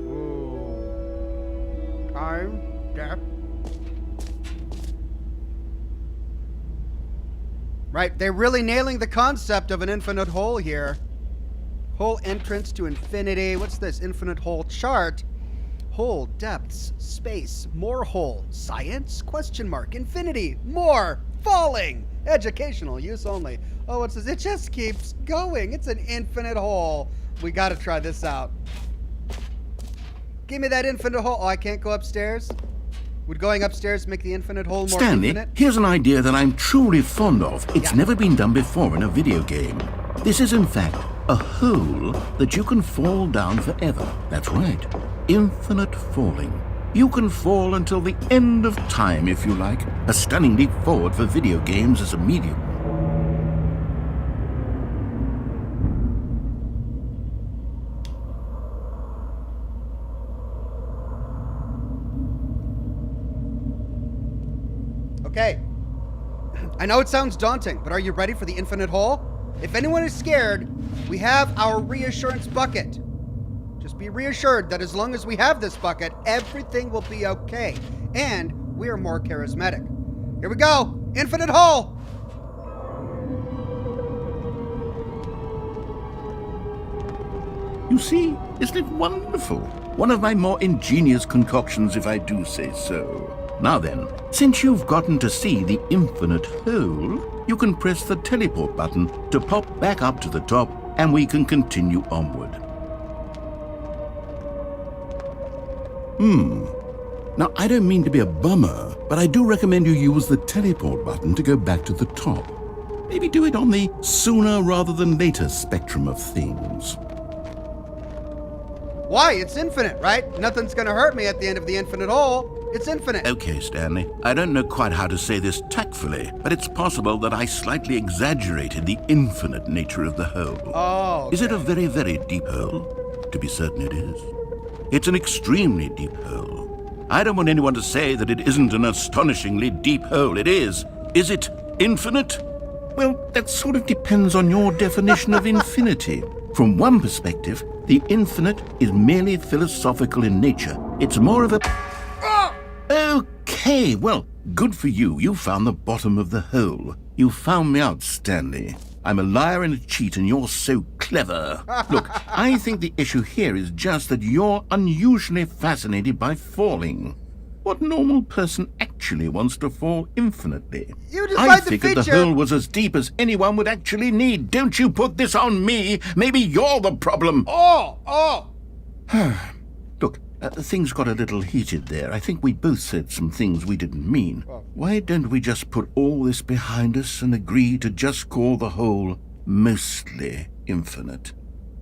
S1: Ooh. I'm deaf. Right, they're really nailing the concept of an infinite hole here. Hole entrance to infinity. What's this? Infinite hole chart. Hole, depths, space, more hole, science, question mark, infinity, more, falling, educational, use only. Oh, what's this? It just keeps going. It's an infinite hole. We got to try this out. Give me that infinite hole. Oh, I can't go upstairs? Would going upstairs make the infinite hole more
S2: Stanley,
S1: infinite?
S2: here's an idea that I'm truly fond of. It's never been done before in a video game. This is, in fact, a hole that you can fall down forever. That's right. Infinite falling. You can fall until the end of time, if you like. A stunning leap forward for video games as a medium.
S1: Okay. I know it sounds daunting, but are you ready for the infinite hole? If anyone is scared, we have our reassurance bucket. Just be reassured that as long as we have this bucket, everything will be okay. And we are more charismatic. Here we go. Infinite hole.
S2: You see, isn't it wonderful? One of my more ingenious concoctions, if I do say so. Now then, since you've gotten to see the infinite hole, you can press the teleport button to pop back up to the top, and we can continue onward. Now, I don't mean to be a bummer, but I do recommend you use the teleport button to go back to the top. Maybe do it on the sooner rather than later spectrum of things.
S1: Why? It's infinite, right? Nothing's gonna hurt me at the end of the infinite hole. It's infinite.
S2: Okay, Stanley. I don't know quite how to say this tactfully, but it's possible that I slightly exaggerated the infinite nature of the hole.
S1: Oh. Okay.
S2: Is it a very, very deep hole? To be certain it is. It's an extremely deep hole. I don't want anyone to say that it isn't an astonishingly deep hole. It is. Is it infinite? Well, that sort of depends on your definition of infinity. From one perspective, the infinite is merely philosophical in nature. It's more of a... Okay, well, good for you. You found the bottom of the hole. You found me out, Stanley. I'm a liar and a cheat, and you're so clever. Look, I think the issue here is just that you're unusually fascinated by falling. What normal person actually wants to fall infinitely?
S1: You just
S2: I
S1: like the
S2: figured the
S1: feature.
S2: hole was as deep as anyone would actually need. Don't you put this on me. Maybe you're the problem.
S1: Oh.
S2: Look, things got a little heated there. I think we both said some things we didn't mean. Why don't we just put all this behind us and agree to just call the hole mostly infinite?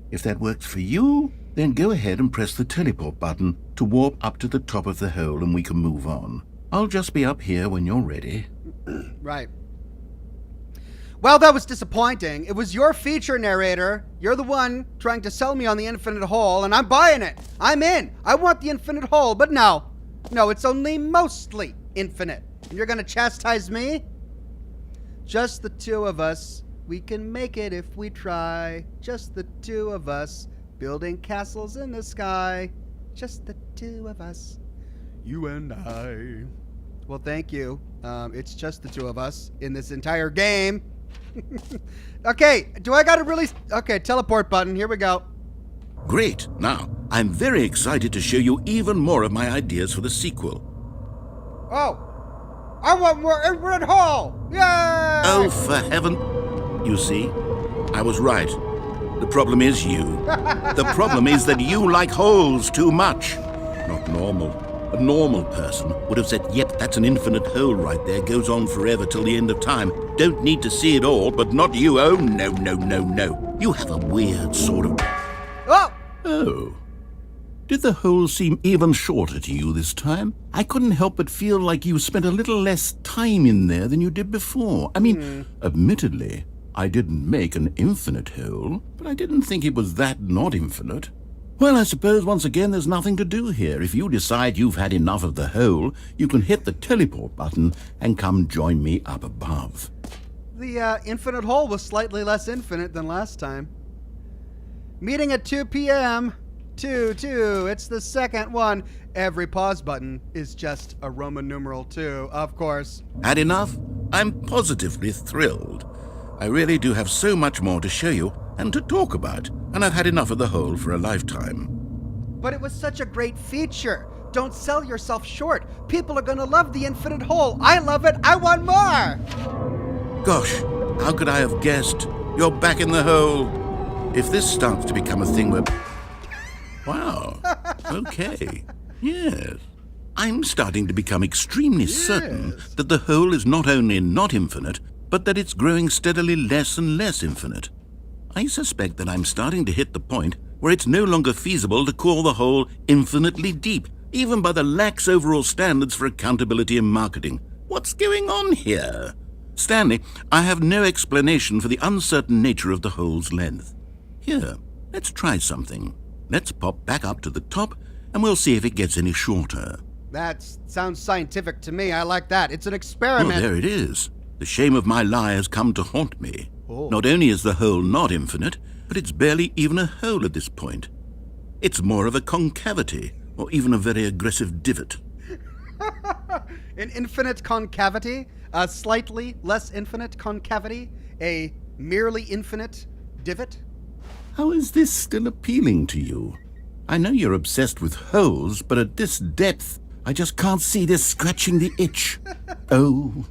S2: If that works for you, then go ahead and press the teleport button to warp up to the top of the hole and we can move on. I'll just be up here when you're ready.
S1: Right. Well, that was disappointing. It was your feature, narrator. You're the one trying to sell me on the infinite hole, and I'm buying it. I'm in. I want the infinite hole, but no. No, it's only mostly infinite. And you're going to chastise me? Just the two of us. We can make it if we try. Just the two of us. Building castles in the sky. Just the two of us. You and I. Well, thank you. It's just the two of us in this entire game. Okay, do I gotta really... Okay, teleport button, here we go.
S2: Great. Now, I'm very excited to show you even more of my ideas for the sequel.
S1: Oh, I want more infinite hole! Yay!
S2: Oh, for heaven... You see, I was right. The problem is you. The problem is that you like holes too much. Not normal. A normal person would have said, yep, that's an infinite hole right there, goes on forever till the end of time. Don't need to see it all, but not you. Oh, no, no, no, no. You have a weird sort of...
S1: Oh!
S2: Oh. Did the hole seem even shorter to you this time? I couldn't help but feel like you spent a little less time in there than you did before. I mean, admittedly, I didn't make an infinite hole, but I didn't think it was that not infinite. Well, I suppose once again there's nothing to do here. If you decide you've had enough of the hole, you can hit the teleport button and come join me up above.
S1: The infinite hole was slightly less infinite than last time. Meeting at 2 p.m. 2, it's the second one. Every pause button is just a Roman numeral 2, of course.
S2: Had enough? I'm positively thrilled. I really do have so much more to show you and to talk about, and I've had enough of the hole for a lifetime.
S1: But it was such a great feature. Don't sell yourself short. People are gonna love the infinite hole. I love it. I want more.
S2: Gosh, how could I have guessed? You're back in the hole. If this starts to become a thing where... Wow. Okay. Yes. I'm starting to become extremely certain that the hole is not only not infinite, but that it's growing steadily less and less infinite. I suspect that I'm starting to hit the point where it's no longer feasible to call the hole infinitely deep, even by the lax overall standards for accountability and marketing. What's going on here? Stanley, I have no explanation for the uncertain nature of the hole's length. Here, let's try something. Let's pop back up to the top, and we'll see if it gets any shorter.
S1: That sounds scientific to me. I like that. It's an experiment.
S2: Oh, there it is. The shame of my lie has come to haunt me.
S1: Oh.
S2: Not only is the hole not infinite, but it's barely even a hole at this point. It's more of a concavity, or even a very aggressive divot.
S1: An infinite concavity, a slightly less infinite concavity, a merely infinite divot.
S2: How is this still appealing to you? I know you're obsessed with holes, but at this depth, I just can't see this scratching the itch. Oh,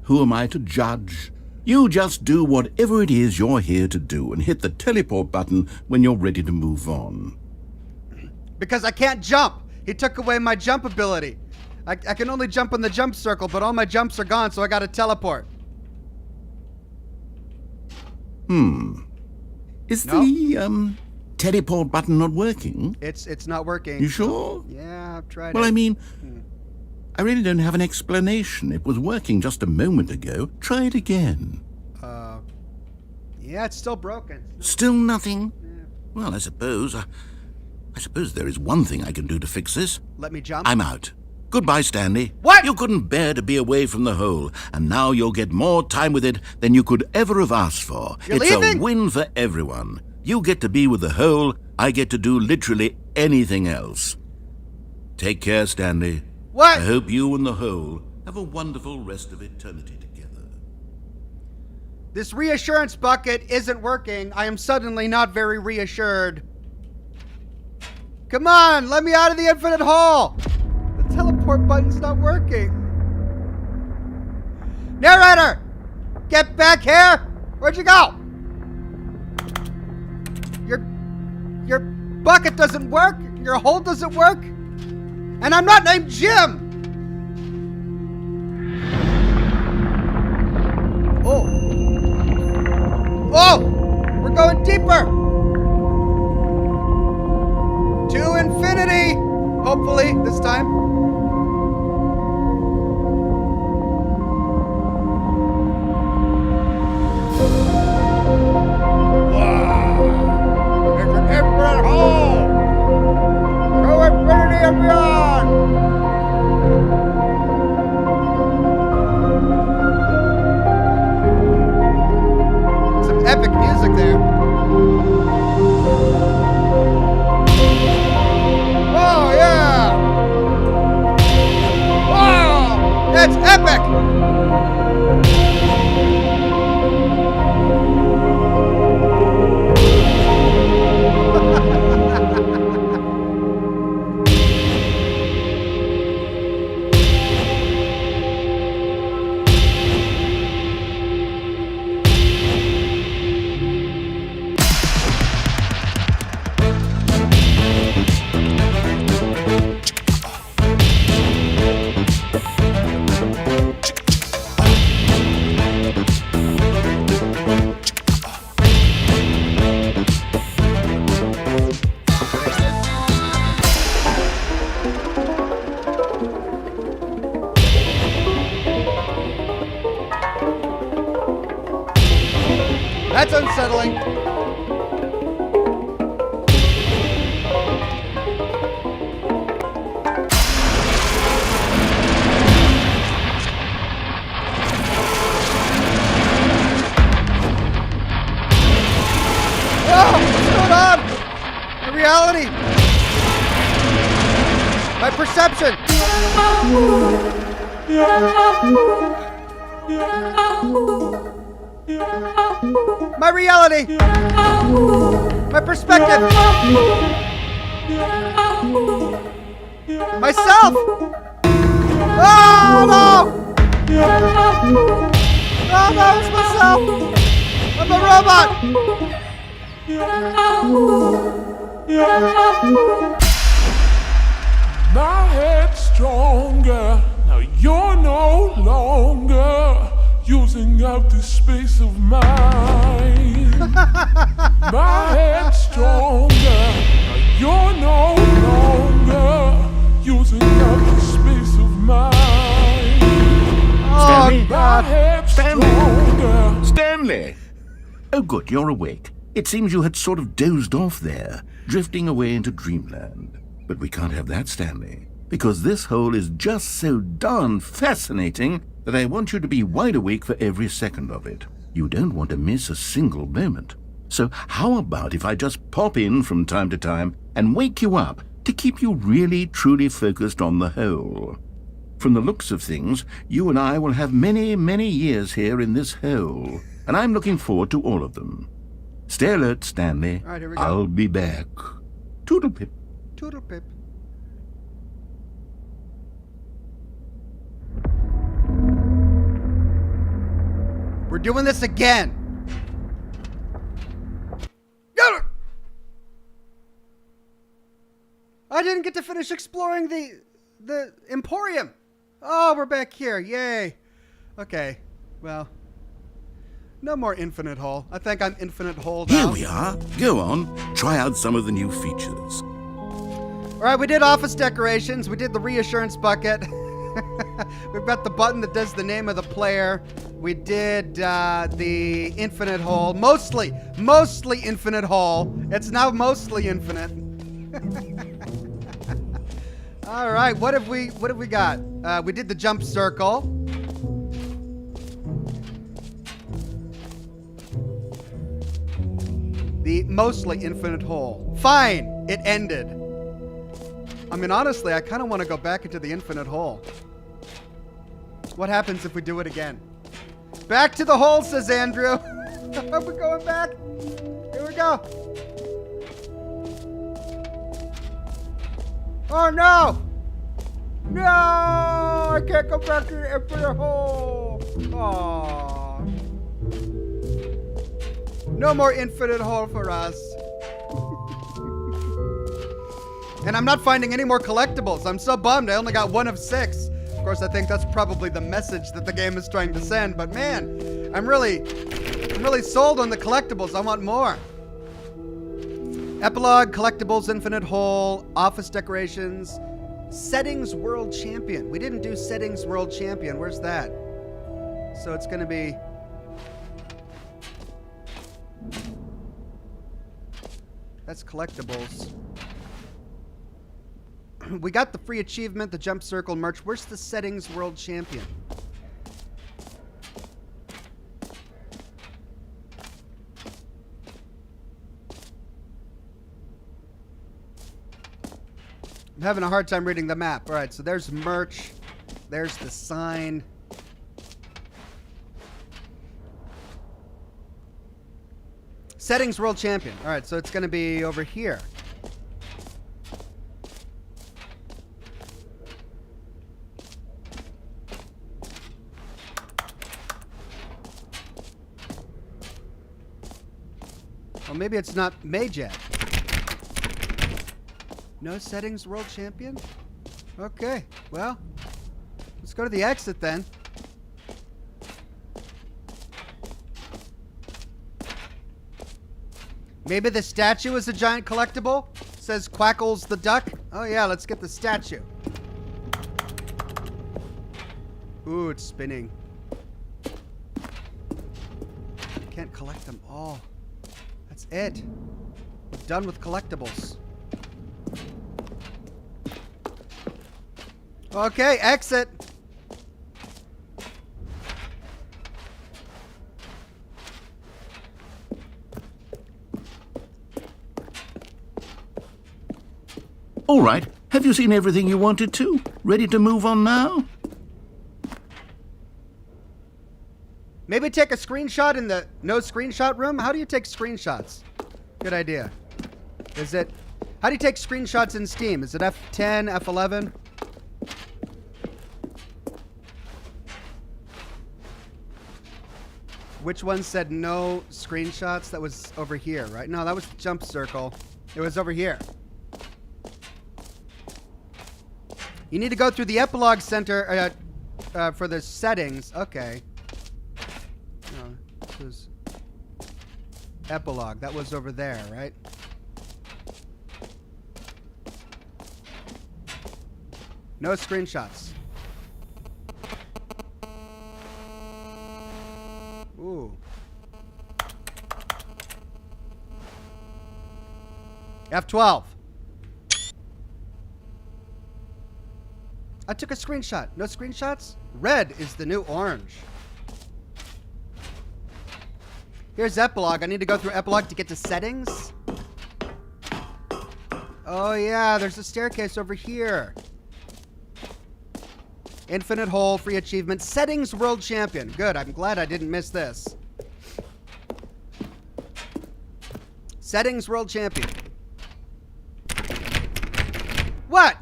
S2: who am I to judge? You just do whatever it is you're here to do and hit the teleport button when you're ready to move on.
S1: Because I can't jump. He took away my jump ability. I can only jump in the jump circle, but all my jumps are gone, so I gotta teleport.
S2: Is the teleport button not working?
S1: It's not working.
S2: You sure?
S1: Yeah, I've tried
S2: Well,
S1: it.
S2: I mean, I really don't have an explanation. It was working just a moment ago. Try it again.
S1: Yeah, it's still broken.
S2: Still nothing? Well, I suppose there is one thing I can do to fix this.
S1: Let me jump.
S2: I'm out. Goodbye, Stanley.
S1: What?
S2: You couldn't bear to be away from the hole, and now you'll get more time with it than you could ever have asked for.
S1: You're
S2: It's
S1: leaving?
S2: a win for everyone. You get to be with the hole, I get to do literally anything else. Take care, Stanley.
S1: What?
S2: I hope you and the hole have a wonderful rest of eternity together.
S1: This reassurance bucket isn't working. I am suddenly not very reassured. Come on, let me out of the infinite hole. The teleport button's not working. Narrator, get back here. Where'd you go? Your bucket doesn't work. Your hole doesn't work. And I'm not named Jim. Oh, we're going deeper. To infinity. Hopefully this time. Wow. It's an infinite hole. To infinity and beyond. Epic music there. Oh, yeah! it's unsettling. Oh, what's going on? My reality. My perception. My reality. My perspective. Myself. Oh no! Oh no, it's myself. I'm a robot.
S6: My head's stronger. Now you're no longer using up this space of mine. My head's stronger. Now you're no longer using up this space of mine.
S1: Oh
S2: Stanley?
S1: God.
S6: My head's
S2: Stanley!
S6: stronger.
S2: Stanley! Oh, good, you're awake. It seems you had sort of dozed off there, drifting away into dreamland. But we can't have that, Stanley, because this hole is just so darn fascinating that I want you to be wide awake for every second of it. You don't want to miss a single moment. So how about if I just pop in from time to time and wake you up to keep you really, truly focused on the hole? From the looks of things, you and I will have many, many years here in this hole, and I'm looking forward to all of them. Stay alert, Stanley.
S1: All right, here we go.
S2: I'll be back. Toodle-pip.
S1: Toodle pip. We're doing this again. I didn't get to finish exploring the Emporium. Oh, we're back here. Yay. Okay. Well, no more infinite hole. I think I'm infinite hole now.
S2: Here we are. Go on. Try out some of the new features.
S1: All right, we did office decorations. We did the reassurance bucket. We've got the button that does the name of the player. We did the infinite hole. Mostly infinite hole. It's now mostly infinite. All right, what have we got? We did the jump circle. The mostly infinite hole. Fine, it ended. I mean, honestly, I kind of want to go back into the infinite hole. What happens if we do it again? Back to the hole, says Andrew. Are we going back? Here we go. Oh, no. No, I can't go back to the infinite hole. Aww. No more infinite hole for us. And I'm not finding any more collectibles. I'm so bummed. I only got 1 of 6. Of course, I think that's probably the message that the game is trying to send. But man, I'm really sold on the collectibles. I want more. Epilogue, collectibles, infinite hole, office decorations, settings world champion. We didn't do settings world champion. Where's that? So it's going to be... That's collectibles. We got the free achievement, the jump circle merch. Where's the settings world champion? I'm having a hard time reading the map. All right, so there's merch. There's the sign. Settings world champion. All right, so it's going to be over here. Well, maybe it's not made yet. No settings world champion? Okay, well, let's go to the exit then. Maybe the statue is a giant collectible? Says Quackles the duck. Oh yeah, let's get the statue. Ooh, it's spinning. can't collect them all. That's it. We're done with collectibles. Okay, exit.
S2: All right. Have you seen everything you wanted to? Ready to move on now?
S1: Maybe take a screenshot in the no screenshot room? How do you take screenshots? Good idea. Is it... How do you take screenshots in Steam? Is it F10, F11? Which one said no screenshots? That was over here, right? No, that was the jump circle. It was over here. You need to go through the Epilogue Center for the settings. Okay. No, this was Epilogue. That was over there, right? No screenshots. Ooh. F12. I took a screenshot. No screenshots? Red is the new orange. Here's Epilogue. I need to go through Epilogue to get to settings. Oh yeah, there's a staircase over here. Infinite hole, free achievement, settings world champion. Good, I'm glad I didn't miss this. Settings world champion. What?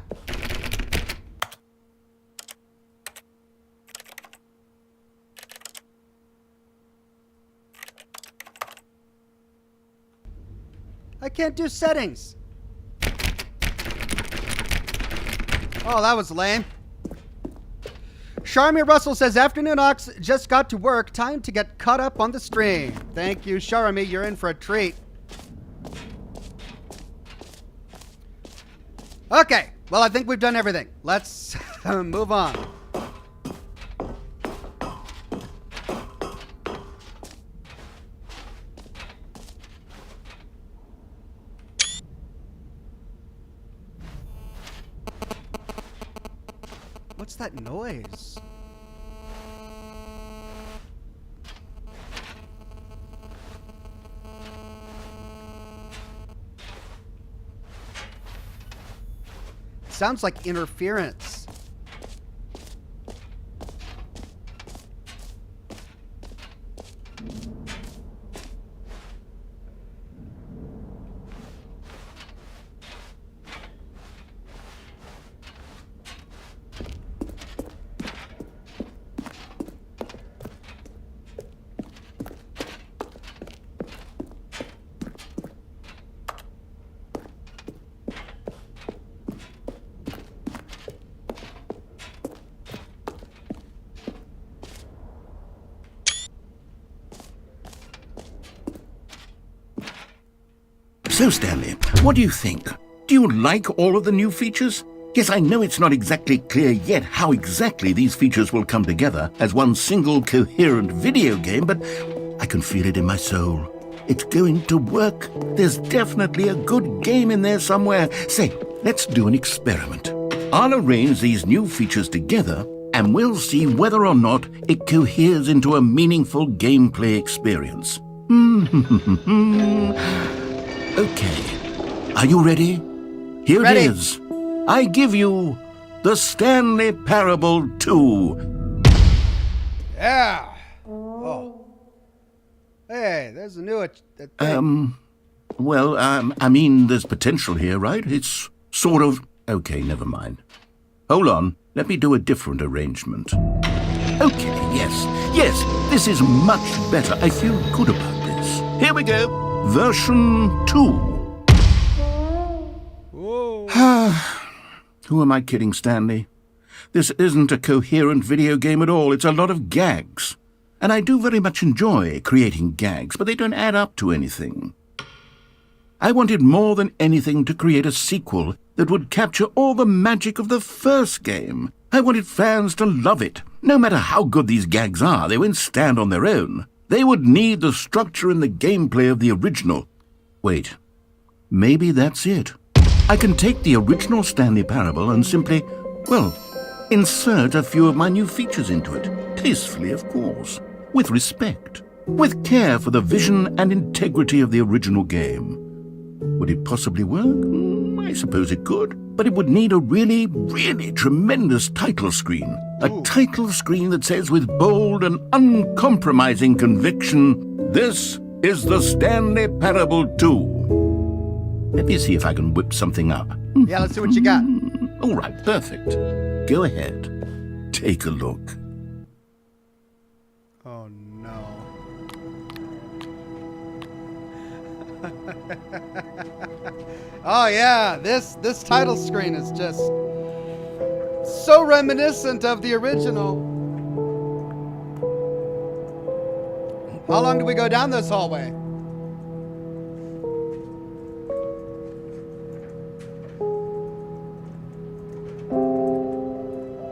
S1: I can't do settings. Oh, that was lame. Charmy Russell says, afternoon Ox, just got to work. Time to get caught up on the stream. Thank you, Charmy. You're in for a treat. Okay. Well, I think we've done everything. Let's move on. What's that noise? Sounds like interference.
S2: So, Stanley, what do you think? Do you like all of the new features? Yes, I know it's not exactly clear yet how exactly these features will come together as one single coherent video game, but I can feel it in my soul. It's going to work. There's definitely a good game in there somewhere. Say, let's do an experiment. I'll arrange these new features together, and we'll see whether or not it coheres into a meaningful gameplay experience. Okay. Are you ready? Here
S1: Ready.
S2: it is. I give you the Stanley Parable 2.
S1: Yeah. Oh. Hey, there's a new thing.
S2: I mean, there's potential here, right? It's sort of... Okay, never mind. Hold on. Let me do a different arrangement. Okay, yes, this is much better. I feel good about this. Here we go. Version 2.
S1: Whoa.
S2: Who am I kidding, Stanley? This isn't a coherent video game at all. It's a lot of gags. And I do very much enjoy creating gags, but they don't add up to anything. I wanted more than anything to create a sequel that would capture all the magic of the first game. I wanted fans to love it. No matter how good these gags are, they won't stand on their own. They would need the structure and the gameplay of the original. Wait, maybe that's it. I can take the original Stanley Parable and simply, well, insert a few of my new features into it. Tastefully, of course. With respect. With care for the vision and integrity of the original game. Would it possibly work? I suppose it could. But it would need a really, really tremendous title screen. A title screen that says with bold and uncompromising conviction, "This is the Stanley Parable 2." Let me see if I can whip something up.
S1: Yeah, let's see what you got.
S2: All right, perfect. Go ahead. Take a look.
S1: Oh, no. Oh, yeah, this title screen is just so reminiscent of the original. How long do we go down this hallway?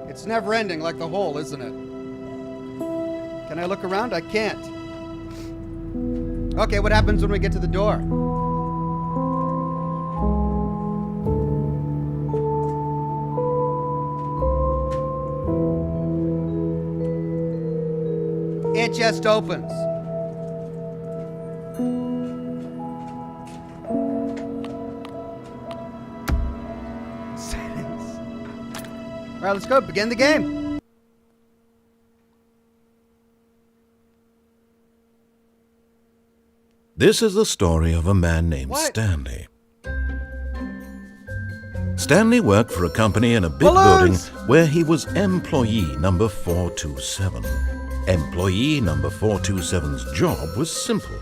S1: It's never ending like the hole, isn't it? Can I look around? I can't. Okay, what happens when we get to the door? It just opens. Settings. All right, let's go. Begin the game.
S2: This is the story of a man named
S1: What?
S2: Stanley. Stanley worked for a company in a big
S1: Balloons!
S2: building where he was employee number 427. Employee number 427's job was simple.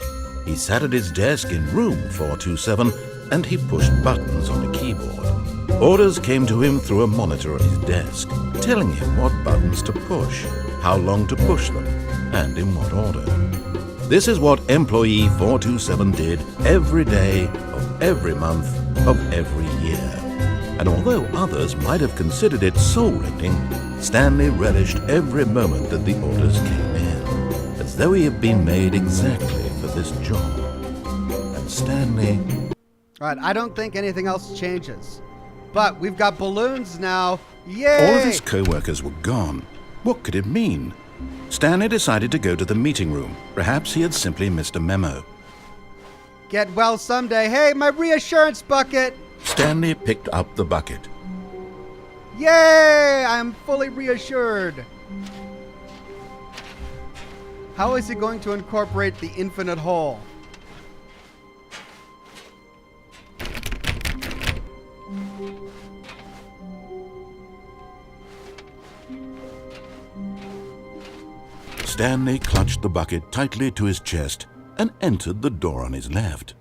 S2: He sat at his desk in room 427 and he pushed buttons on a keyboard. Orders came to him through a monitor on his desk, telling him what buttons to push, how long to push them, and in what order. This is what employee 427 did every day of every month of every year. And although others might have considered it soul-rending, Stanley relished every moment that the orders came in, as though he had been made exactly for this job. And Stanley...
S1: All right, I don't think anything else changes. But we've got balloons now. Yay!
S2: All of his co-workers were gone. What could it mean? Stanley decided to go to the meeting room. Perhaps he had simply missed a memo.
S1: Get well someday. Hey, my reassurance bucket.
S2: Stanley picked up the bucket.
S1: Yay! I'm fully reassured. How is he going to incorporate the infinite hole?
S2: Stanley clutched the bucket tightly to his chest and entered the door on his left.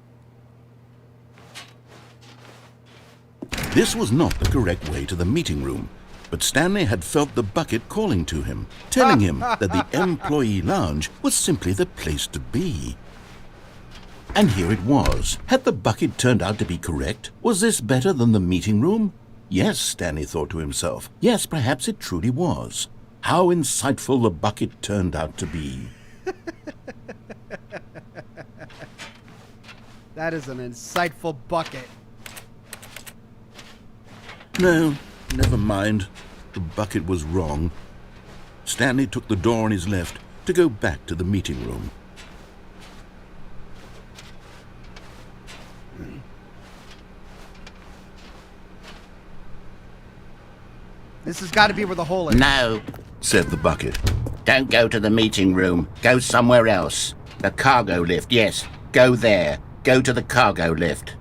S2: This was not the correct way to the meeting room, but Stanley had felt the bucket calling to him, telling him that the employee lounge was simply the place to be. And here it was. Had the bucket turned out to be correct? Was this better than the meeting room? Yes, Stanley thought to himself. Yes, perhaps it truly was. How insightful the bucket turned out to be.
S1: That is an insightful bucket.
S2: No, never mind. The bucket was wrong. Stanley took the door on his left to go back to the meeting room.
S1: This has got to be where the hole is.
S7: No,
S2: Said the bucket.
S7: don't go to the meeting room. Go somewhere else. The cargo lift, yes. Go there. Go to the cargo lift.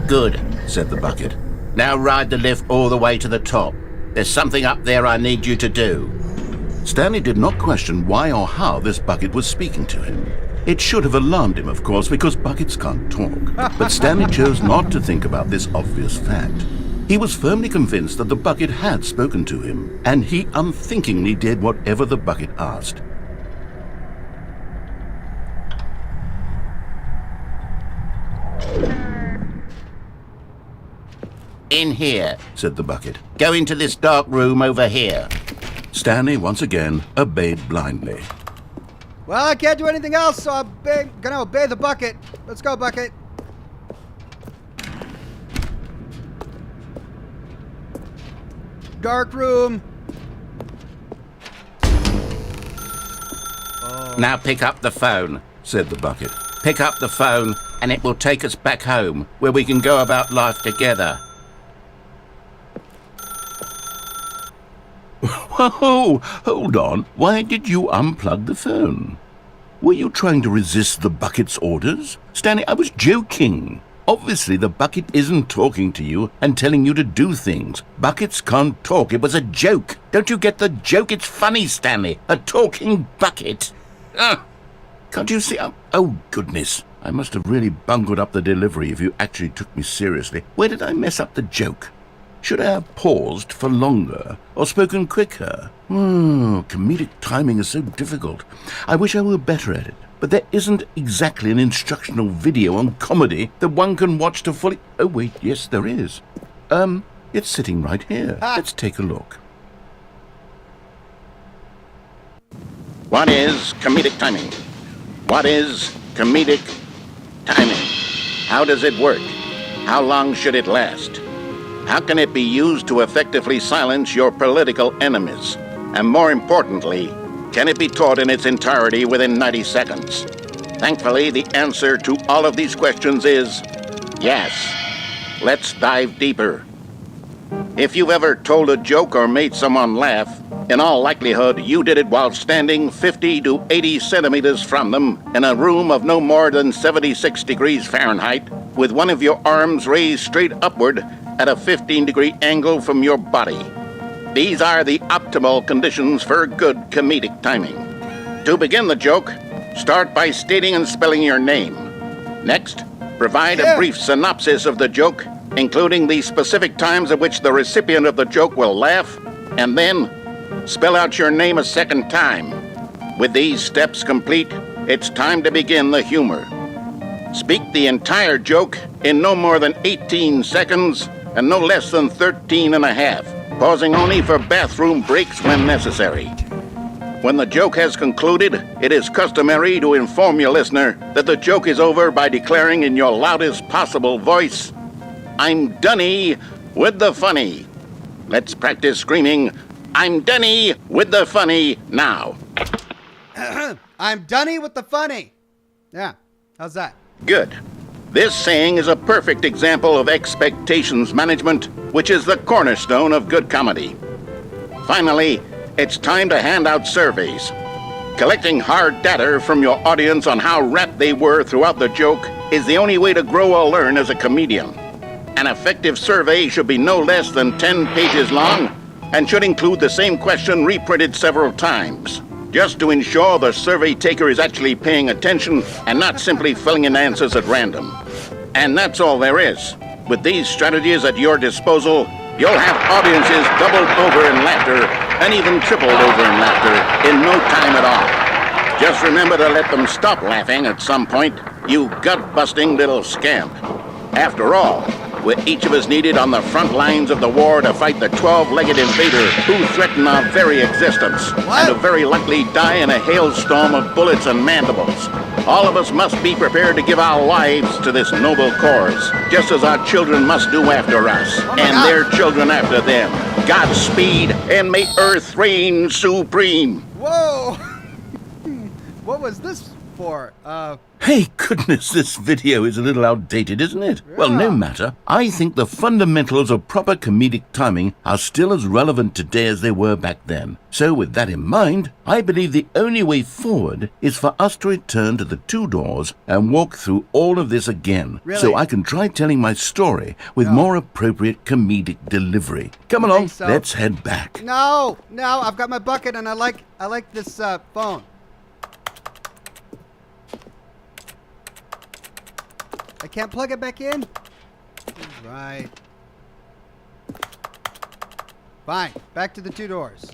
S7: Good,
S2: Said the bucket.
S7: now ride the lift all the way to the top. There's something up there I need you to do.
S2: Stanley did not question why or how this bucket was speaking to him. It should have alarmed him, of course, because buckets can't talk. But Stanley chose not to think about this obvious fact. He was firmly convinced that the bucket had spoken to him, and he unthinkingly did whatever the bucket asked.
S7: In here, said the bucket. Go into this dark room over here.
S2: Stanley once again obeyed blindly.
S1: Well, I can't do anything else, so I'm gonna obey the bucket. Let's go, bucket. Dark room.
S7: Now pick up the phone,
S2: Said the bucket.
S7: pick up the phone, and it will take us back home, where we can go about life together.
S2: Whoa, hold on. Why did you unplug the phone? Were you trying to resist the bucket's orders? Stanley, I was joking. Obviously, the bucket isn't talking to you and telling you to do things. Buckets can't talk.
S7: It was a joke. Don't you get the joke? It's funny, Stanley. A talking bucket.
S2: Can't you see? Oh, goodness. I must have really bungled up the delivery if you actually took me seriously. Where did I mess up the joke? Should I have paused for longer or spoken quicker? Comedic timing is so difficult. I wish I were better at it. But there isn't exactly an instructional video on comedy that one can watch to fully... Oh, wait, yes, there is. It's sitting right here. Let's take a look.
S7: What is comedic timing? What is comedic timing? How does it work? How long should it last? How can it be used to effectively silence your political enemies? And more importantly, can it be taught in its entirety within 90 seconds? Thankfully, the answer to all of these questions is yes. Let's dive deeper. If you've ever told a joke or made someone laugh, in all likelihood, you did it while standing 50 to 80 centimeters from them in a room of no more than 76 degrees Fahrenheit, with one of your arms raised straight upward at a 15-degree angle from your body. These are the optimal conditions for good comedic timing. To begin the joke, start by stating and spelling your name. Next, provide a brief synopsis of the joke, including the specific times at which the recipient of the joke will laugh, and then spell out your name a second time. With these steps complete, it's time to begin the humor. Speak the entire joke in no more than 18 seconds and no less than 13 and a half, pausing only for bathroom breaks when necessary. When the joke has concluded, it is customary to inform your listener that the joke is over by declaring in your loudest possible voice, "I'm Dunny with the funny." Let's practice screaming, "I'm Dunny with the funny" now.
S1: I'm Dunny with the funny. Yeah, how's that?
S7: Good. This saying is a perfect example of expectations management, which is the cornerstone of good comedy. Finally, it's time to hand out surveys. Collecting hard data from your audience on how rapt they were throughout the joke is the only way to grow or learn as a comedian. An effective survey should be no less than 10 pages long and should include the same question reprinted several times, just to ensure the survey taker is actually paying attention and not simply filling in answers at random. And that's all there is. With these strategies at your disposal, you'll have audiences doubled over in laughter and even tripled over in laughter in no time at all. Just remember to let them stop laughing at some point, you gut-busting little scamp. After all, we're each of us needed on the front lines of the war to fight the 12-legged invader who threaten our very existence and to very likely die in a hailstorm of bullets and mandibles. All of us must be prepared to give our lives to this noble cause, just as our children must do after us, and their children after them. Godspeed, and may Earth reign supreme.
S1: Whoa! What was this for?
S2: Hey, goodness, this video is a little outdated, isn't it?
S1: Yeah.
S2: Well, no matter. I think the fundamentals of proper comedic timing are still as relevant today as they were back then. So with that in mind, I believe the only way forward is for us to return to the two doors and walk through all of this again.
S1: Really?
S2: So I can try telling my story with more appropriate comedic delivery. Come along,
S1: so?
S2: let's head back.
S1: No, I've got my bucket and I like this phone. I can't plug it back in? Right. Fine. Back to the two doors.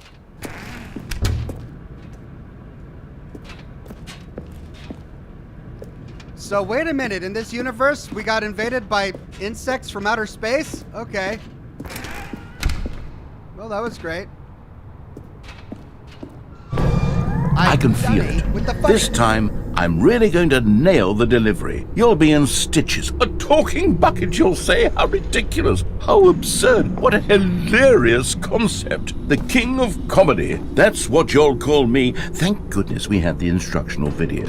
S1: So wait a minute, in this universe, we got invaded by insects from outer space? Okay. Well, that was great.
S2: I can feel it. This time, I'm really going to nail the delivery. You'll be in stitches. A talking bucket, you'll say? How ridiculous. How absurd. What a hilarious concept. The king of comedy. That's what you'll call me. Thank goodness we had the instructional video.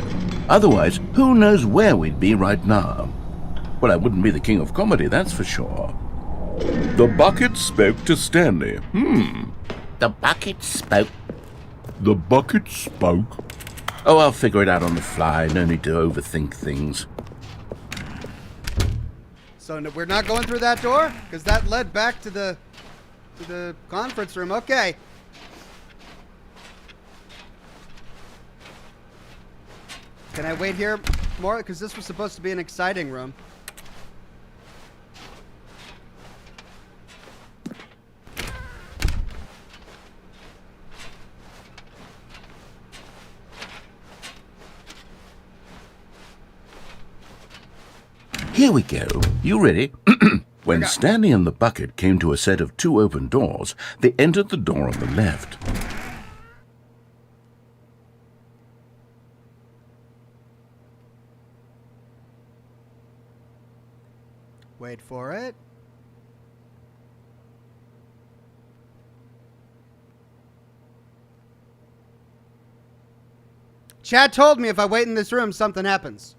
S2: Otherwise, who knows where we'd be right now. Well, I wouldn't be the king of comedy, that's for sure. The bucket spoke to Stanley.
S7: The bucket spoke.
S2: The bucket spoke. Oh, I'll figure it out on the fly. No need to overthink things.
S1: So we're not going through that door? Because that led back to the conference room. Okay. Can I wait here more? Because this was supposed to be an exciting room.
S2: Here we go. You ready? When Stanley and the bucket came to a set of 2 open doors, they entered the door on the left.
S1: Wait for it. Chad told me if I wait in this room, something happens.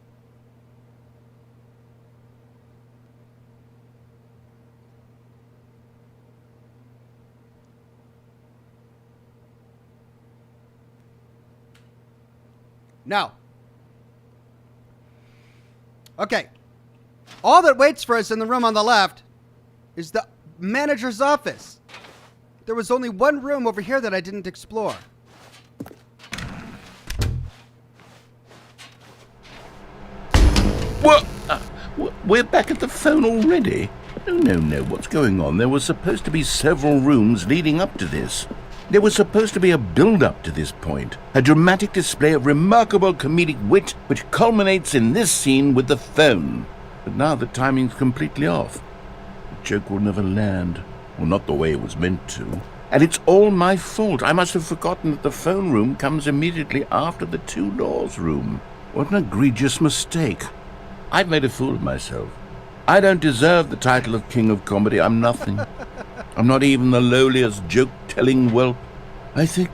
S1: No. Okay. All that waits for us in the room on the left is the manager's office. There was only one room over here that I didn't explore.
S2: What? We're back at the phone already? No. What's going on? There were supposed to be several rooms leading up to this. There was supposed to be a build-up to this point, a dramatic display of remarkable comedic wit which culminates in this scene with the phone. But now the timing's completely off. The joke will never land. Well, not the way it was meant to. And it's all my fault. I must have forgotten that the phone room comes immediately after the 2 doors room. What an egregious mistake. I've made a fool of myself. I don't deserve the title of King of Comedy. I'm nothing. I'm not even the lowliest joke-telling whelp. I think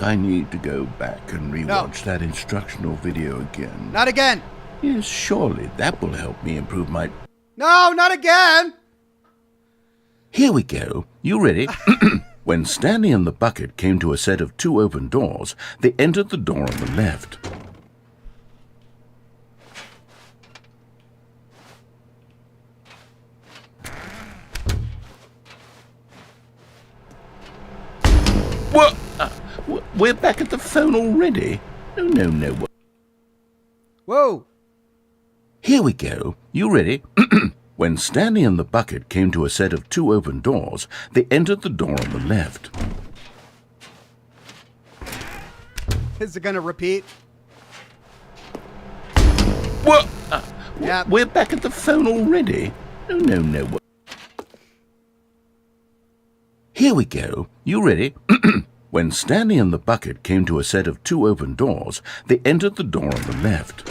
S2: I need to go back and rewatch that instructional video again.
S1: Not again.
S2: Yes, surely that will help me improve my...
S1: No, not again.
S2: Here we go. You ready? When Stanley and the bucket came to a set of 2 open doors, they entered the door on the left. What? We're back at the phone already? No.
S1: Whoa.
S2: Here we go. You ready? When Stanley and the bucket came to a set of 2 open doors, they entered the door on the left.
S1: Is it going to repeat?
S2: What?
S1: Yeah.
S2: We're back at the phone already? No. Here we go. You ready? When Stanley and the bucket came to a set of 2 open doors, they entered the door on the left.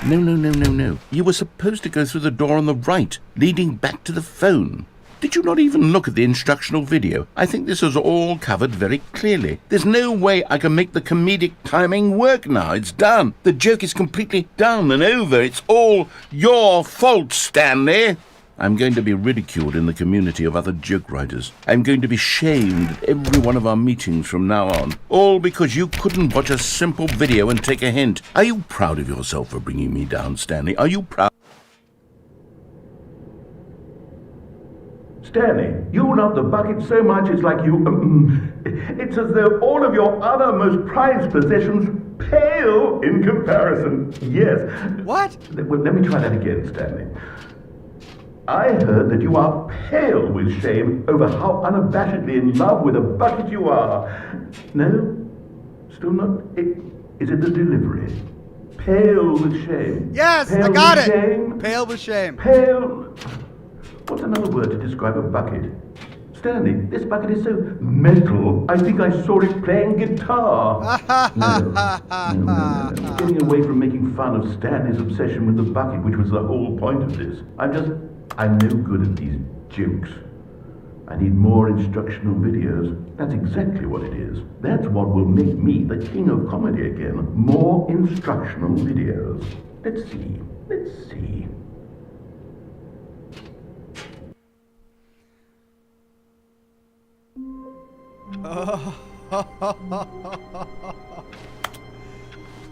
S2: No. You were supposed to go through the door on the right, leading back to the phone. Did you not even look at the instructional video? I think this is all covered very clearly. There's no way I can make the comedic timing work now. It's done. The joke is completely done and over. It's all your fault, Stanley. I'm going to be ridiculed in the community of other joke writers. I'm going to be shamed at every one of our meetings from now on. All because you couldn't watch a simple video and take a hint. Are you proud of yourself for bringing me down, Stanley? Are you proud?
S8: Stanley, you love the bucket so much it's like you... it's as though all of your other most prized possessions pale in comparison. Yes.
S1: What?
S8: Well, let me try that again, Stanley. I heard that you are pale with shame over how unabashedly in love with a bucket you are. No? Still not... Is it the delivery? Pale with shame.
S1: Yes,
S8: Pale
S1: I got
S8: with
S1: it.
S8: Shame.
S1: Pale with shame.
S8: Pale... What's another word to describe a bucket? Stanley, this bucket is so metal, I think I saw it playing guitar. No. Getting away from making fun of Stanley's obsession with the bucket, which was the whole point of this. I'm no good at these jokes. I need more instructional videos. That's exactly what it is. That's what will make me the king of comedy again. More instructional videos. Let's see.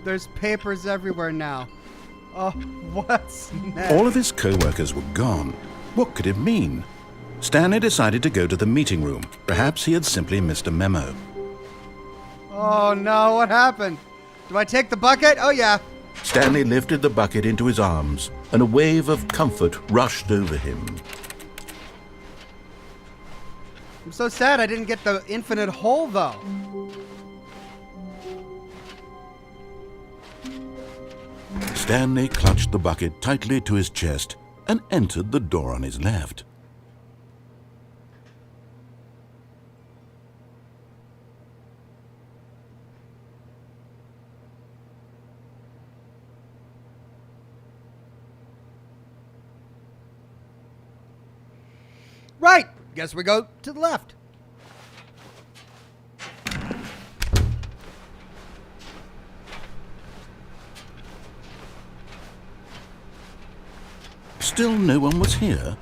S1: There's papers everywhere now. Oh, what's next?
S2: All of his co-workers were gone. What could it mean? Stanley decided to go to the meeting room. Perhaps he had simply missed a memo.
S1: Oh no, what happened? Do I take the bucket? Oh yeah.
S2: Stanley lifted the bucket into his arms, and a wave of comfort rushed over him.
S1: I'm so sad I didn't get the infinite hole though.
S2: Stanley clutched the bucket tightly to his chest and entered the door on his left.
S1: Right. Guess we go to the left.
S2: Still no one was here.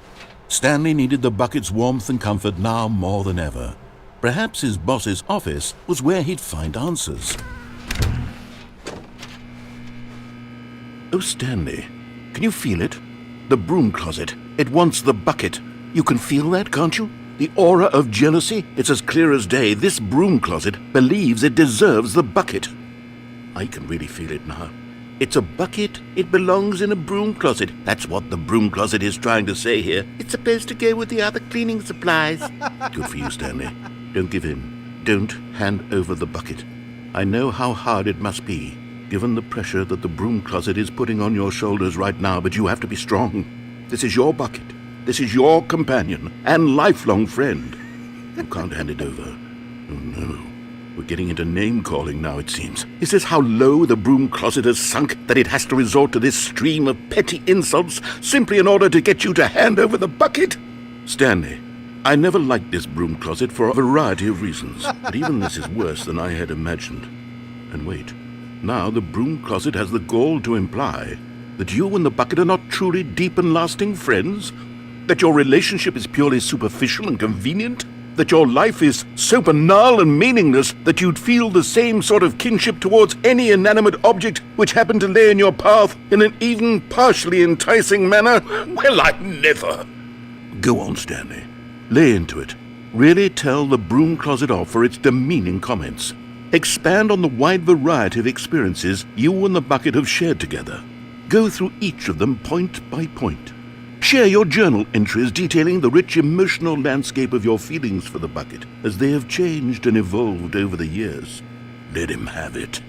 S2: Stanley needed the bucket's warmth and comfort now more than ever. Perhaps his boss's office was where he'd find answers. Oh, Stanley, can you feel it? The broom closet. It wants the bucket. You can feel that, can't you? The aura of jealousy, it's as clear as day. This broom closet believes it deserves the bucket. I can really feel it now. It's a bucket. It belongs in a broom closet. That's what the broom closet is trying to say here. It's supposed to go with the other cleaning supplies. Good for you, Stanley. Don't give in. Don't hand over the bucket. I know how hard it must be, given the pressure that the broom closet is putting on your shoulders right now, but you have to be strong. This is your bucket. This is your companion and lifelong friend. You can't hand it over. Oh, no. We're getting into name-calling now, it seems. Is this how low the broom closet has sunk, that it has to resort to this stream of petty insults simply in order to get you to hand over the bucket? Stanley, I never liked this broom closet for a variety of reasons, but even this is worse than I had imagined. And wait, now the broom closet has the gall to imply that you and the bucket are not truly deep and lasting friends? That your relationship is purely superficial and convenient? That your life is so banal and meaningless that you'd feel the same sort of kinship towards any inanimate object which happened to lay in your path in an even partially enticing manner? Well, I never. Go on, Stanley. Lay into it. Really tell the broom closet off for its demeaning comments. Expand on the wide variety of experiences you and the bucket have shared together. Go through each of them point by point. Share your journal entries detailing the rich emotional landscape of your feelings for the bucket as they have changed and evolved over the years. Let him have it.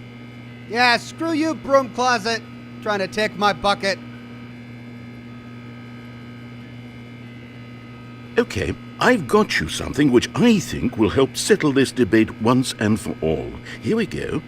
S1: Yeah, screw you, broom closet. Trying to take my bucket.
S2: Okay, I've got you something which I think will help settle this debate once and for all. Here we go.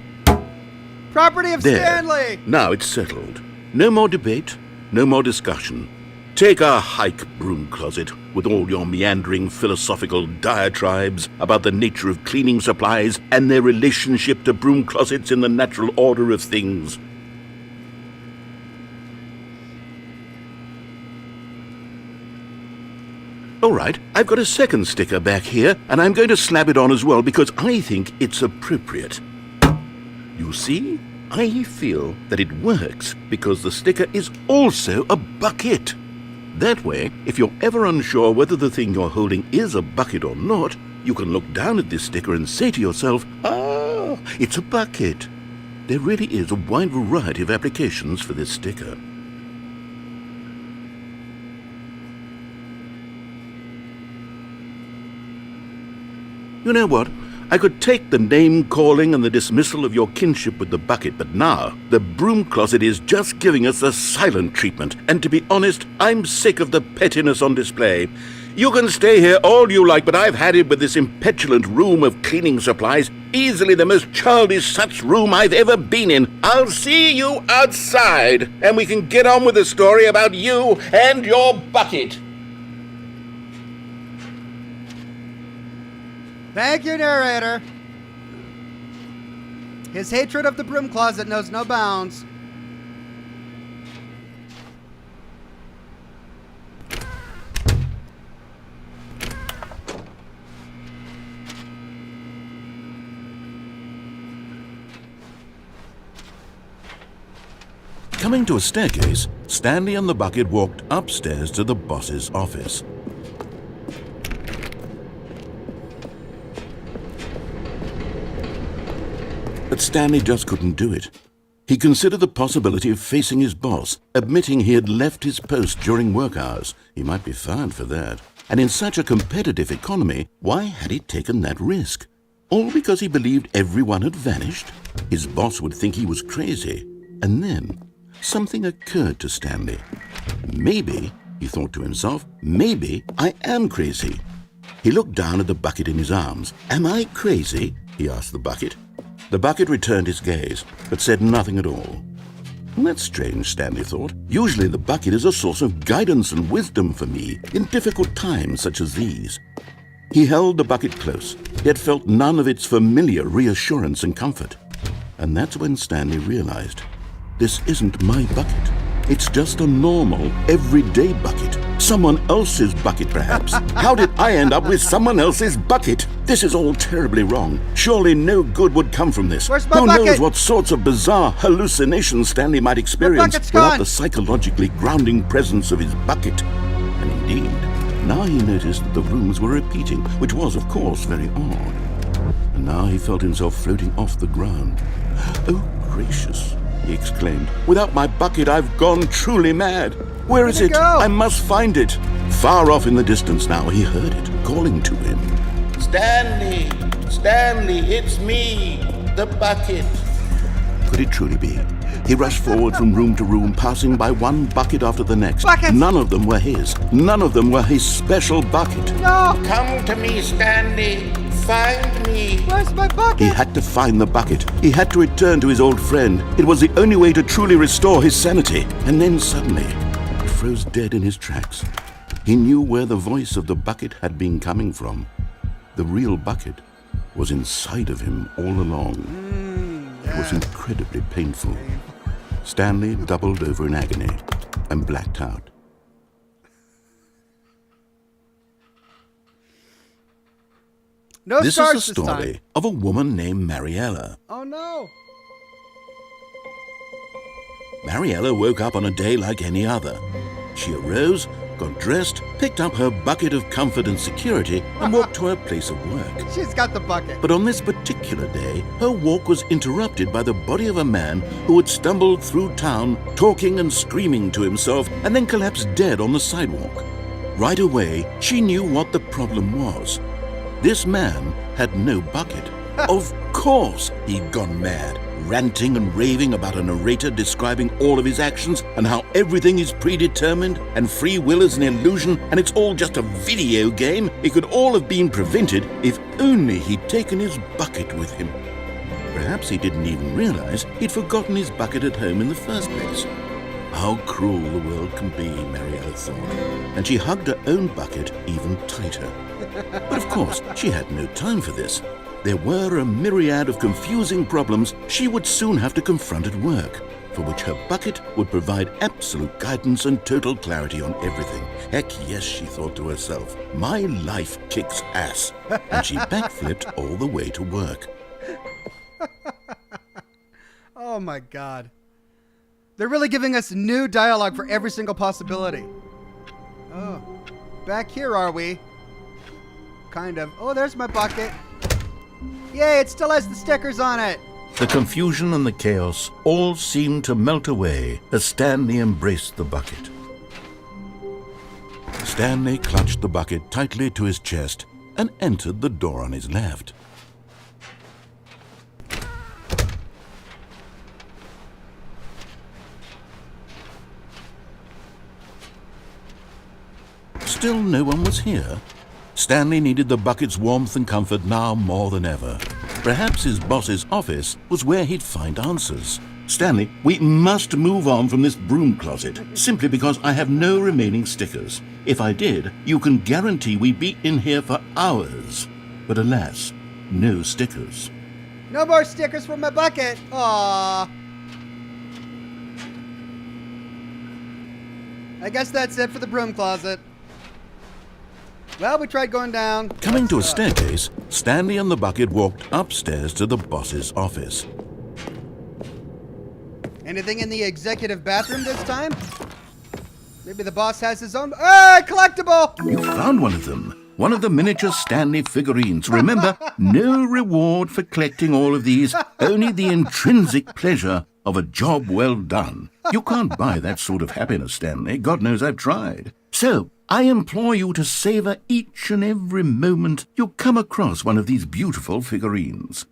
S1: Property of
S2: There.
S1: Stanley.
S2: Now it's settled. No more debate, no more discussion. Take a hike, broom closet, with all your meandering philosophical diatribes about the nature of cleaning supplies and their relationship to broom closets in the natural order of things. All right, I've got a second sticker back here, and I'm going to slap it on as well because I think it's appropriate. You see? I feel that it works because the sticker is also a bucket. That way, if you're ever unsure whether the thing you're holding is a bucket or not, you can look down at this sticker and say to yourself, "Ah, it's a bucket." There really is a wide variety of applications for this sticker. You know what? I could take the name-calling and the dismissal of your kinship with the bucket, but now the broom closet is just giving us the silent treatment. And to be honest, I'm sick of the pettiness on display. You can stay here all you like, but I've had it with this impetulant room of cleaning supplies. Easily the most childish such room I've ever been in. I'll see you outside, and we can get on with the story about you and your bucket.
S1: Thank you, narrator. His hatred of the broom closet knows no bounds.
S2: Coming to a staircase, Stanley and the bucket walked upstairs to the boss's office. But Stanley just couldn't do it. He considered the possibility of facing his boss, admitting he had left his post during work hours. He might be fired for that. And in such a competitive economy, why had he taken that risk? All because he believed everyone had vanished? His boss would think he was crazy. And then something occurred to Stanley. Maybe, he thought to himself, maybe I am crazy. He looked down at the bucket in his arms. Am I crazy? He asked the bucket. The bucket returned his gaze, but said nothing at all. That's strange, Stanley thought. Usually the bucket is a source of guidance and wisdom for me in difficult times such as these. He held the bucket close, yet felt none of its familiar reassurance and comfort. And that's when Stanley realized, this isn't my bucket. It's just a normal, everyday bucket. Someone else's bucket, perhaps. How did I end up with someone else's bucket? This is all terribly wrong. Surely no good would come from this.
S1: Where's my
S2: Who
S1: bucket?
S2: knows what sorts of bizarre hallucinations Stanley might experience without the psychologically grounding presence of his bucket. And indeed, now he noticed that the rooms were repeating, which was, of course, very odd. And now he felt himself floating off the ground. Oh, gracious, he exclaimed. Without my bucket, I've gone truly mad. Where is it? I must find it. Far off in the distance now, he heard it, calling to him.
S7: Stanley! Stanley, it's me, the bucket.
S2: Could it truly be? He rushed forward from room to room, passing by one bucket after the next.
S1: Buckets!
S2: None of them were his. None of them were his special bucket.
S1: No!
S7: Come to me, Stanley. Find me.
S1: Where's my bucket?
S2: He had to find the bucket. He had to return to his old friend. It was the only way to truly restore his sanity. And then suddenly, he froze dead in his tracks. He knew where the voice of the bucket had been coming from. The real bucket was inside of him all along. It was incredibly painful. Stanley doubled over in agony and blacked out.
S1: No
S2: This
S1: stars
S2: is a
S1: this
S2: story
S1: time.
S2: of a woman named Mariella.
S1: Oh no!
S2: Mariella woke up on a day like any other. She arose, got dressed, picked up her bucket of comfort and security, and walked to her place of work.
S1: She's got the bucket.
S2: But on this particular day, her walk was interrupted by the body of a man who had stumbled through town, talking and screaming to himself, and then collapsed dead on the sidewalk. Right away, she knew what the problem was. This man had no bucket. Of course he'd gone mad, ranting and raving about a narrator describing all of his actions and how everything is predetermined and free will is an illusion and it's all just a video game. It could all have been prevented if only he'd taken his bucket with him. Perhaps he didn't even realize he'd forgotten his bucket at home in the first place. How cruel the world can be, Mariella thought, and she hugged her own bucket even tighter. But of course, she had no time for this. There were a myriad of confusing problems she would soon have to confront at work, for which her bucket would provide absolute guidance and total clarity on everything. Heck yes, she thought to herself, my life kicks ass. And she backflipped all the way to work.
S1: Oh my god. They're really giving us new dialogue for every single possibility. Oh, back here are we? Kind of. Oh, there's my bucket. Yay, it still has the stickers on it.
S2: The confusion and the chaos all seemed to melt away as Stanley embraced the bucket. Stanley clutched the bucket tightly to his chest and entered the door on his left. Still no one was here. Stanley needed the bucket's warmth and comfort now more than ever. Perhaps his boss's office was where he'd find answers.
S8: Stanley, we must move on from this broom closet, simply because I have no remaining stickers. If I did, you can guarantee we'd be in here for hours. But alas, no stickers.
S1: No more stickers from my bucket. Aww. I guess that's it for the broom closet. Well, we tried going down.
S2: Coming to a staircase, Stanley and the bucket walked upstairs to the boss's office.
S1: Anything in the executive bathroom this time? Maybe the boss has his own. Hey, collectible!
S8: You found one of them. One of the miniature Stanley figurines. Remember, no reward for collecting all of these, only the intrinsic pleasure of a job well done. You can't buy that sort of happiness, Stanley. God knows I've tried. So, I implore you to savor each and every moment you come across one of these beautiful figurines.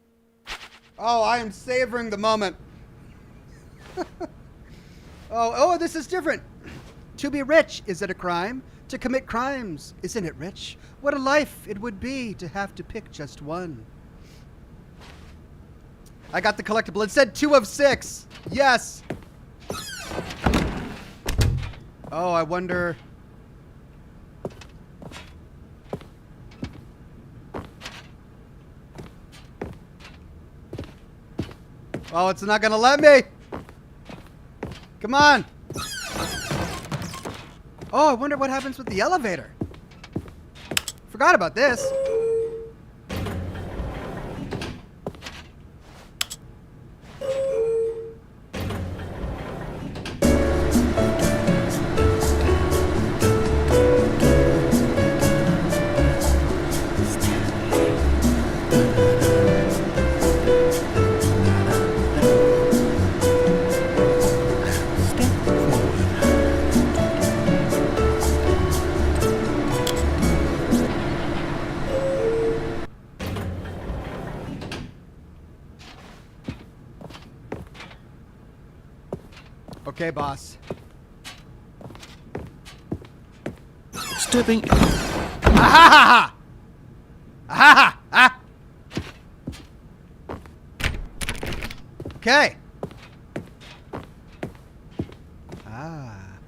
S1: Oh, I am savoring the moment. Oh, this is different. To be rich, is it a crime? To commit crimes, isn't it rich? What a life it would be to have to pick just one. I got the collectible. It said 2 of 6. Yes. Oh, I wonder. Oh, it's not gonna let me. Come on. Oh, I wonder what happens with the elevator. Forgot about this. Okay, boss.
S2: Stepping...
S1: Ah! Ah! Ah! Okay. Ah.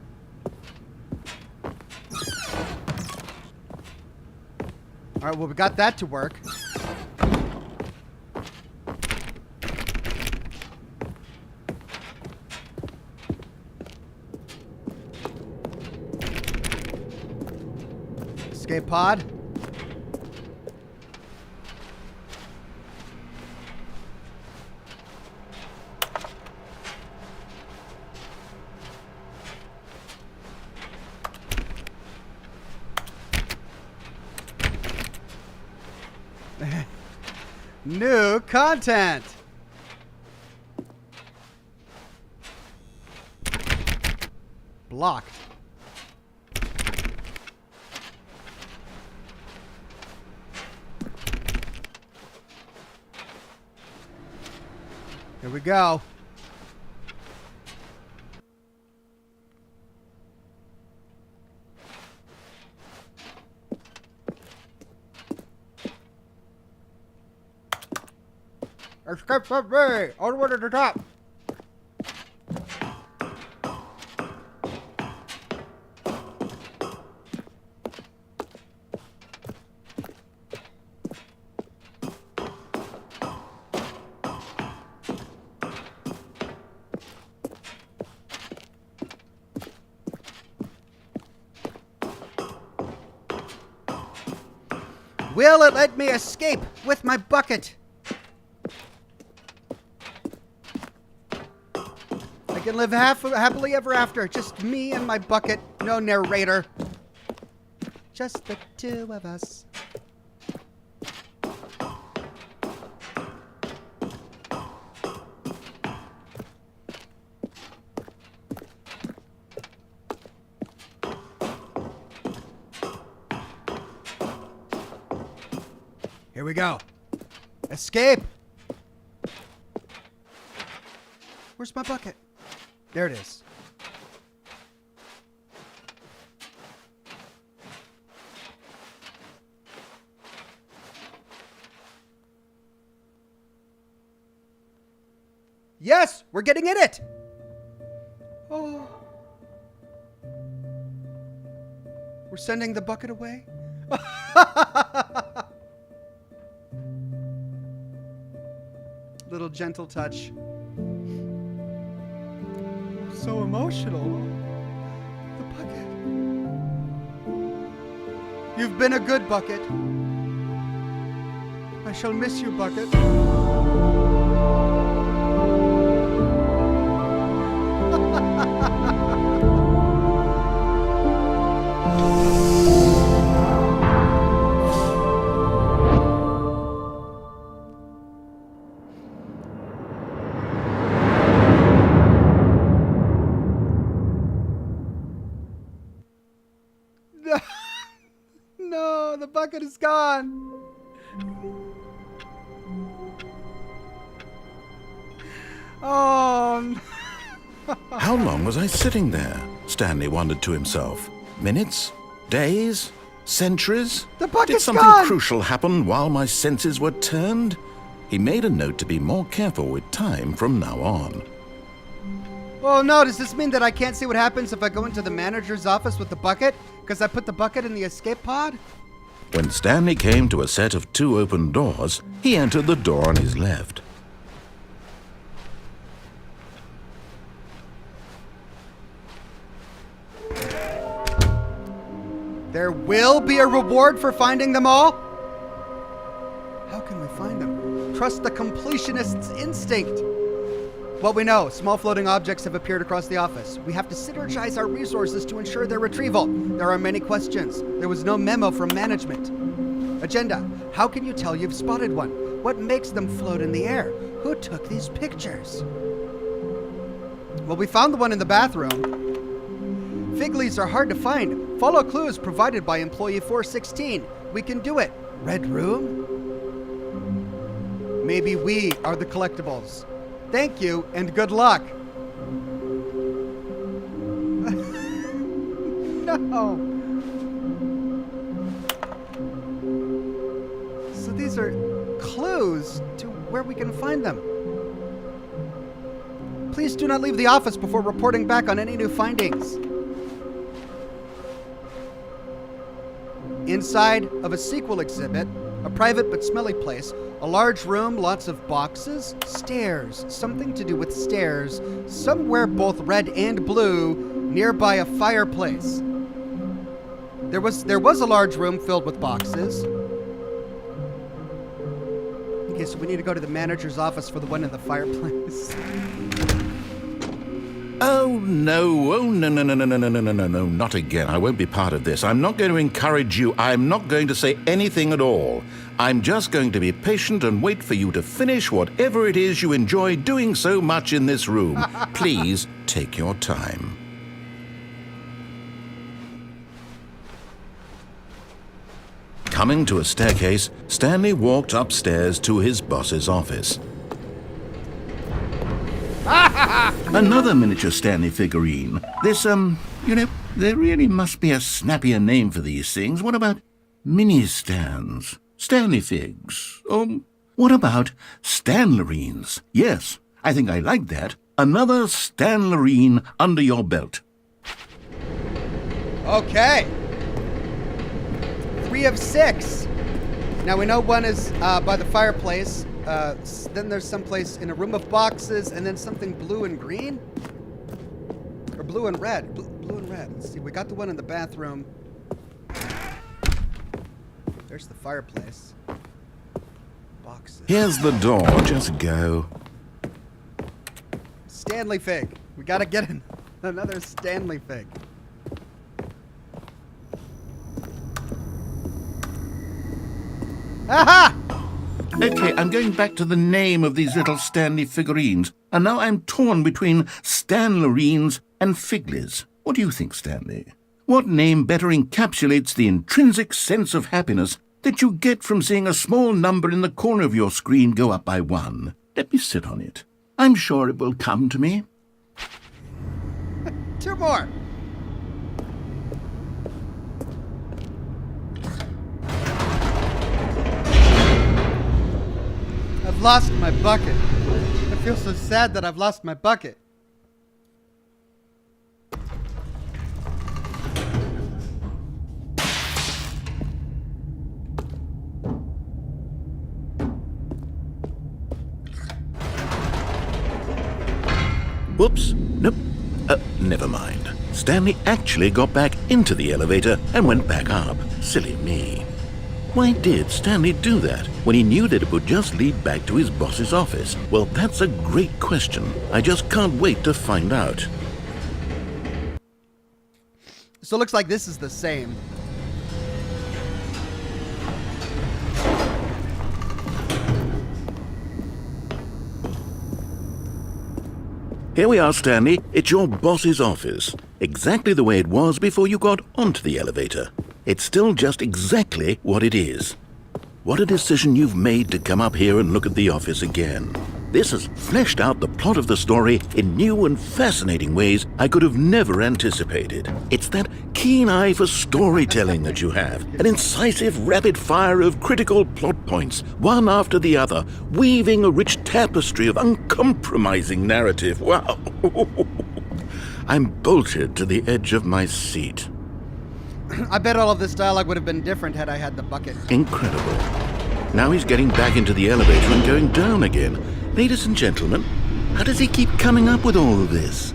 S1: All right, well, we got that to work. Escape pod. New content. Blocked. Here we go. Escape from me! All the way to the top! Will it let me escape with my bucket? I can live happily ever after. Just me and my bucket. No narrator. Just the two of us. Here we go. Escape. Where's my bucket? There it is. Yes, we're getting in it. Oh. We're sending the bucket away. Little gentle touch. So emotional. The bucket. You've been a good bucket. I shall miss you, bucket. No, the bucket is gone. Oh.
S2: How long was I sitting there? Stanley wondered to himself. Minutes? Days? Centuries?
S1: The bucket's
S2: Did something
S1: gone!
S2: crucial happen while my senses were turned? He made a note to be more careful with time from now on.
S1: Oh no, does this mean that I can't see what happens if I go into the manager's office with the bucket? Because I put the bucket in the escape pod?
S2: When Stanley came to a set of 2 open doors, he entered the door on his left.
S1: There will be a reward for finding them all? How can we find them? Trust the completionist's instinct. What we know, small floating objects have appeared across the office. We have to synergize our resources to ensure their retrieval. There are many questions. There was no memo from management. Agenda. How can you tell you've spotted one? What makes them float in the air? Who took these pictures? Well, we found the one in the bathroom. Fig leaves are hard to find. Follow clues provided by employee 416. We can do it. Red room? Maybe we are the collectibles. Thank you, and good luck. No. So these are clues to where we can find them. Please do not leave the office before reporting back on any new findings. Inside of a sequel exhibit, a private but smelly place, a large room, lots of boxes, stairs, something to do with stairs, somewhere both red and blue, nearby a fireplace. There was a large room filled with boxes. Okay, so we need to go to the manager's office for the one in the fireplace.
S2: Oh, no. Oh, no, no, no, no, no, no, no, no, no, no, not again. I won't be part of this. I'm not going to encourage you. I'm not going to say anything at all. I'm just going to be patient and wait for you to finish whatever it is you enjoy doing so much in this room. Please take your time. Coming to a staircase, Stanley walked upstairs to his boss's office. Another miniature Stanley figurine. This, there really must be a snappier name for these things. What about mini-stands? Stanley figs? What about Stanlerines? Yes, I think I like that. Another Stanlerine under your belt.
S1: Okay. 3 of 6. Now we know one is by the fireplace. Then there's someplace in a room of boxes, and then something blue and green? Or blue and red. Blue and red. Let's see, we got the one in the bathroom. There's the fireplace. Boxes.
S2: Here's the door. Just go.
S1: Stanley fig. We gotta get another Stanley fig. Aha!
S2: Okay, I'm going back to the name of these little Stanley figurines, and now I'm torn between Stanlerines and Figlies. What do you think, Stanley? What name better encapsulates the intrinsic sense of happiness that you get from seeing a small number in the corner of your screen go up by 1? Let me sit on it. I'm sure it will come to me.
S1: 2 more. I've lost my bucket. feel so sad that I've lost my bucket.
S2: Whoops. Nope. Never mind. Stanley actually got back into the elevator and went back up. Silly me. Why did Stanley do that when he knew that it would just lead back to his boss's office? Well, that's a great question. I just can't wait to find out.
S1: So it looks like this is the same.
S2: Here we are, Stanley. It's your boss's office. Exactly the way it was before you got onto the elevator. It's still just exactly what it is. What a decision you've made to come up here and look at the office again. This has fleshed out the plot of the story in new and fascinating ways I could have never anticipated. It's that keen eye for storytelling that you have, an incisive rapid fire of critical plot points, one after the other, weaving a rich tapestry of uncompromising narrative. Wow! I'm bolted to the edge of my seat.
S1: I bet all of this dialogue would have been different had I had the bucket.
S2: Incredible. Now he's getting back into the elevator and going down again. Ladies and gentlemen, how does he keep coming up with all of this?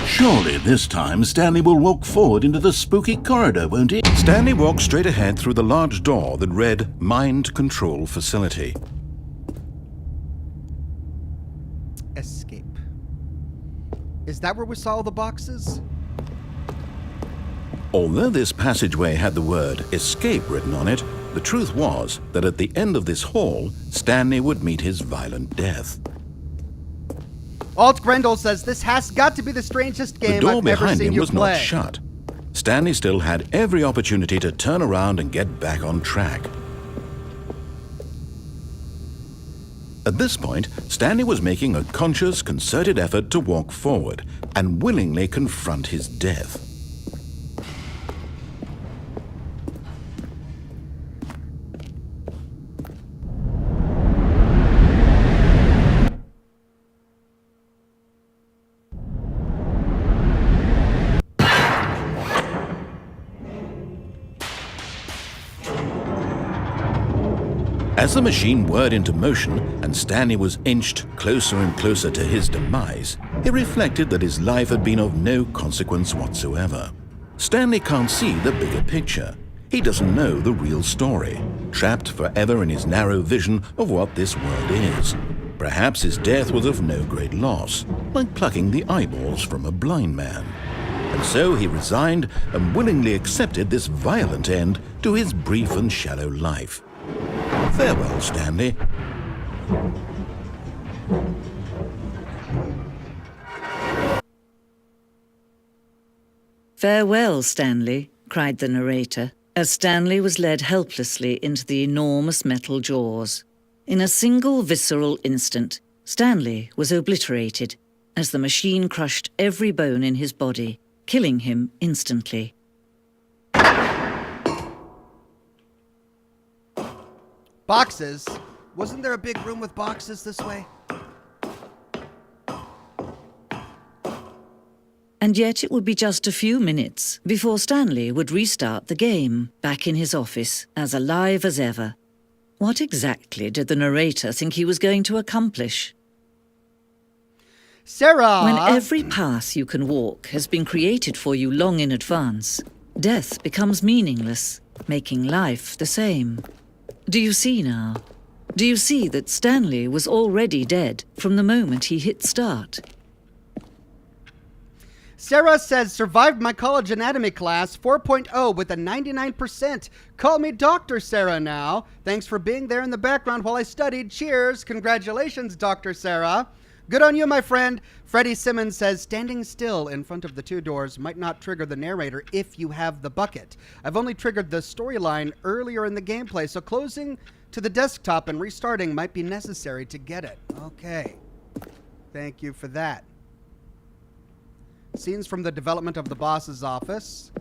S2: Surely this time Stanley will walk forward into the spooky corridor, won't he? Stanley walked straight ahead through the large door that read Mind Control Facility.
S1: Escape. Is that where we saw all the boxes?
S2: Although this passageway had the word escape written on it, the truth was that at the end of this hall, Stanley would meet his violent death.
S1: Alt Grendel says this has got to be the strangest game
S2: The door
S1: I've ever
S2: behind
S1: seen
S2: him
S1: you
S2: was
S1: play.
S2: not shut. Stanley still had every opportunity to turn around and get back on track. At this point, Stanley was making a conscious, concerted effort to walk forward and willingly confront his death. As the machine whirred into motion and Stanley was inched closer and closer to his demise, he reflected that his life had been of no consequence whatsoever. Stanley can't see the bigger picture. He doesn't know the real story, trapped forever in his narrow vision of what this world is. Perhaps his death was of no great loss, like plucking the eyeballs from a blind man. And so he resigned and willingly accepted this violent end to his brief and shallow life. Farewell, Stanley.
S3: Farewell, Stanley, cried the narrator, as Stanley was led helplessly into the enormous metal jaws. In a single visceral instant, Stanley was obliterated as the machine crushed every bone in his body, killing him instantly.
S1: Boxes? Wasn't there a big room with boxes this way?
S3: And yet it would be just a few minutes before Stanley would restart the game, back in his office, as alive as ever. What exactly did the narrator think he was going to accomplish?
S1: Sarah!
S3: When every path you can walk has been created for you long in advance, death becomes meaningless, making life the same. Do you see now? Do you see that Stanley was already dead from the moment he hit start?
S1: Sarah says, survived my college anatomy class 4.0 with a 99%. Call me Dr. Sarah now. Thanks for being there in the background while I studied. Cheers. Congratulations, Dr. Sarah. Good on you, my friend. Freddie Simmons says, standing still in front of the two doors might not trigger the narrator if you have the bucket. I've only triggered the storyline earlier in the gameplay, so closing to the desktop and restarting might be necessary to get it. Okay. Thank you for that. Scenes from the development of the boss's office.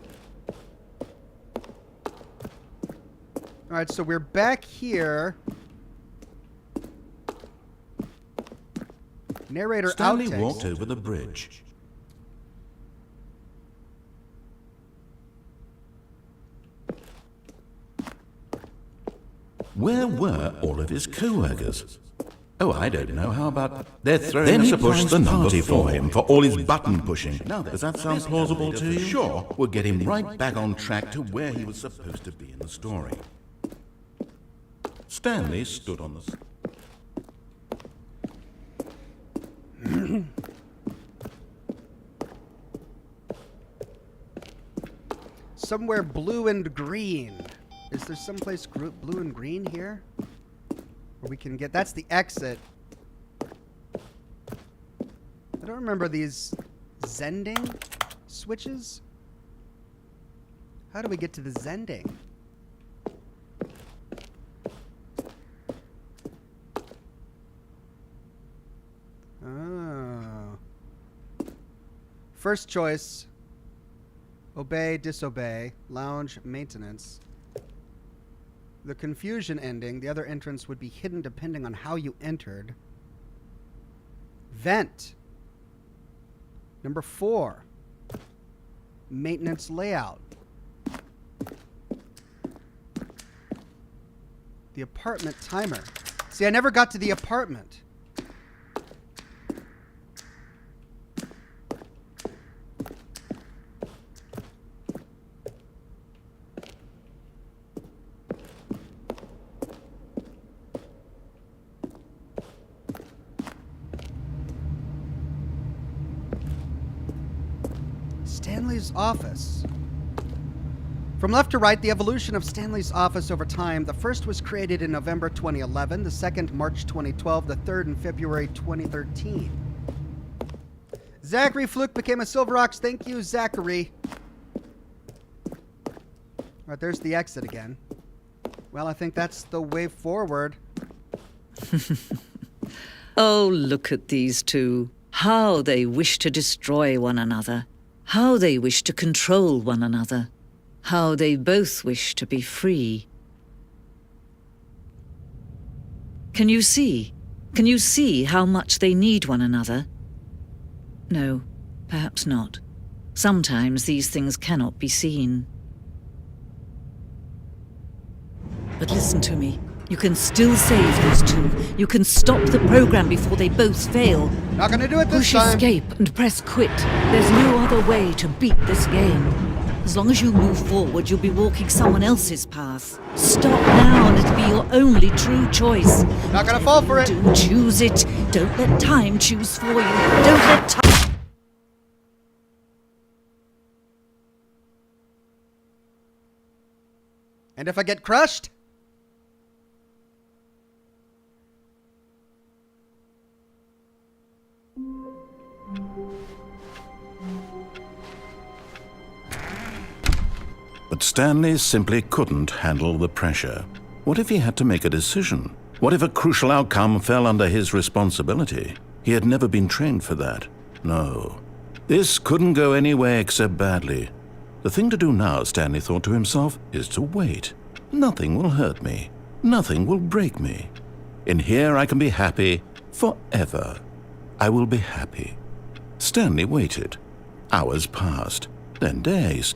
S1: All right, so we're back here. Narrator
S2: Stanley
S1: outtakes.
S2: walked over the bridge. Where were all of his co-workers? Oh, I don't know. How about...
S8: They're throwing
S2: Then
S8: us
S2: he
S8: a
S2: pushed the
S8: prize
S2: number
S8: party
S2: for him for all his button pushing. Does that sound plausible to you?
S8: Sure.
S2: We'll get him right back on track to where he was supposed to be in the story. Stanley stood on the...
S1: Somewhere blue and green. Is there someplace blue and green here? Where we can get... That's the exit. I don't remember these zending switches. How do we get to the zending? Oh. First choice. Obey, disobey, lounge, maintenance. The confusion ending, the other entrance would be hidden depending on how you entered. Vent. Number 4. Maintenance layout. The apartment timer. See, I never got to the apartment. Stanley's office. From left to right, the evolution of Stanley's office over time. The first was created in November 2011, the second March 2012, the third in February 2013. Zachary Fluke became a Silver Ox. Thank you, Zachary. All right, there's the exit again. Well, I think that's the way forward.
S3: Oh, look at these two. How they wish to destroy one another. How they wish to control one another. How they both wish to be free. Can you see? Can you see how much they need one another? No, perhaps not. Sometimes these things cannot be seen. But listen to me. You can still save these two. You can stop the program before they both fail.
S1: Not gonna do it this
S3: Push
S1: time.
S3: escape and press quit. There's no other way to beat this game. As long as you move forward, you'll be walking someone else's path. Stop now and it'll be your only true choice.
S1: Not gonna fall for it.
S3: Do choose it. Don't let time choose for you. Don't let time...
S1: And if I get crushed?
S2: But Stanley simply couldn't handle the pressure. What if he had to make a decision? What if a crucial outcome fell under his responsibility? He had never been trained for that. No. This couldn't go any way except badly. The thing to do now, Stanley thought to himself, is to wait. Nothing will hurt me. Nothing will break me. In here I can be happy forever. I will be happy. Stanley waited. Hours passed, then days.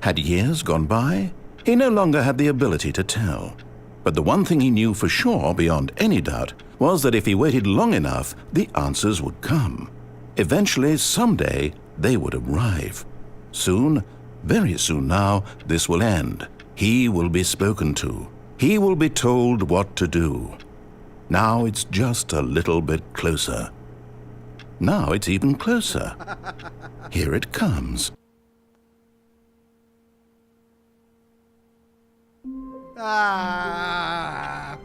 S2: Had years gone by? He no longer had the ability to tell. But the one thing he knew for sure, beyond any doubt, was that if he waited long enough, the answers would come. Eventually, someday, they would arrive. Soon, very soon now, this will end. He will be spoken to. He will be told what to do. Now it's just a little bit closer. Now it's even closer. Here it comes.
S1: Ah.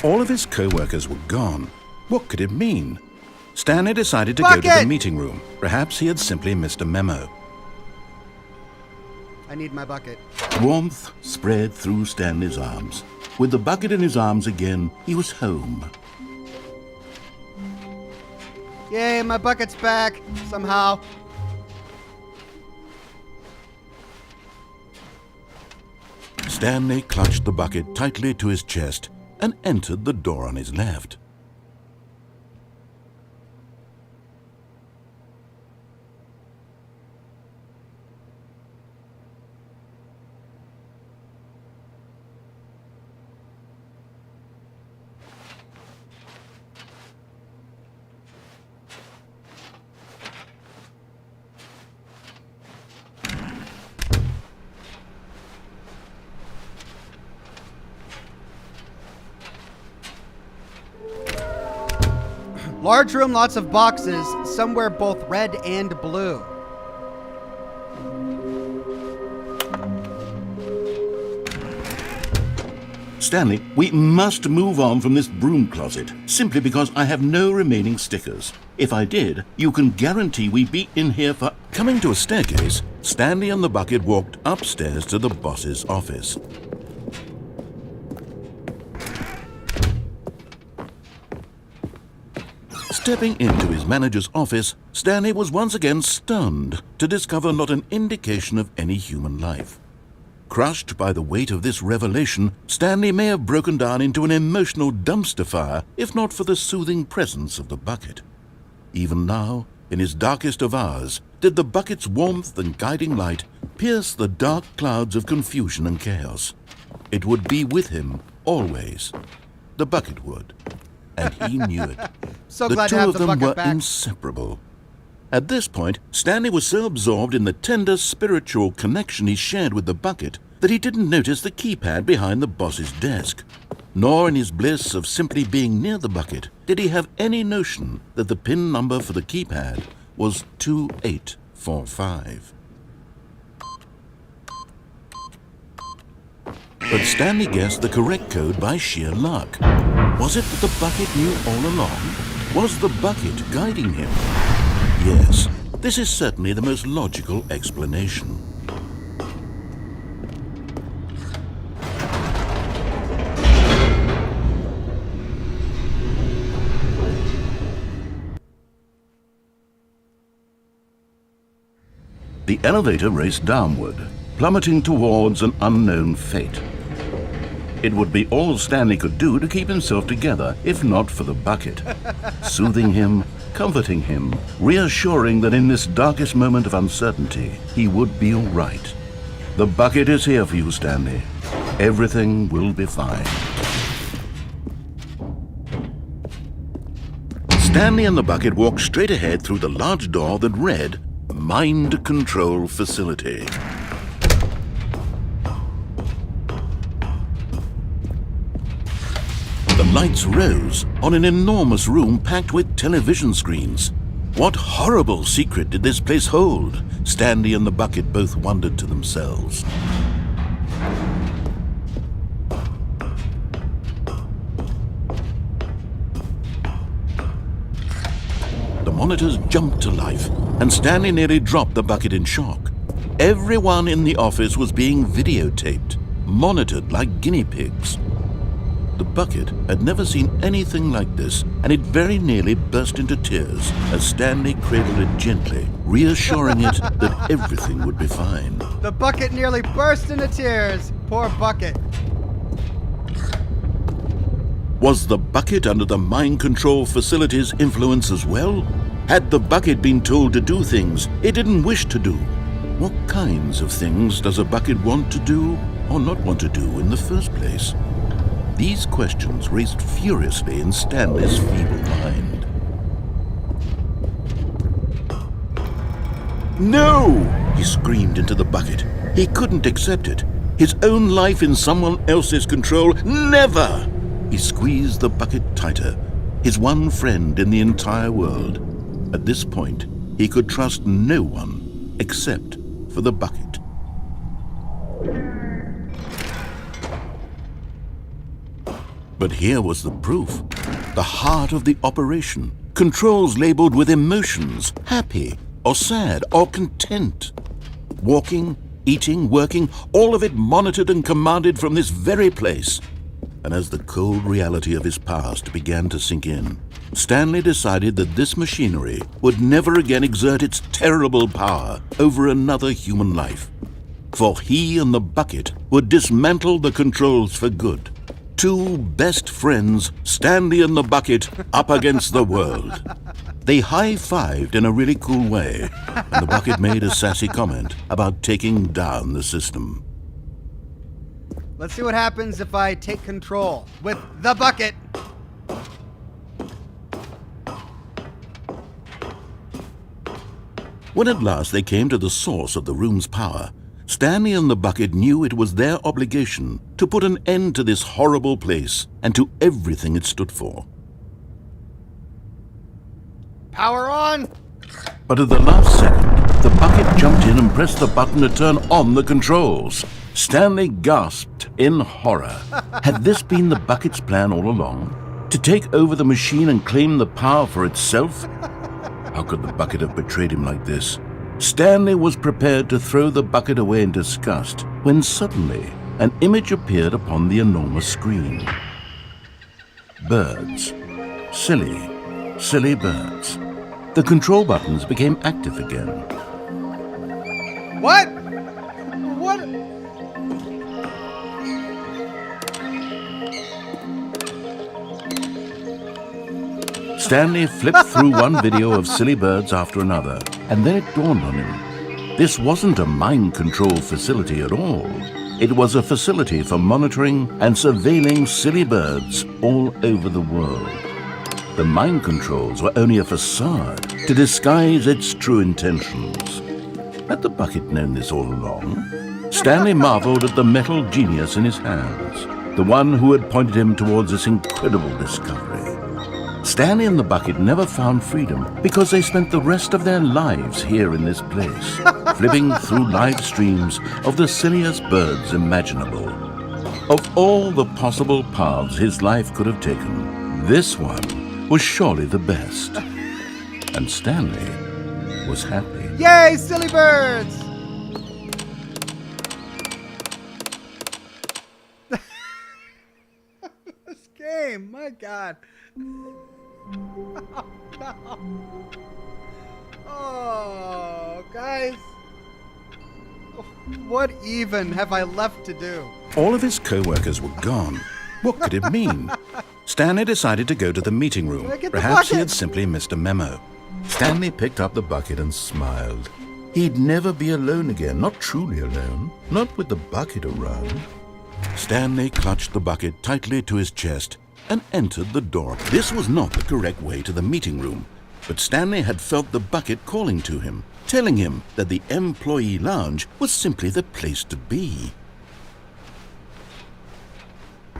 S2: All of his co-workers were gone. What could it mean? Stanley decided to go to the
S1: Bucket!
S2: meeting room. Perhaps he had simply missed a memo.
S1: I need my bucket.
S2: Warmth spread through Stanley's arms. With the bucket in his arms again, he was home.
S1: Yay, my bucket's back somehow.
S2: Stanley clutched the bucket tightly to his chest and entered the door on his left.
S1: Large room, lots of boxes, somewhere both red and blue.
S2: Stanley, we must move on from this broom closet, simply because I have no remaining stickers. If I did, you can guarantee we'd be in here for... Coming to a staircase, Stanley and the bucket walked upstairs to the boss's office. Stepping into his manager's office, Stanley was once again stunned to discover not an indication of any human life. Crushed by the weight of this revelation, Stanley may have broken down into an emotional dumpster fire if not for the soothing presence of the bucket. Even now, in his darkest of hours, did the bucket's warmth and guiding light pierce the dark clouds of confusion and chaos. It would be with him always. The bucket would. And he knew it.
S1: So
S2: The
S1: glad
S2: two
S1: to have
S2: of
S1: the
S2: them
S1: bucket
S2: were
S1: back.
S2: inseparable. At this point, Stanley was so absorbed in the tender spiritual connection he shared with the bucket that he didn't notice the keypad behind the boss's desk. Nor in his bliss of simply being near the bucket did he have any notion that the PIN number for the keypad was 2845. But Stanley guessed the correct code by sheer luck. Was it that the bucket knew all along? Was the bucket guiding him? Yes, this is certainly the most logical explanation. The elevator raced downward, plummeting towards an unknown fate. It would be all Stanley could do to keep himself together, if not for the bucket. Soothing him, comforting him, reassuring that in this darkest moment of uncertainty, he would be all right. The bucket is here for you, Stanley. Everything will be fine. Stanley and the bucket walked straight ahead through the large door that read, Mind Control Facility. The lights rose on an enormous room packed with television screens. What horrible secret did this place hold? Stanley and the bucket both wondered to themselves. The monitors jumped to life, and Stanley nearly dropped the bucket in shock. Everyone in the office was being videotaped, monitored like guinea pigs. The bucket had never seen anything like this, and it very nearly burst into tears as Stanley cradled it gently, reassuring it that everything would be fine.
S1: The bucket nearly burst into tears. Poor bucket.
S2: Was the bucket under the mind control facility's influence as well? Had the bucket been told to do things it didn't wish to do? What kinds of things does a bucket want to do or not want to do in the first place? These questions raced furiously in Stanley's feeble mind. No! He screamed into the bucket. He couldn't accept it. His own life in someone else's control, never! He squeezed the bucket tighter, his one friend in the entire world. At this point, he could trust no one except for the bucket. But here was the proof. The heart of the operation. Controls labeled with emotions, happy or sad or content. Walking, eating, working, all of it monitored and commanded from this very place. And as the cold reality of his past began to sink in, Stanley decided that this machinery would never again exert its terrible power over another human life. for he and the bucket would dismantle the controls for good. Two best friends, Stanley and the bucket, up against the world. They high-fived in a really cool way, and the bucket made a sassy comment about taking down the system.
S1: Let's see what happens if I take control with the bucket.
S2: When at last they came to the source of the room's power, Stanley and the bucket knew it was their obligation to put an end to this horrible place and to everything it stood for.
S1: Power on!
S2: But at the last second, the bucket jumped in and pressed the button to turn on the controls. Stanley gasped in horror. Had this been the bucket's plan all along? To take over the machine and claim the power for itself? How could the bucket have betrayed him like this? Stanley was prepared to throw the bucket away in disgust when suddenly an image appeared upon the enormous screen. Birds. Silly, silly birds. The control buttons became active again.
S1: What? What?
S2: Stanley flipped through one video of silly birds after another, and then it dawned on him. This wasn't a mind control facility at all. It was a facility for monitoring and surveilling silly birds all over the world. The mind controls were only a facade to disguise its true intentions. Had the bucket known this all along? Stanley marveled at the metal genius in his hands, the one who had pointed him towards this incredible discovery. Stanley and the bucket never found freedom because they spent the rest of their lives here in this place, flipping through live streams of the silliest birds imaginable. Of all the possible paths his life could have taken, this one was surely the best. And Stanley was happy.
S1: Yay, silly birds! This game, my God. Oh, no. Oh, guys. What even have I left to do?
S2: All of his co-workers were gone. What could it mean? Stanley decided to go to the meeting room.
S1: Get the
S2: Perhaps he
S1: bucket.
S2: had simply missed a memo. Stanley picked up the bucket and smiled. He'd never be alone again, not truly alone, not with the bucket around. Stanley clutched the bucket tightly to his chest and entered the door. This was not the correct way to the meeting room, but Stanley had felt the bucket calling to him, telling him that the employee lounge was simply the place to be.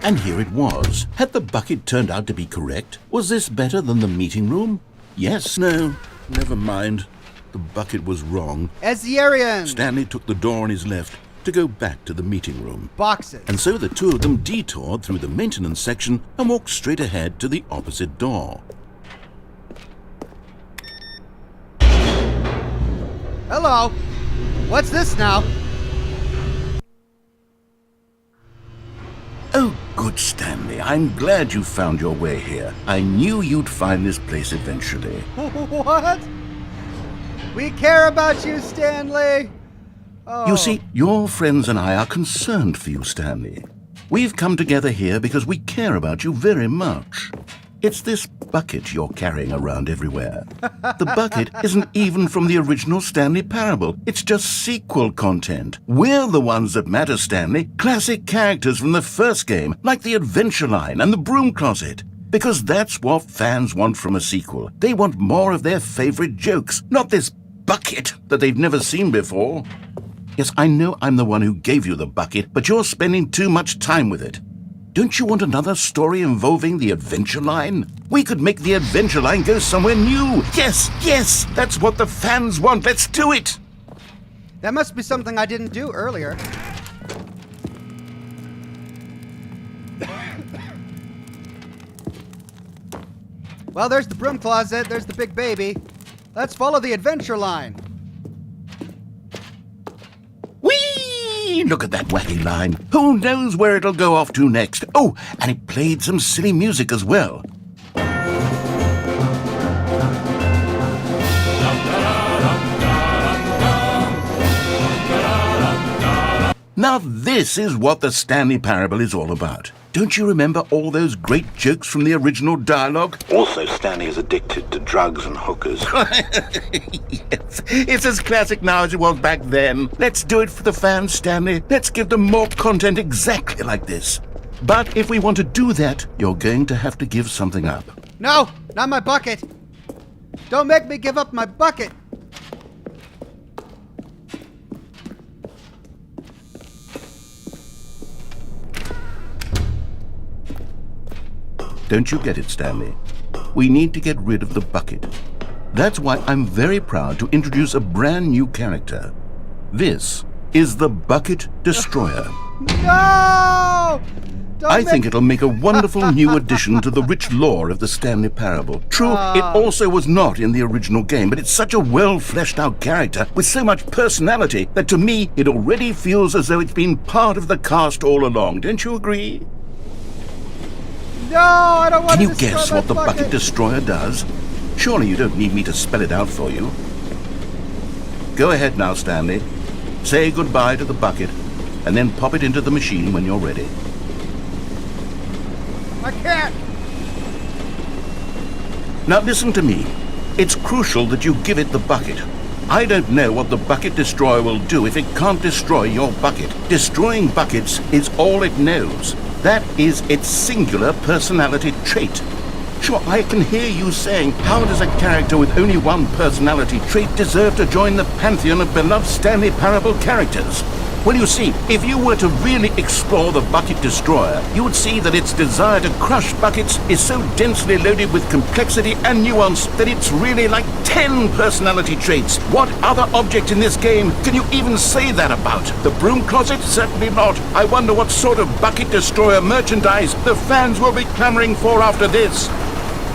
S2: And here it was. Had the bucket turned out to be correct? Was this better than the meeting room? Yes, no, never mind. The bucket was wrong.
S1: Asiarian!
S2: Stanley took the door on his left to go back to the meeting room.
S1: Boxes.
S2: And so the two of them detoured through the maintenance section and walked straight ahead to the opposite door.
S1: Hello. What's this now?
S2: Oh, good Stanley, I'm glad you found your way here. I knew you'd find this place eventually.
S1: What? We care about you, Stanley. Oh.
S2: You see, your friends and I are concerned for you, Stanley. We've come together here because we care about you very much. It's this bucket you're carrying around everywhere. The bucket isn't even from the original Stanley Parable. It's just sequel content. We're the ones that matter, Stanley. Classic characters from the first game, like the Adventure Line and the Broom Closet. Because that's what fans want from a sequel. They want more of their favorite jokes, not this bucket that they've never seen before. Yes, I know I'm the one who gave you the bucket, but you're spending too much time with it. Don't you want another story involving the Adventure Line? We could make the Adventure Line go somewhere new. Yes, yes, that's what the fans want. Let's do it.
S1: That must be something I didn't do earlier. Well, there's the broom closet. There's the big baby. Let's follow the Adventure Line.
S2: Whee! Look at that wacky line. Who knows where it'll go off to next? Oh, and it played some silly music as well. Now this is what the Stanley Parable is all about. Don't you remember all those great jokes from the original dialogue?
S7: Also, Stanley is addicted to drugs and hookers.
S2: Yes, it's as classic now as it was back then. Let's do it for the fans, Stanley. Let's give them more content exactly like this. But if we want to do that, you're going to have to give something up.
S1: No, not my bucket. Don't make me give up my bucket.
S2: Don't you get it, Stanley? We need to get rid of the bucket. That's why I'm very proud to introduce a brand new character. This is the Bucket Destroyer.
S1: No!
S2: I think it'll make a wonderful new addition to the rich lore of the Stanley Parable. True, it also was not in the original game, but it's such a well-fleshed-out character with so much personality that to me it already feels as though it's been part of the cast all along. Don't you agree?
S1: No, I don't want
S2: Can
S1: to
S2: you guess what the Bucket Destroyer does? Surely you don't need me to spell it out for you. Go ahead now, Stanley. Say goodbye to the bucket, and then pop it into the machine when you're ready.
S1: I can't.
S2: Now listen to me. It's crucial that you give it the bucket. I don't know what the Bucket Destroyer will do if it can't destroy your bucket. Destroying buckets is all it knows. That is its singular personality trait. Sure, I can hear you saying, how does a character with only one personality trait deserve to join the pantheon of beloved Stanley Parable characters? Well, you see, if you were to really explore the Bucket Destroyer, you would see that its desire to crush buckets is so densely loaded with complexity and nuance that it's really like 10 personality traits. What other object in this game can you even say that about? The broom closet? Certainly not. I wonder what sort of Bucket Destroyer merchandise the fans will be clamoring for after this.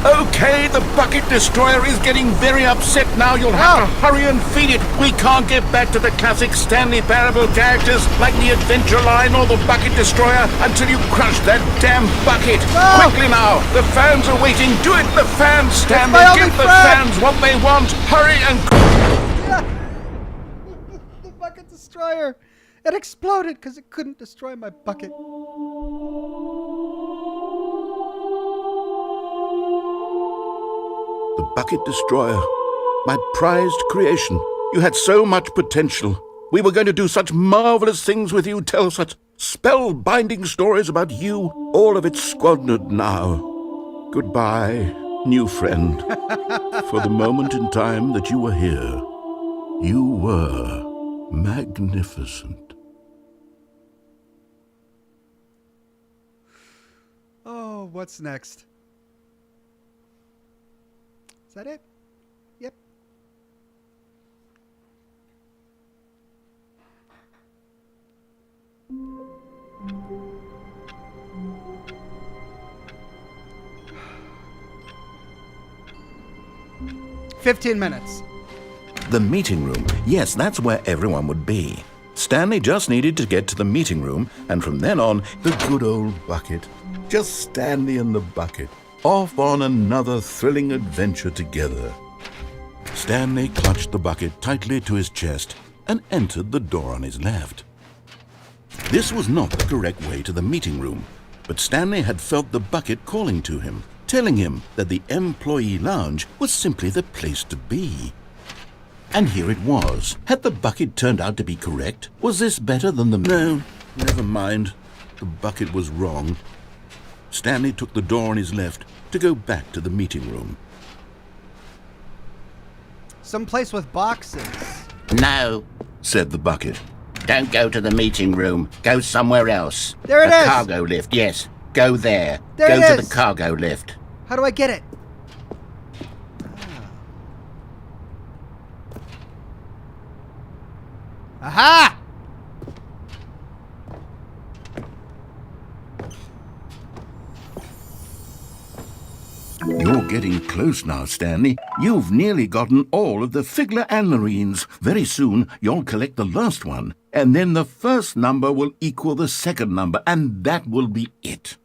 S2: Okay, the Bucket Destroyer is getting very upset now. You'll have to hurry and feed it. We can't get back to the classic Stanley Parable characters like the Adventure Line or the Bucket Destroyer until you crush that damn bucket.
S1: No!
S2: Quickly now. The fans are waiting. Do it, the fans, Stanley.
S1: my only
S2: Give the
S1: friend.
S2: fans what they want. Hurry and...
S1: The Bucket Destroyer. It exploded because it couldn't destroy my bucket.
S2: The Bucket Destroyer. My prized creation. You had so much potential. We were going to do such marvelous things with you, tell such spellbinding stories about you. All of it squandered now. Goodbye, new friend. For the moment in time that you were here, you were magnificent.
S1: Oh, what's next? Is that it? Yep. "15 minutes.
S2: The meeting room. Yes, that's where everyone would be. Stanley just needed to get to the meeting room, and from then on, the good old bucket. Just Stanley and the bucket, off on another thrilling adventure together. Stanley clutched the bucket tightly to his chest and entered the door on his left. This was not the correct way to the meeting room, but Stanley had felt the bucket calling to him, telling him that the employee lounge was simply the place to be. And here it was. Had the bucket turned out to be correct? Was this better than the... No, never mind. The bucket was wrong. Stanley took the door on his left to go back to the meeting room.
S1: Someplace with boxes.
S7: No,
S2: Said the bucket.
S7: don't go to the meeting room. Go somewhere else.
S1: There it
S7: the
S1: is.
S7: cargo lift, yes. Go there.
S1: There
S7: go
S1: it
S7: to
S1: is.
S7: the cargo lift.
S1: How do I get it? Aha!
S2: You're getting close now, Stanley. You've nearly gotten all of the Figler Anlarines. Very soon, you'll collect the last one, and then the first number will equal the second number, and that will be it.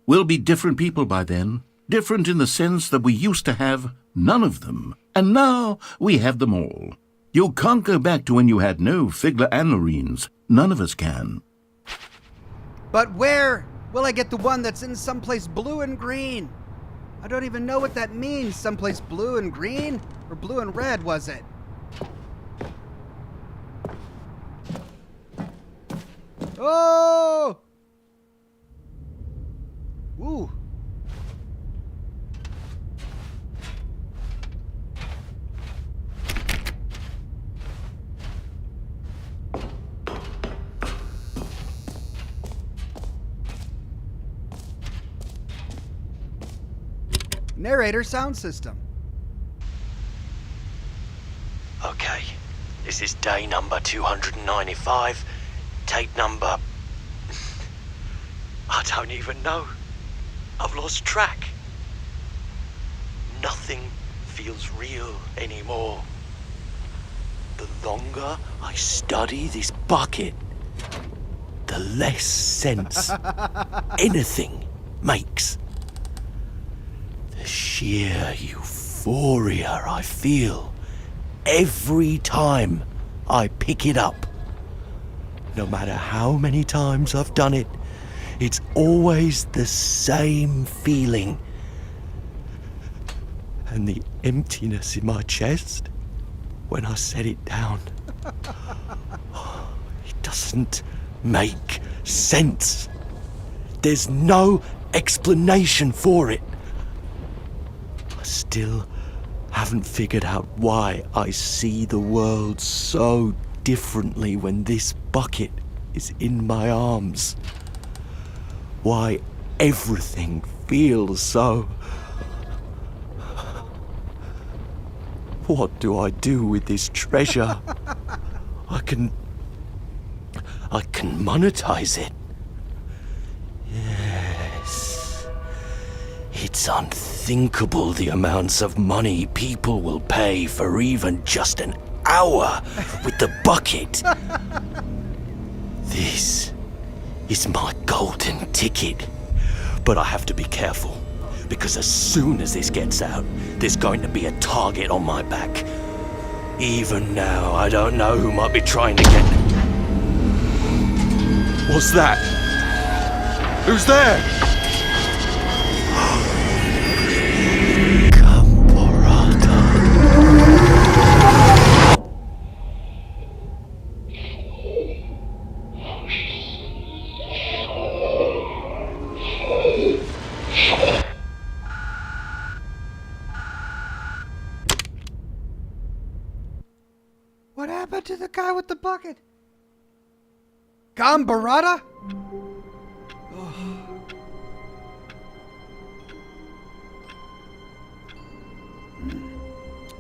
S2: We'll be different people by then. Different in the sense that we used to have none of them, and now we have them all. You can't go back to when you had no Figler Anlarines. None of us can.
S1: But where will I get the one that's in someplace blue and green? I don't even know what that means. Someplace blue and green? Or blue and red, was it? Oh! Ooh. Narrator sound system.
S9: Okay, this is day number 295, tape number... I don't even know. I've lost track. Nothing feels real anymore. The longer I study this bucket, the less sense anything makes. The sheer euphoria I feel every time I pick it up. No matter how many times I've done it, it's always the same feeling. And the emptiness in my chest when I set it down. It doesn't make sense. There's no explanation for it. I still haven't figured out why I see the world so differently when this bucket is in my arms. Why everything feels so... What do I do with this treasure? I can monetize it. Yes. It's unthinkable the amounts of money people will pay for even just an hour with the bucket. This is my golden ticket. But I have to be careful, because as soon as this gets out, there's going to be a target on my back. Even now, I don't know who might be trying to get... What's that? Who's there?
S1: What happened to the guy with the bucket? Gambarata?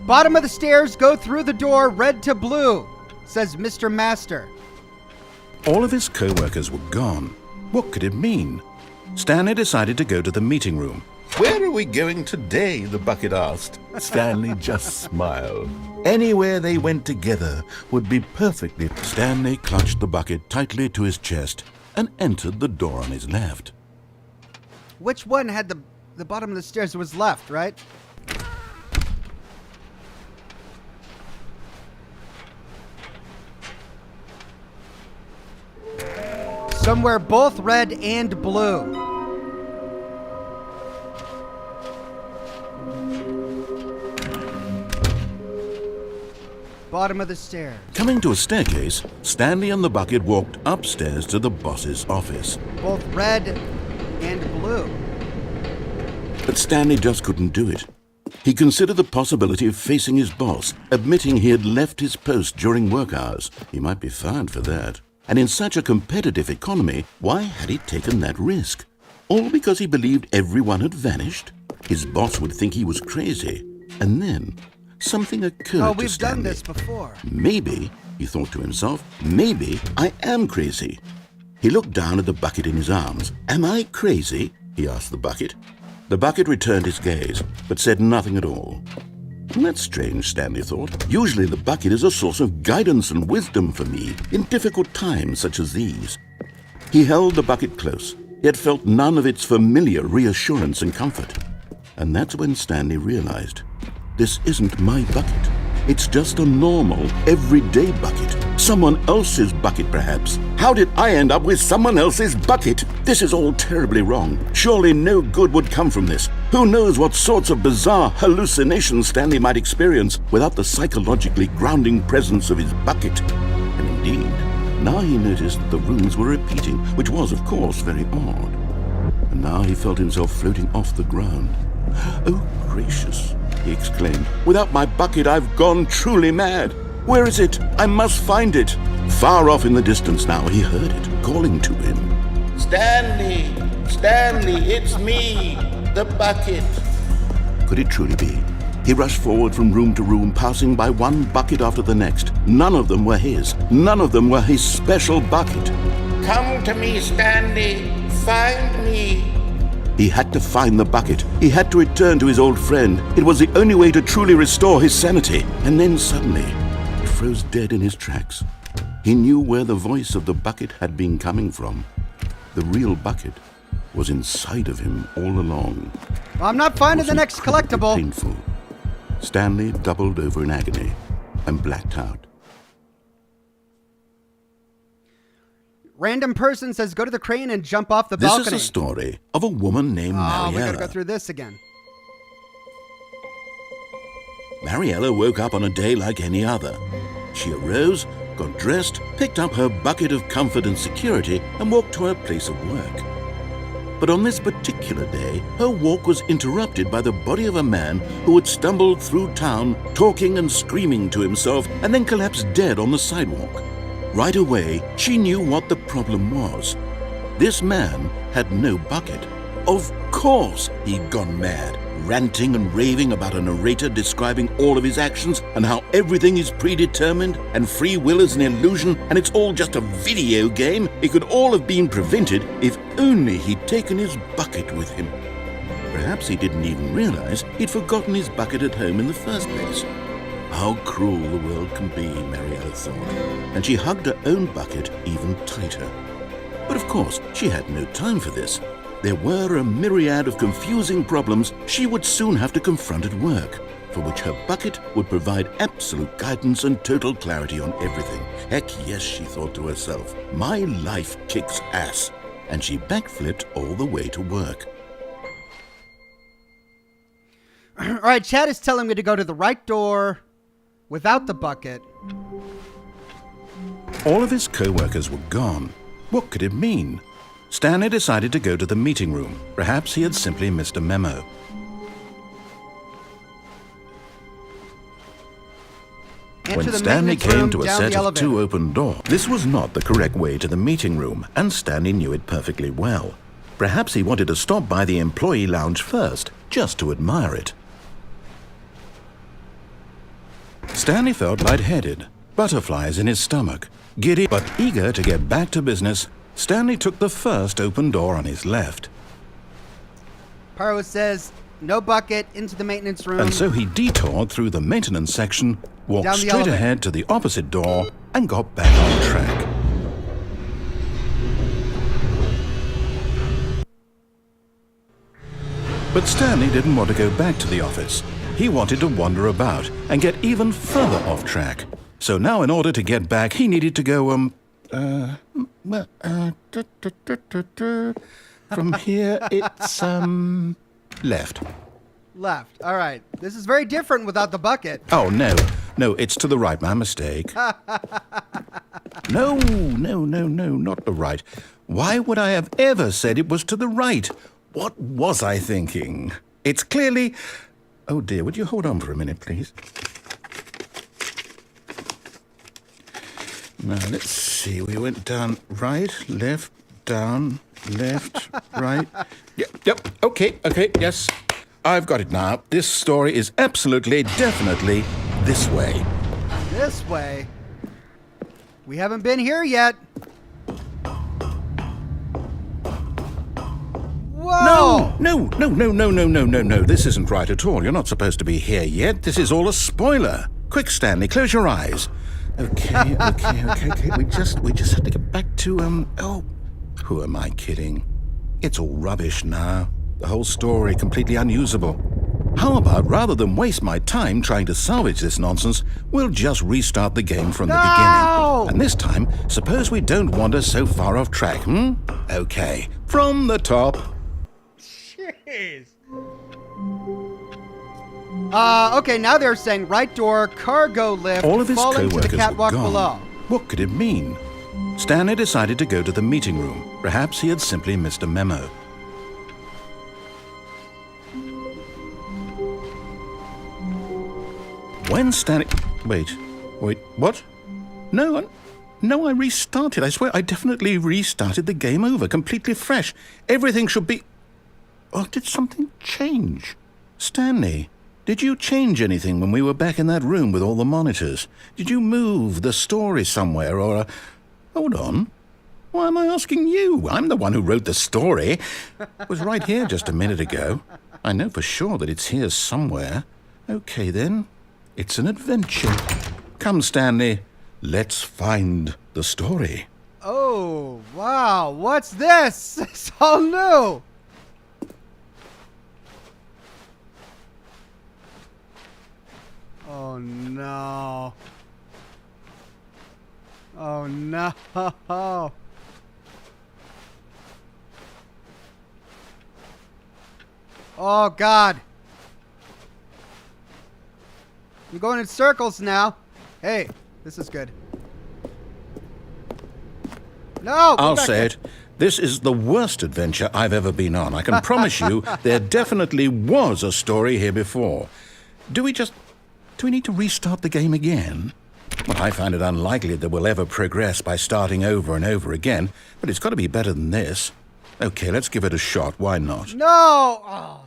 S1: Bottom of the stairs, go through the door, red to blue, says Mr. Master.
S2: All of his co-workers were gone. What could it mean? Stanley decided to go to the meeting room.
S8: Where are we going today? The bucket asked. Stanley just smiled.
S2: Anywhere they went together would be perfectly... Stanley clutched the bucket tightly to his chest and entered the door on his left.
S1: Which one had the bottom of the stairs? It was left, right? Somewhere both red and blue. Bottom of the stairs.
S2: Coming to a staircase, Stanley and the bucket walked upstairs to the boss's office.
S1: Both red and blue.
S2: But Stanley just couldn't do it. He considered the possibility of facing his boss, admitting he had left his post during work hours. He might be fired for that. And in such a competitive economy, why had he taken that risk? All because he believed everyone had vanished? His boss would think he was crazy. And then something occurred to Stanley.
S1: Oh, we've done this before.
S2: Maybe, he thought to himself, maybe I am crazy. He looked down at the bucket in his arms. Am I crazy? He asked the bucket. The bucket returned his gaze, but said nothing at all. That's strange, Stanley thought. Usually the bucket is a source of guidance and wisdom for me in difficult times such as these. He held the bucket close, yet felt none of its familiar reassurance and comfort. And that's when Stanley realized, this isn't my bucket. It's just a normal, everyday bucket.
S7: Someone else's bucket, perhaps. How did I end up with someone else's bucket? This is all terribly wrong. Surely no good would come from this. Who knows what sorts of bizarre hallucinations Stanley might experience without the psychologically grounding presence of his bucket. And indeed, now he noticed that the rooms were repeating, which was, of course, very odd. And now he felt himself floating off the ground. Oh, gracious, he exclaimed. Without my bucket, I've gone truly mad. Where is it? I must find it. Far off in the distance now, he heard it, calling to him.
S10: Stanley! Stanley, it's me, the bucket.
S7: Could it truly be? He rushed forward from room to room, passing by one bucket after the next. None of them were his. None of them were his special bucket.
S10: Come to me, Stanley. Find me.
S7: He had to find the bucket. He had to return to his old friend. It was the only way to truly restore his sanity. And then suddenly, he froze dead in his tracks. He knew where the voice of the bucket had been coming from. The real bucket was inside of him all along.
S1: I'm not finding the next collectible.
S7: Painful. Stanley doubled over in agony and blacked out.
S1: Random person says go to the crane and jump off the balcony.
S7: This is a story of a woman named Mariella.
S1: We gotta go through this again.
S7: Mariella woke up on a day like any other. She arose, got dressed, picked up her bucket of comfort and security, and walked to her place of work. But on this particular day, her walk was interrupted by the body of a man who had stumbled through town, talking and screaming to himself, and then collapsed dead on the sidewalk. Right away, she knew what the problem was. This man had no bucket. Of course he'd gone mad, ranting and raving about a narrator describing all of his actions and how everything is predetermined and free will is an illusion and it's all just a video game. It could all have been prevented if only he'd taken his bucket with him. Perhaps he didn't even realize he'd forgotten his bucket at home in the first place. How cruel the world can be, Mariella thought, and she hugged her own bucket even tighter. But of course, she had no time for this. There were a myriad of confusing problems she would soon have to confront at work, for which her bucket would provide absolute guidance and total clarity on everything. Heck yes, she thought to herself, my life kicks ass. And she backflipped all the way to work.
S1: All right, Chad is telling me to go to the right door without the bucket.
S2: All of his co-workers were gone. What could it mean? Stanley decided to go to the meeting room. Perhaps he had simply missed a memo. When Stanley came to a set of two open doors, this was not the correct way to the meeting room, and Stanley knew it perfectly well. Perhaps he wanted to stop by the employee lounge first, just to admire it. Stanley felt lightheaded, butterflies in his stomach. Giddy but eager to get back to business, Stanley took the first open door on his left.
S1: Pyro says, no bucket, into the maintenance room.
S2: And so he detoured through the maintenance section, walked straight ahead to the opposite door, and got back on track. But Stanley didn't want to go back to the office. He wanted to wander about and get even further off track. So now in order to get back, he needed to go, from here, it's, left.
S1: Left. All right. This is very different without the bucket.
S2: Oh, no. No, it's to the right. My mistake. No, not the right. Why would I have ever said it was to the right? What was I thinking? It's clearly... Oh, dear, would you hold on for a minute, please? Now, let's see. We went down right, left, down, left, right. Yep, okay, yes. I've got it now. This story is absolutely, definitely this way.
S1: This way? We haven't been here yet. Whoa!
S2: No. This isn't right at all. You're not supposed to be here yet. This is all a spoiler. Quick, Stanley, close your eyes. Okay. We just have to get back to, who am I kidding? It's all rubbish now. The whole story completely unusable. How about, rather than waste my time trying to salvage this nonsense, we'll just restart the game from the beginning. And this time, suppose we don't wander so far off track, Okay, from the top.
S1: Jeez. Okay, now they're saying right door, cargo lift,
S2: All of his
S1: fall into the
S2: co-workers were
S1: catwalk
S2: gone.
S1: below.
S2: What could it mean? Stanley decided to go to the meeting room. Perhaps he had simply missed a memo. When Stanley... Wait, what? No, I restarted. I swear I definitely restarted the game over, completely fresh. Everything should be... Oh, did something change? Stanley, did you change anything when we were back in that room with all the monitors? Did you move the story somewhere or... Hold on. Why am I asking you? I'm the one who wrote the story. It was right here just a minute ago. I know for sure that it's here somewhere. Okay, then. It's an adventure. Come, Stanley. Let's find the story.
S1: Oh, wow. What's this? It's all new. Oh, no. Oh, no. Oh, God. You're going in circles now. Hey, this is good. No!
S2: I'll say it. This is the worst adventure I've ever been on. I can promise you there definitely was a story here before. Do we need to restart the game again? Well, I find it unlikely that we'll ever progress by starting over and over again, but it's got to be better than this. Okay, let's give it a shot. Why not?
S1: No! Oh.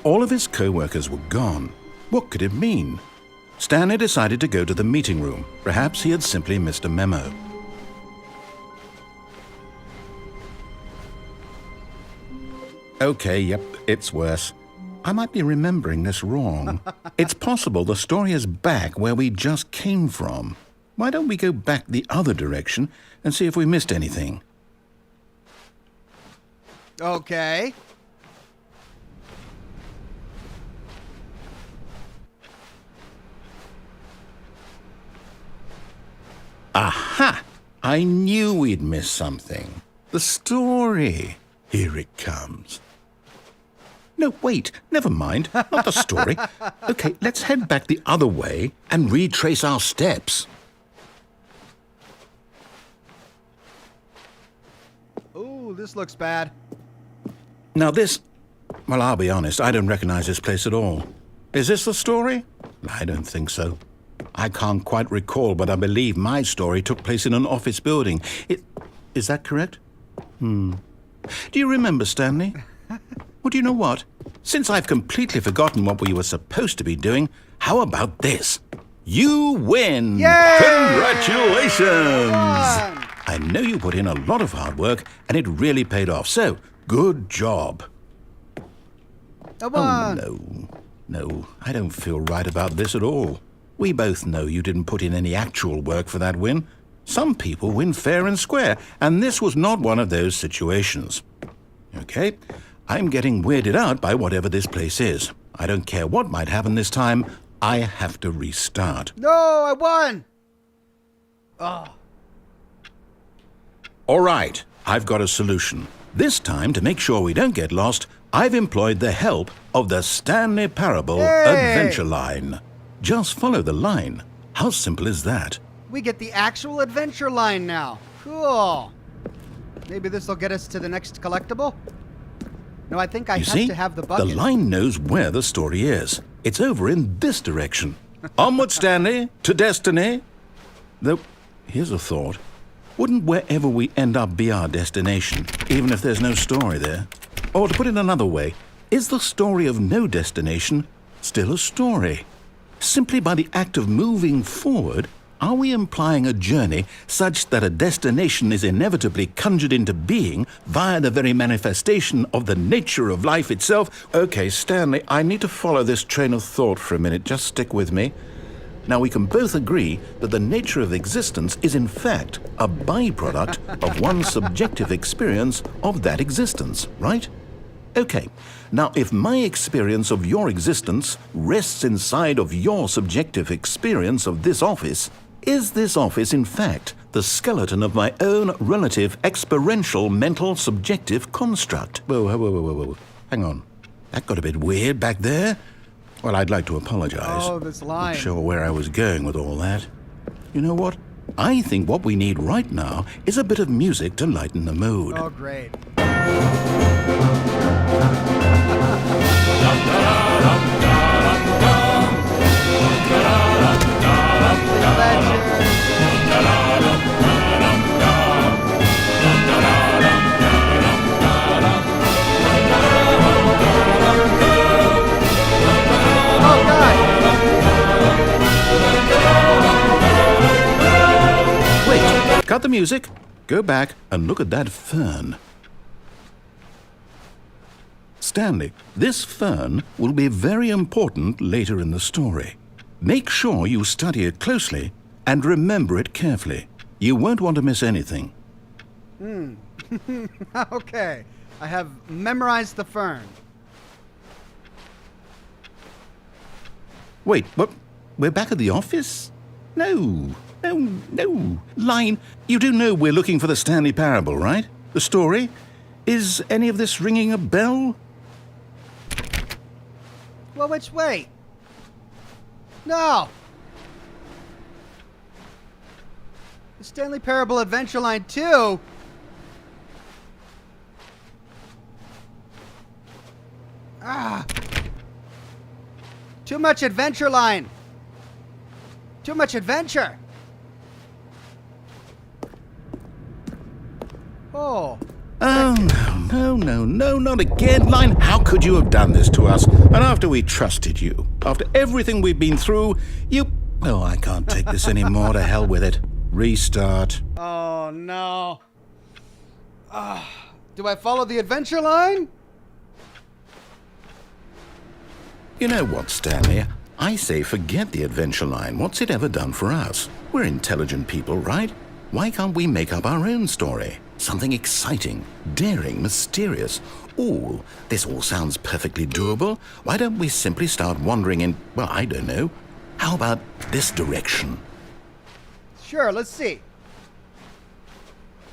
S2: All of his co-workers were gone. What could it mean? Stanley decided to go to the meeting room. Perhaps he had simply missed a memo. Okay, yep, it's worse. I might be remembering this wrong. It's possible the story is back where we just came from. Why don't we go back the other direction and see if we missed anything?
S1: Okay.
S2: Aha! I knew we'd missed something. The story. Here it comes. No, wait, never mind. Not the story. Okay, let's head back the other way and retrace our steps.
S1: Ooh, this looks bad.
S2: Now this... Well, I'll be honest, I don't recognize this place at all. Is this the story? I don't think so. I can't quite recall, but I believe my story took place in an office building. Is that correct? Do you remember, Stanley? Well, do you know what? Since I've completely forgotten what we were supposed to be doing, how about this? You win!
S1: Yay!
S2: Congratulations! I know you put in a lot of hard work, and it really paid off, so good job.
S1: Come on.
S2: Oh, no, I don't feel right about this at all. We both know you didn't put in any actual work for that win. Some people win fair and square, and this was not one of those situations. Okay, I'm getting weirded out by whatever this place is. I don't care what might happen this time. I have to restart.
S1: No, I won! Oh.
S2: All right, I've got a solution. This time, to make sure we don't get lost, I've employed the help of the Stanley Parable adventure line. Just follow the line. How simple is that?
S1: We get the actual adventure line now. Cool. Maybe this will get us to the next collectible? No, I think I have to have the bucket.
S2: The line knows where the story is. It's over in this direction. Onward, Stanley, to destiny. Though, here's a thought. Wouldn't wherever we end up be our destination, even if there's no story there? Or to put it another way, is the story of no destination still a story? Simply by the act of moving forward, are we implying a journey such that a destination is inevitably conjured into being via the very manifestation of the nature of life itself? Okay, Stanley, I need to follow this train of thought for a minute. Just stick with me. Now, we can both agree that the nature of existence is in fact a byproduct of one's subjective experience of that existence, right? Okay, now if my experience of your existence rests inside of your subjective experience of this office, is this office in fact the skeleton of my own relative experiential mental subjective construct? Whoa. Hang on. That got a bit weird back there. Well, I'd like to apologize.
S1: Oh, this line.
S2: Not sure where I was going with all that. You know what? I think what we need right now is a bit of music to lighten the mood.
S1: Oh, great.
S2: Cut the music, go back and look at that fern. Stanley, this fern will be very important later in the story. Make sure you study it closely and remember it carefully. You won't want to miss anything.
S1: Okay, I have memorized the fern.
S2: Wait, what? We're back at the office? No. Line, you do know we're looking for the Stanley Parable, right? The story? Is any of this ringing a bell?
S1: Well, which way? No! The Stanley Parable Adventure Line 2? Too much adventure line! Too much adventure! Oh.
S2: Oh, no, not again, Line. How could you have done this to us? And after we trusted you, after everything we've been through, you... Oh, I can't take this anymore. To hell with it. Restart.
S1: Oh, no. Do I follow the adventure line?
S2: You know what, Stanley? I say forget the adventure line. What's it ever done for us? We're intelligent people, right? Why can't we make up our own story? Something exciting, daring, mysterious. Ooh, this all sounds perfectly doable. Why don't we simply start wandering in, well, I don't know. How about this direction?
S1: Sure, let's see.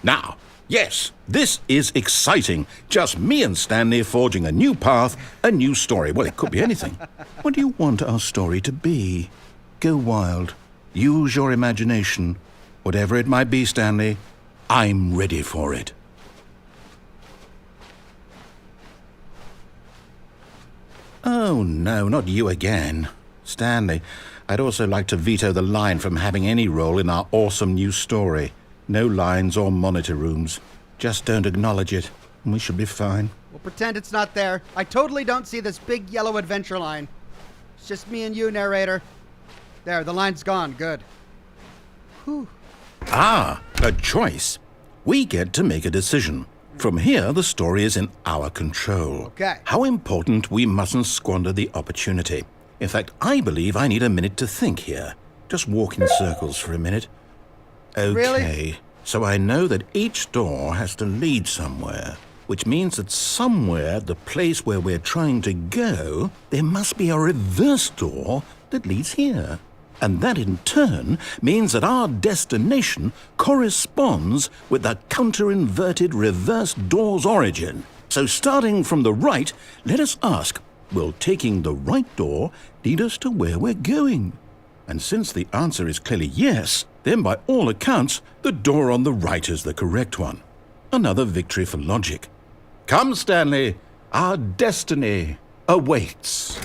S2: Now, yes, this is exciting. Just me and Stanley forging a new path, a new story. Well, it could be anything. What do you want our story to be? Go wild. Use your imagination. Whatever it might be, Stanley, I'm ready for it. Oh, no, not you again. Stanley, I'd also like to veto the line from having any role in our awesome new story. No lines or monitor rooms. Just don't acknowledge it, and we should be fine.
S1: We'll pretend it's not there. I totally don't see this big yellow adventure line. It's just me and you, narrator. There, the line's gone. Good. Whew.
S2: Ah, a choice. We get to make a decision. From here, the story is in our control.
S1: Okay.
S2: How important we mustn't squander the opportunity. In fact, I believe I need a minute to think here. Just walk in circles for a minute. Okay,
S1: Really?
S2: So I know that each door has to lead somewhere, which means that somewhere, the place where we're trying to go, there must be a reverse door that leads here. And that in turn means that our destination corresponds with the counter-inverted reverse door's origin. So starting from the right, let us ask, will taking the right door lead us to where we're going? And since the answer is clearly yes, then by all accounts, the door on the right is the correct one. Another victory for logic. Come, Stanley, our destiny awaits.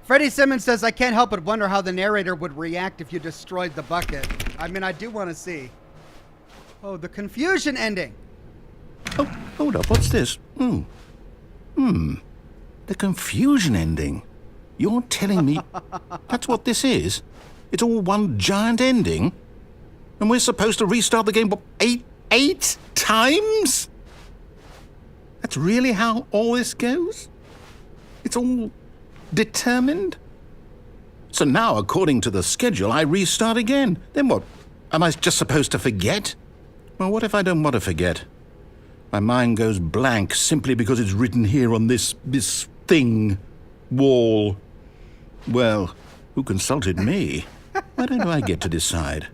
S1: Freddie Simmons says, I can't help but wonder how the narrator would react if you destroyed the bucket. I mean, I do want to see. Oh, the confusion ending.
S2: Oh, hold up, what's this? The confusion ending. You're telling me that's what this is? It's all one giant ending? And we're supposed to restart the game, what, eight times? That's really how all this goes? It's all determined? So now, according to the schedule, I restart again. Then what? Am I just supposed to forget? Well, what if I don't want to forget? My mind goes blank simply because it's written here on this thing, wall. Well, who consulted me? Why don't I get to decide?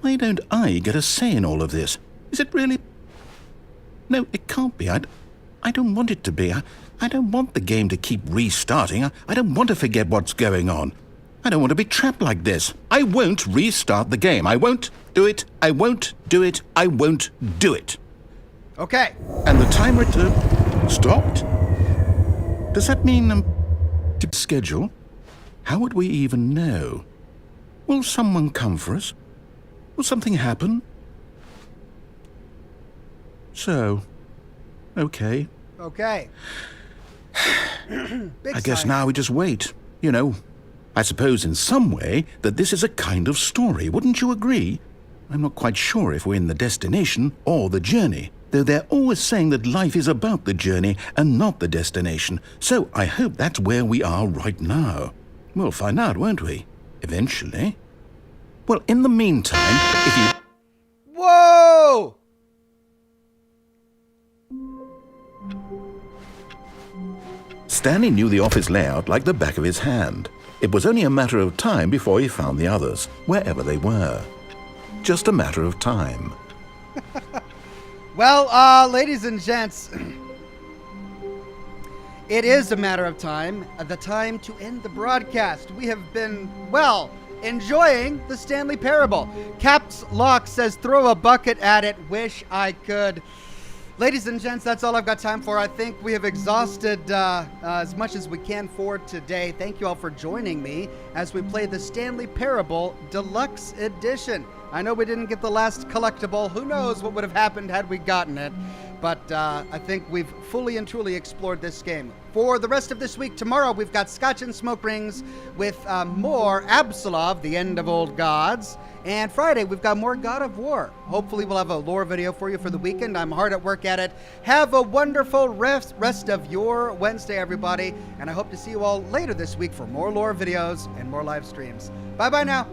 S2: Why don't I get a say in all of this? Is it really? No, it can't be. I don't want it to be. I don't want the game to keep restarting. I don't want to forget what's going on. I don't want to be trapped like this. I won't restart the game. I won't do it. I won't do it. I won't do it.
S1: Okay.
S2: And the timer stopped? Does that mean schedule? How would we even know? Will someone come for us? Will something happen? So, okay.
S1: Okay.
S2: I guess now we just wait. You know, I suppose in some way that this is a kind of story. Wouldn't you agree? I'm not quite sure if we're in the destination or the journey, though they're always saying that life is about the journey and not the destination. So I hope that's where we are right now. We'll find out, won't we? Eventually. Well, in the meantime, if you...
S1: Whoa!
S2: Stanley knew the office layout like the back of his hand. It was only a matter of time before he found the others, wherever they were. Just a matter of time.
S1: Well, ladies and gents, it is a matter of time, the time to end the broadcast. We have been, well, enjoying the Stanley Parable. Caps Lock says, throw a bucket at it, wish I could. Ladies and gents, that's all I've got time for. I think we have exhausted as much as we can for today. Thank you all for joining me as we play the Stanley Parable Deluxe Edition. I know we didn't get the last collectible. Who knows what would have happened had we gotten it. But I think we've fully and truly explored this game. For the rest of this week, tomorrow we've got Scotch and Smoke Rings with more Absolov, the End of Old Gods. And Friday, we've got more God of War. Hopefully we'll have a lore video for you for the weekend. I'm hard at work at it. Have a wonderful rest of your Wednesday, everybody. And I hope to see you all later this week for more lore videos and more live streams. Bye-bye now.